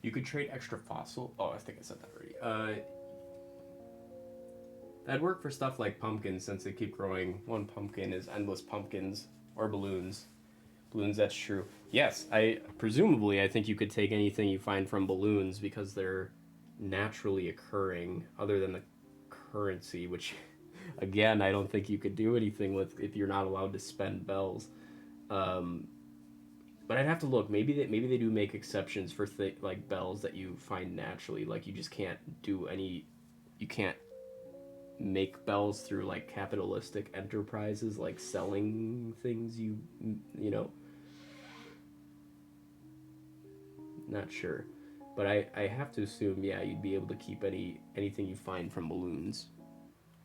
Speaker 5: You could trade extra fossil. Oh, I think I said that already. That'd work for stuff like pumpkins since they keep growing. One pumpkin is endless pumpkins or balloons. Balloons, that's true. Yes, I think you could take anything you find from balloons because they're naturally occurring, other than the currency, which, again, I don't think you could do anything with if you're not allowed to spend bells. But I'd have to look. Maybe they do make exceptions for like bells that you find naturally. Like you just can't do any. You can't make bells through like capitalistic enterprises, like selling things. You know. Not sure, but I have to assume, yeah, you'd be able to keep anything you find from balloons,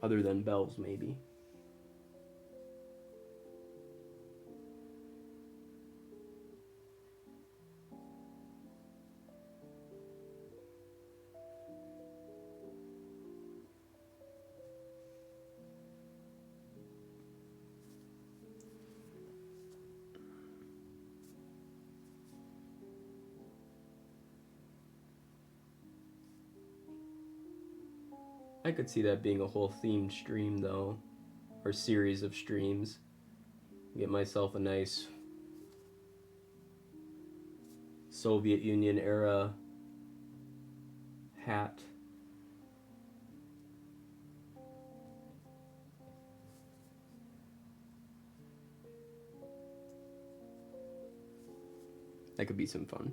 Speaker 5: other than bells maybe. I could see that being a whole themed stream, though, or series of streams. Get myself a nice Soviet Union era hat. That could be some fun.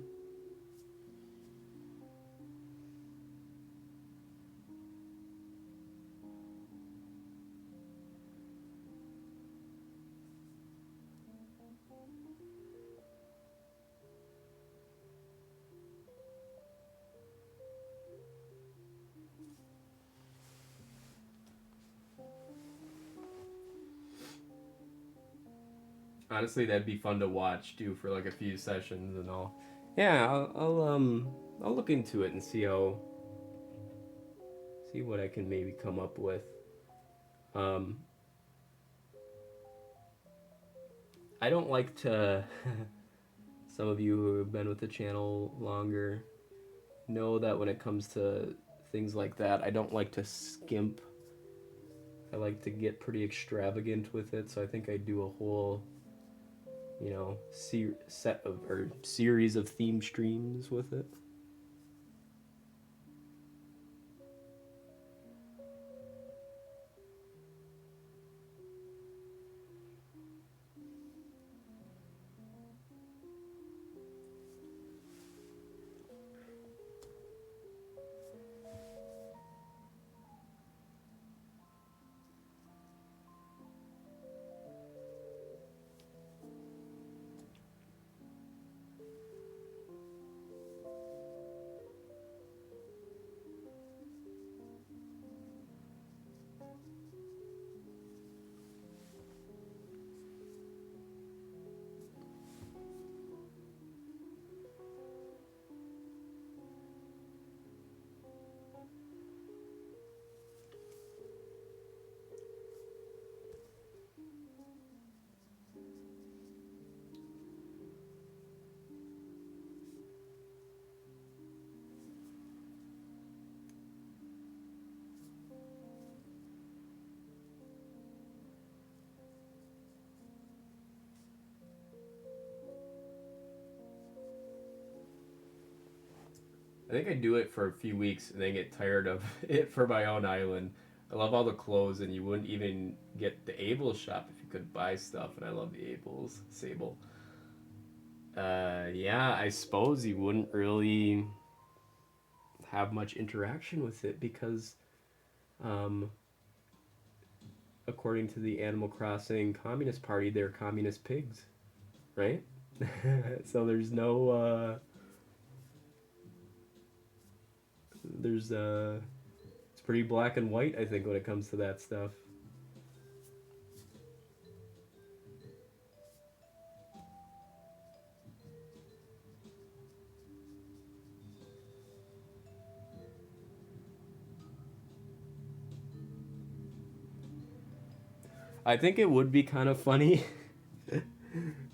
Speaker 5: Honestly, that'd be fun to watch too for like a few sessions and all. Yeah, I'll look into it and see what I can maybe come up with. I don't like to. Some of you who have been with the channel longer know that when it comes to things like that, I don't like to skimp. I like to get pretty extravagant with it, so I think I do a whole, series of theme streams with it. I think I do it for a few weeks and then get tired of it for my own island. I love all the clothes, and you wouldn't even get the Abel shop if you could buy stuff, and I love the Abels, Sable. Yeah, I suppose you wouldn't really have much interaction with it because, according to the Animal Crossing Communist Party, they're communist pigs, right? So there's no, it's pretty black and white, I think, when it comes to that stuff. I think it would be kind of funny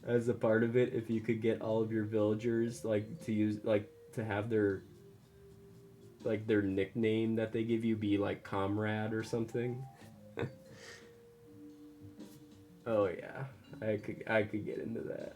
Speaker 5: as a part of it if you could get all of your villagers like to use like to have their nickname that they give you be like Comrade or something. Oh yeah, I could get into that.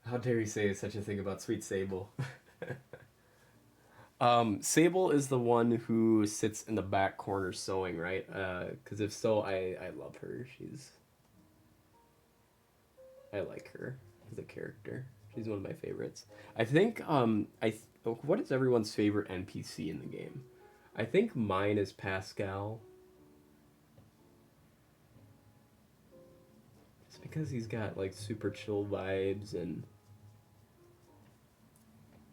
Speaker 5: How dare you say such a thing about Sweet Sable? Sable is the one who sits in the back corner sewing, right? Because if so, I love her. I like her as a character. She's one of my favorites. I think, what is everyone's favorite NPC in the game? I think mine is Pascal. It's because he's got, like, super chill vibes and...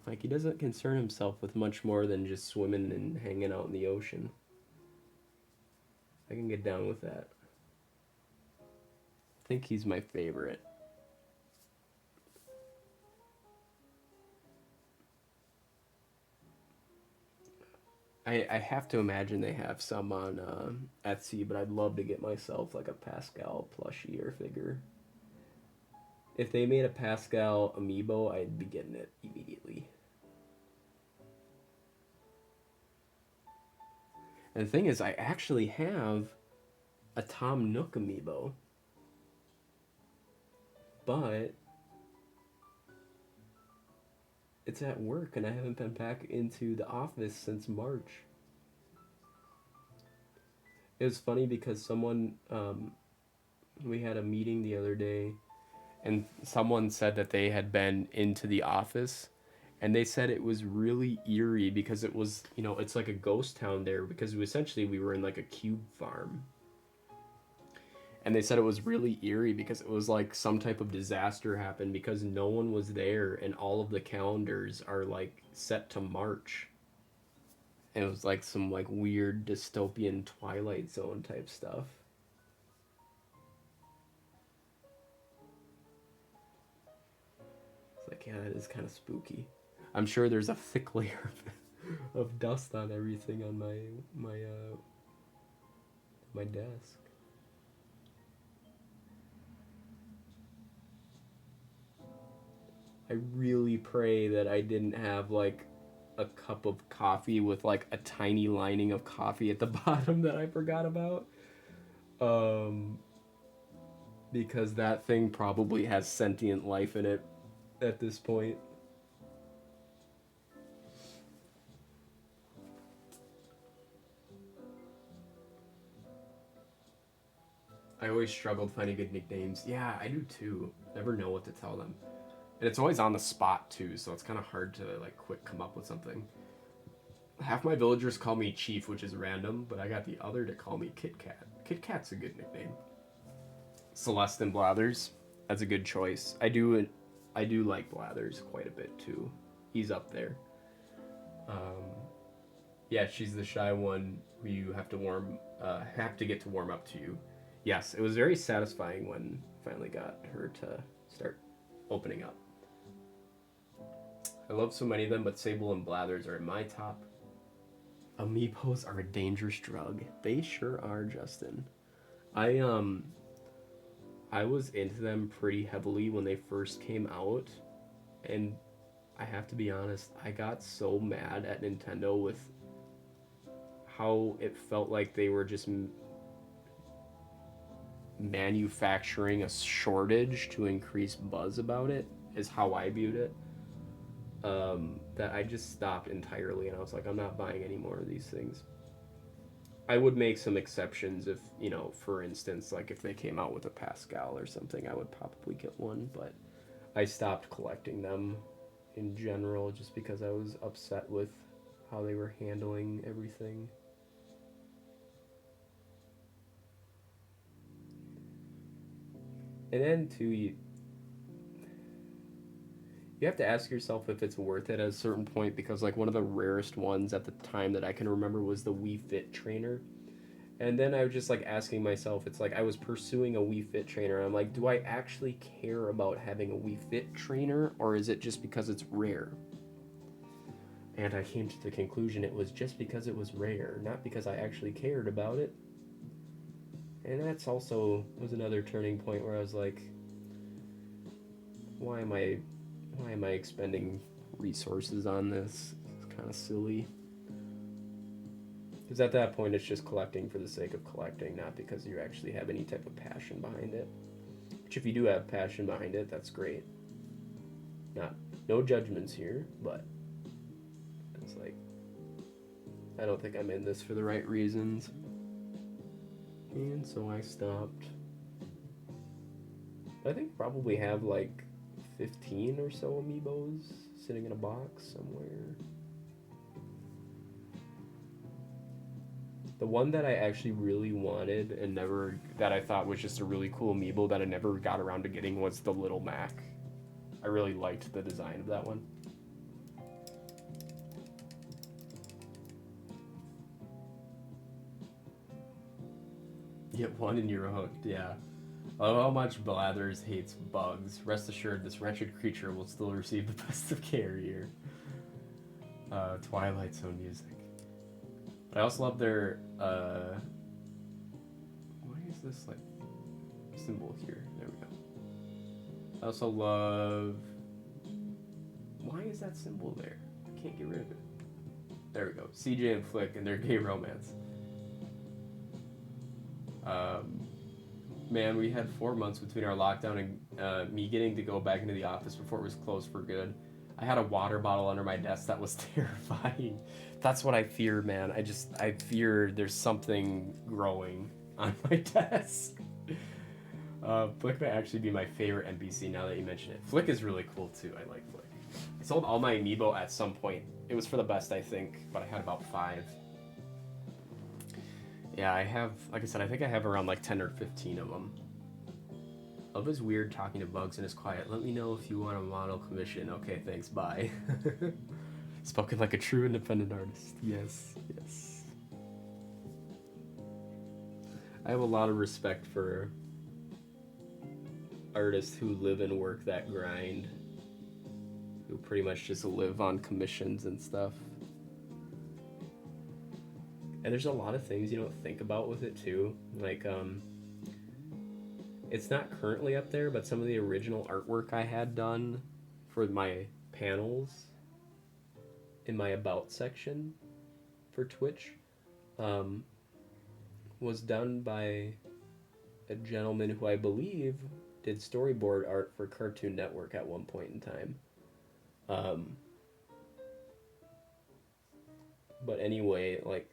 Speaker 5: Like, he doesn't concern himself with much more than just swimming and hanging out in the ocean. I can get down with that. I think he's my favorite. I have to imagine they have some on Etsy, but I'd love to get myself like a Pascal plushie or figure. If they made a Pascal amiibo, I'd be getting it immediately. And the thing is, I actually have a Tom Nook amiibo, but it's at work and I haven't been back into the office since March. It was funny because someone, we had a meeting the other day and someone said that they had been into the office and they said it was really eerie because it was, you know, it's like a ghost town there because we were in like a cube farm. And they said it was really eerie because it was like some type of disaster happened because no one was there and all of the calendars are like set to March. And it was like some like weird dystopian Twilight Zone type stuff. It's like, yeah, that is kind of spooky. I'm sure there's a thick layer of dust on everything on my desk. I really pray that I didn't have like a cup of coffee with like a tiny lining of coffee at the bottom that I forgot about. Because that thing probably has sentient life in it at this point. I always struggled finding good nicknames. Yeah, I do too. Never know what to tell them. And it's always on the spot too, so it's kind of hard to like quick come up with something. Half my villagers call me Chief, which is random, but I got the other to call me Kit Kat. Kit Kat's a good nickname. Celestin Blathers, that's a good choice. I do like Blathers quite a bit too. He's up there. Yeah, she's the shy one who you have to get to warm up to you. Yes, it was very satisfying when I finally got her to start opening up. I love so many of them, but Sable and Blathers are in my top. Amiibos are a dangerous drug. They sure are, Justin. I was into them pretty heavily when they first came out, and I have to be honest, I got so mad at Nintendo with how it felt like they were just manufacturing a shortage to increase buzz about it, is how I viewed it. That I just stopped entirely, and I was like, I'm not buying any more of these things. I would make some exceptions if, you know, for instance, like if they came out with a Pascal or something, I would probably get one, but I stopped collecting them in general just because I was upset with how they were handling everything. And then, too, you have to ask yourself if it's worth it at a certain point, because, like, one of the rarest ones at the time that I can remember was the Wii Fit trainer. And then I was just, like, asking myself, it's like I was pursuing a Wii Fit trainer. And I'm like, do I actually care about having a Wii Fit trainer, or is it just because it's rare? And I came to the conclusion it was just because it was rare, not because I actually cared about it. And that's also was another turning point where I was like, why am I expending resources on this? It's kind of silly. Because at that point, it's just collecting for the sake of collecting, not because you actually have any type of passion behind it. Which, if you do have passion behind it, that's great. No judgments here, but it's like, I don't think I'm in this for the right reasons. And so I stopped. I think probably have like 15 or so Amiibos sitting in a box somewhere. The one that I actually really wanted and that I thought was just a really cool Amiibo that I never got around to getting was the Little Mac. I really liked the design of that one. Get one and you're hooked, yeah. I love how much Blathers hates bugs. Rest assured, this wretched creature will still receive the best of care here. Twilight Zone music. But I also love their, why is this, like, symbol here? There we go. I also love, why is that symbol there? I can't get rid of it. There we go. CJ and Flick and their gay romance. Man, we had 4 months between our lockdown and me getting to go back into the office before it was closed for good. I had a water bottle under my desk that was terrifying. That's what I fear, man. I fear there's something growing on my desk. Flick might actually be my favorite NPC now that you mention it. Flick is really cool too. I like Flick. I sold all my Amiibo at some point. It was for the best, I think, but I had about 5. Yeah, I have, like I said, I think I have around like 10 or 15 of them. Love is weird talking to bugs and is quiet. Let me know if you want a model commission. Okay, thanks, bye. Spoken like a true independent artist. Yes, yes. I have a lot of respect for artists who live and work that grind. Who pretty much just live on commissions and stuff. And there's a lot of things you don't think about with it too. Like, it's not currently up there, but some of the original artwork I had done for my panels in my About section for Twitch was done by a gentleman who I believe did storyboard art for Cartoon Network at one point in time. But anyway, like,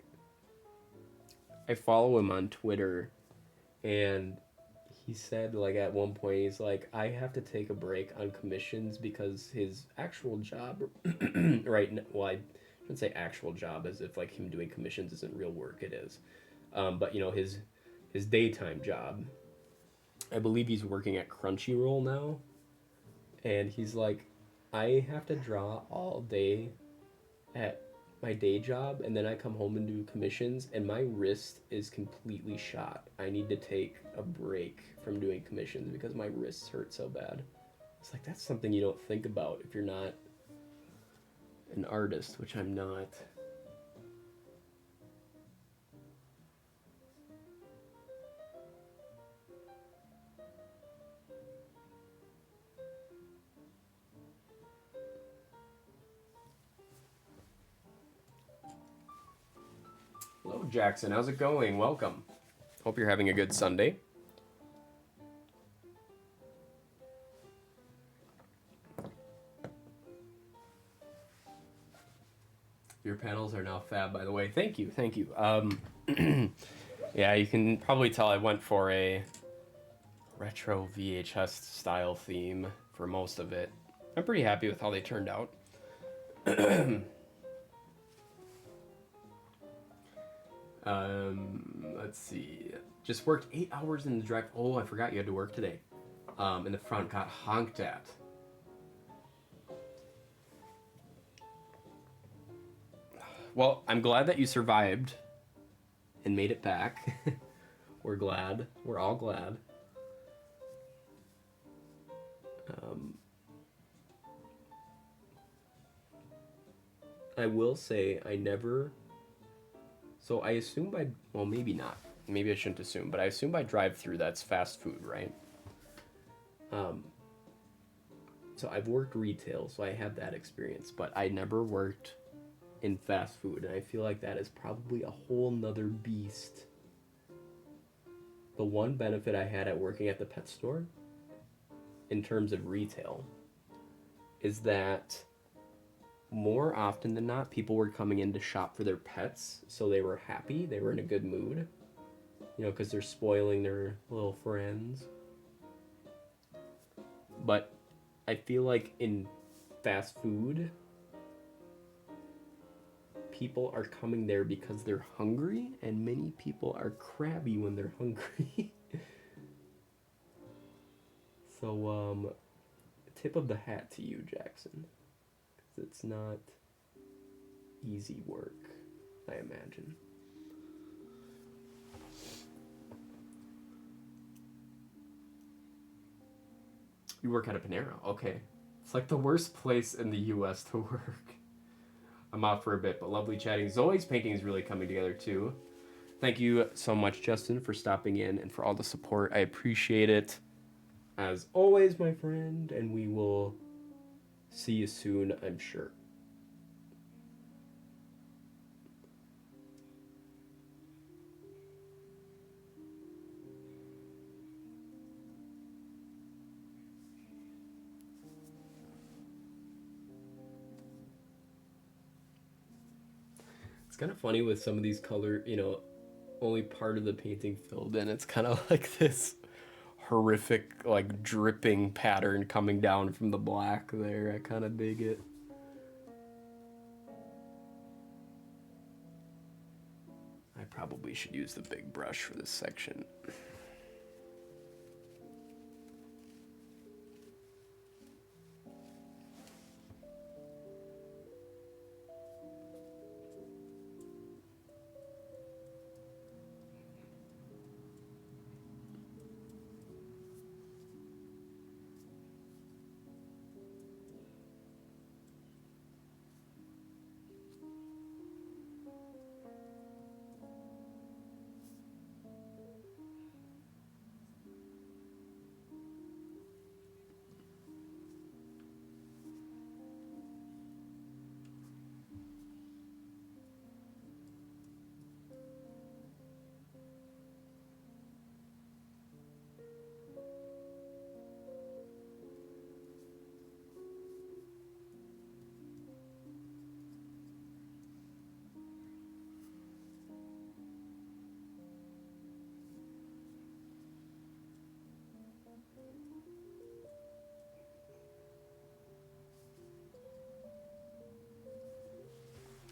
Speaker 5: I follow him on Twitter, and he said, like, at one point, he's like, I have to take a break on commissions because his actual job, right now, well, I shouldn't say actual job as if, like, him doing commissions isn't real work, it is. But, you know, his daytime job, I believe he's working at Crunchyroll now, and he's like, I have to draw all day at my day job and then I come home and do commissions and my wrist is completely shot. I need to take a break from doing commissions because my wrists hurt so bad. It's like that's something you don't think about if you're not an artist, which I'm not. Hello, Jackson. How's it going? Welcome. Hope you're having a good Sunday. Your panels are now fab, by the way. Thank you. Thank you. Yeah, you can probably tell I went for a retro VHS style theme for most of it. I'm pretty happy with how they turned out. Let's see. Just worked 8 hours in the drive. Oh, I forgot you had to work today. In the front, got honked at. Well, I'm glad that you survived and made it back. We're glad. We're all glad. I will say I never... So I assume by... Well, maybe not. Maybe I shouldn't assume, but I assume by drive-through that's fast food, right? So I've worked retail, so I have that experience, but I never worked in fast food, and I feel like that is probably a whole nother beast. The one benefit I had at working at the pet store, in terms of retail, is that more often than not, people were coming in to shop for their pets, so they were happy, they were in a good mood, you know, because they're spoiling their little friends. But I feel like in fast food, people are coming there because they're hungry, and many people are crabby when they're hungry. So, tip of the hat to you, Jackson. Because it's not easy work, I imagine. You work at a Panera, okay. It's like the worst place in the US to work. I'm off for a bit, but lovely chatting. Zoe's painting is really coming together too. Thank you so much, Justin, for stopping in and for all the support. I appreciate it. As always, my friend, and we will see you soon, I'm sure. It's kind of funny with some of these color, you know, only part of the painting filled in. It's kind of like this horrific, like, dripping pattern coming down from the black there. I kind of dig it. I probably should use the big brush for this section.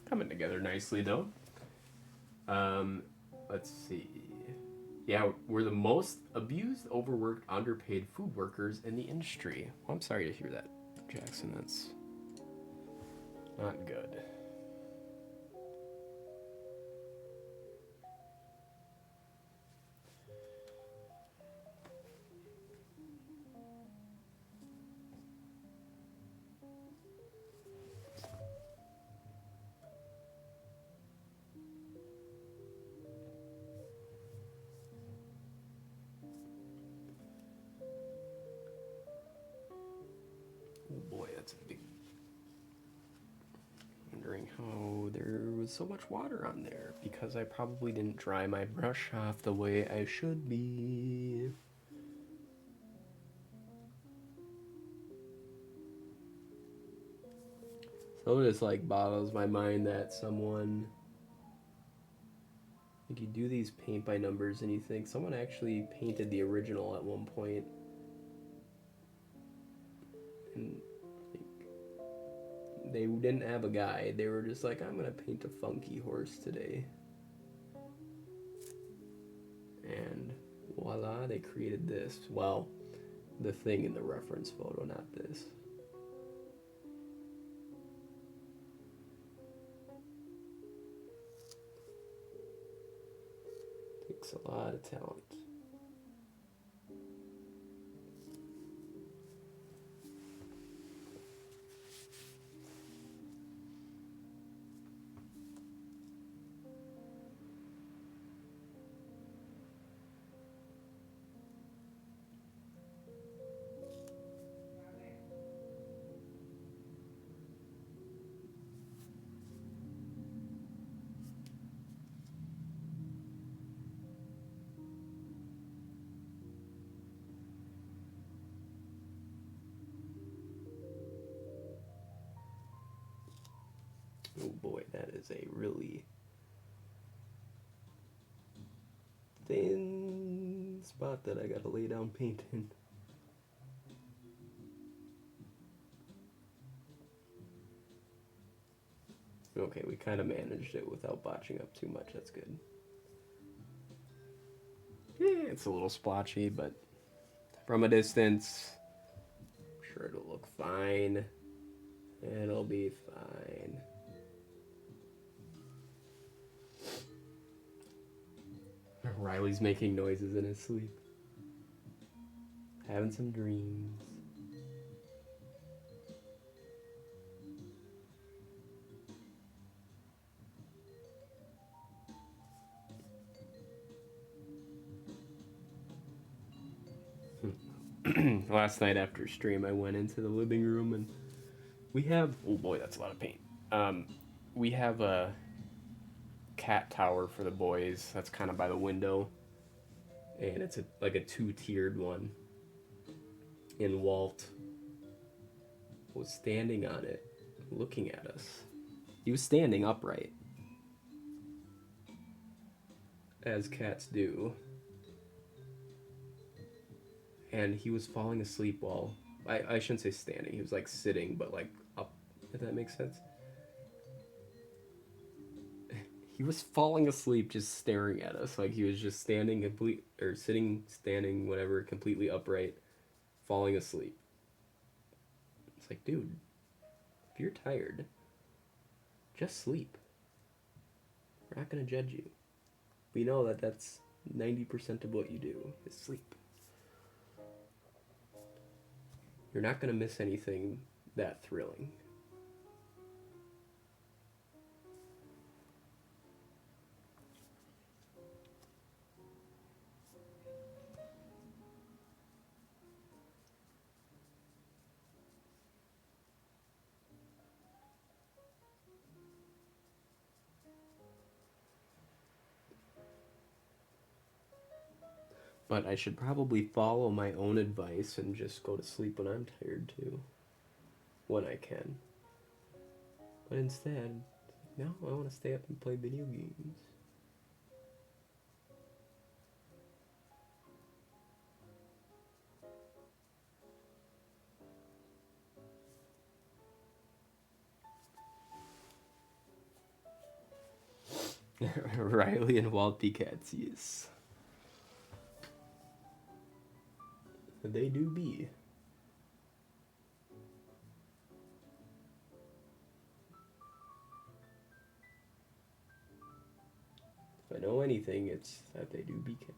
Speaker 5: Coming together nicely though. Let's see. Yeah, we're the most abused, overworked, underpaid food workers in the industry. Well, I'm sorry to hear that, Jackson. That's not good. that's a big... Wondering how there was so much water on there, because I probably didn't dry my brush off the way I should be. So it just like boggles my mind that someone, like, you do these paint by numbers and you think someone actually painted the original at one point, and like, they didn't have a guide. They were just like, I'm gonna paint a funky horse today, and voila, they created this. Well, the thing in the reference photo, not this. Takes a lot of talent. Oh boy, that is a really thin spot that I gotta lay down paint in. Okay, we kind of managed it without botching up too much. That's good. Yeah, it's a little splotchy, but from a distance, I'm sure it'll look fine. It'll be fine. Riley's making noises in his sleep. Having some dreams. Last night after stream, I went into the living room and we have... Oh boy, that's a lot of paint. We have a cat tower for the boys that's kind of by the window, and it's like a two-tiered one, and Walt was standing on it looking at us. He was standing upright, as cats do, and he was falling asleep while I shouldn't say standing, he was like sitting but like up, if that makes sense. He was falling asleep just staring at us. Like, he was just standing standing, whatever, completely upright, falling asleep. It's like, dude, if you're tired, just sleep. We're not gonna judge you. We know that that's 90% of what you do, is sleep. You're not gonna miss anything that thrilling. But I should probably follow my own advice and just go to sleep when I'm tired too. When I can. But instead, no, I want to stay up and play video games. Riley and Walt be cats, yes. They do be. If I know anything, it's that they do be cats.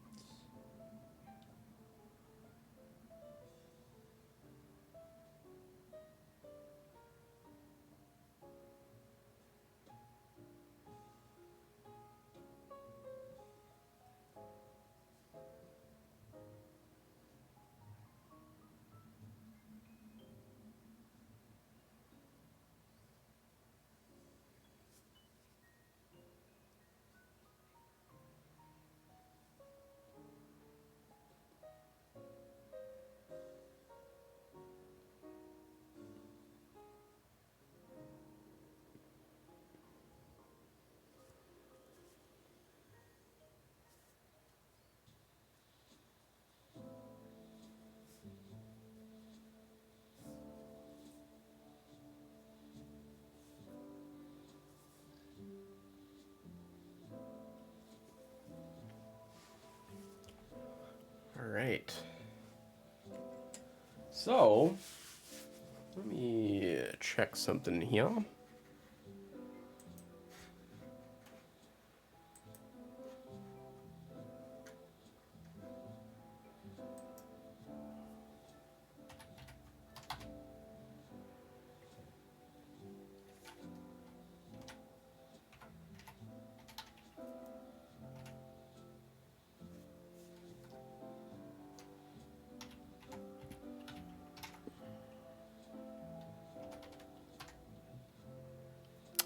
Speaker 5: right. So, let me check something here.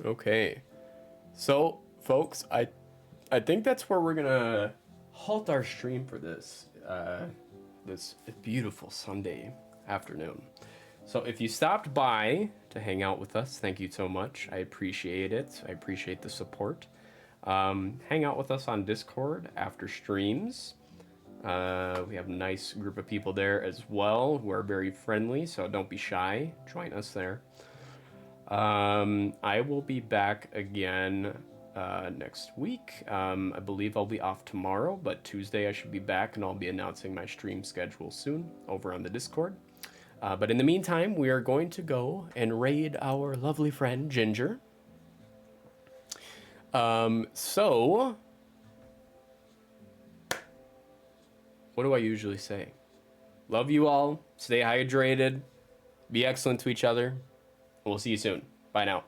Speaker 5: Okay. So, folks, I think that's where we're gonna halt our stream for this beautiful Sunday afternoon. So if you stopped by to hang out with us, thank you so much. I appreciate it. I appreciate the support. Hang out with us on Discord after streams. We have a nice group of people there as well who are very friendly, so don't be shy. Join us there. I will be back again next week. I believe I'll be off tomorrow, but Tuesday I should be back, and I'll be announcing my stream schedule soon over on the Discord. But in the meantime, we are going to go and raid our lovely friend Ginger. So what do I usually say? Love you all. Stay hydrated. Be excellent to each other. We'll see you soon. Bye now.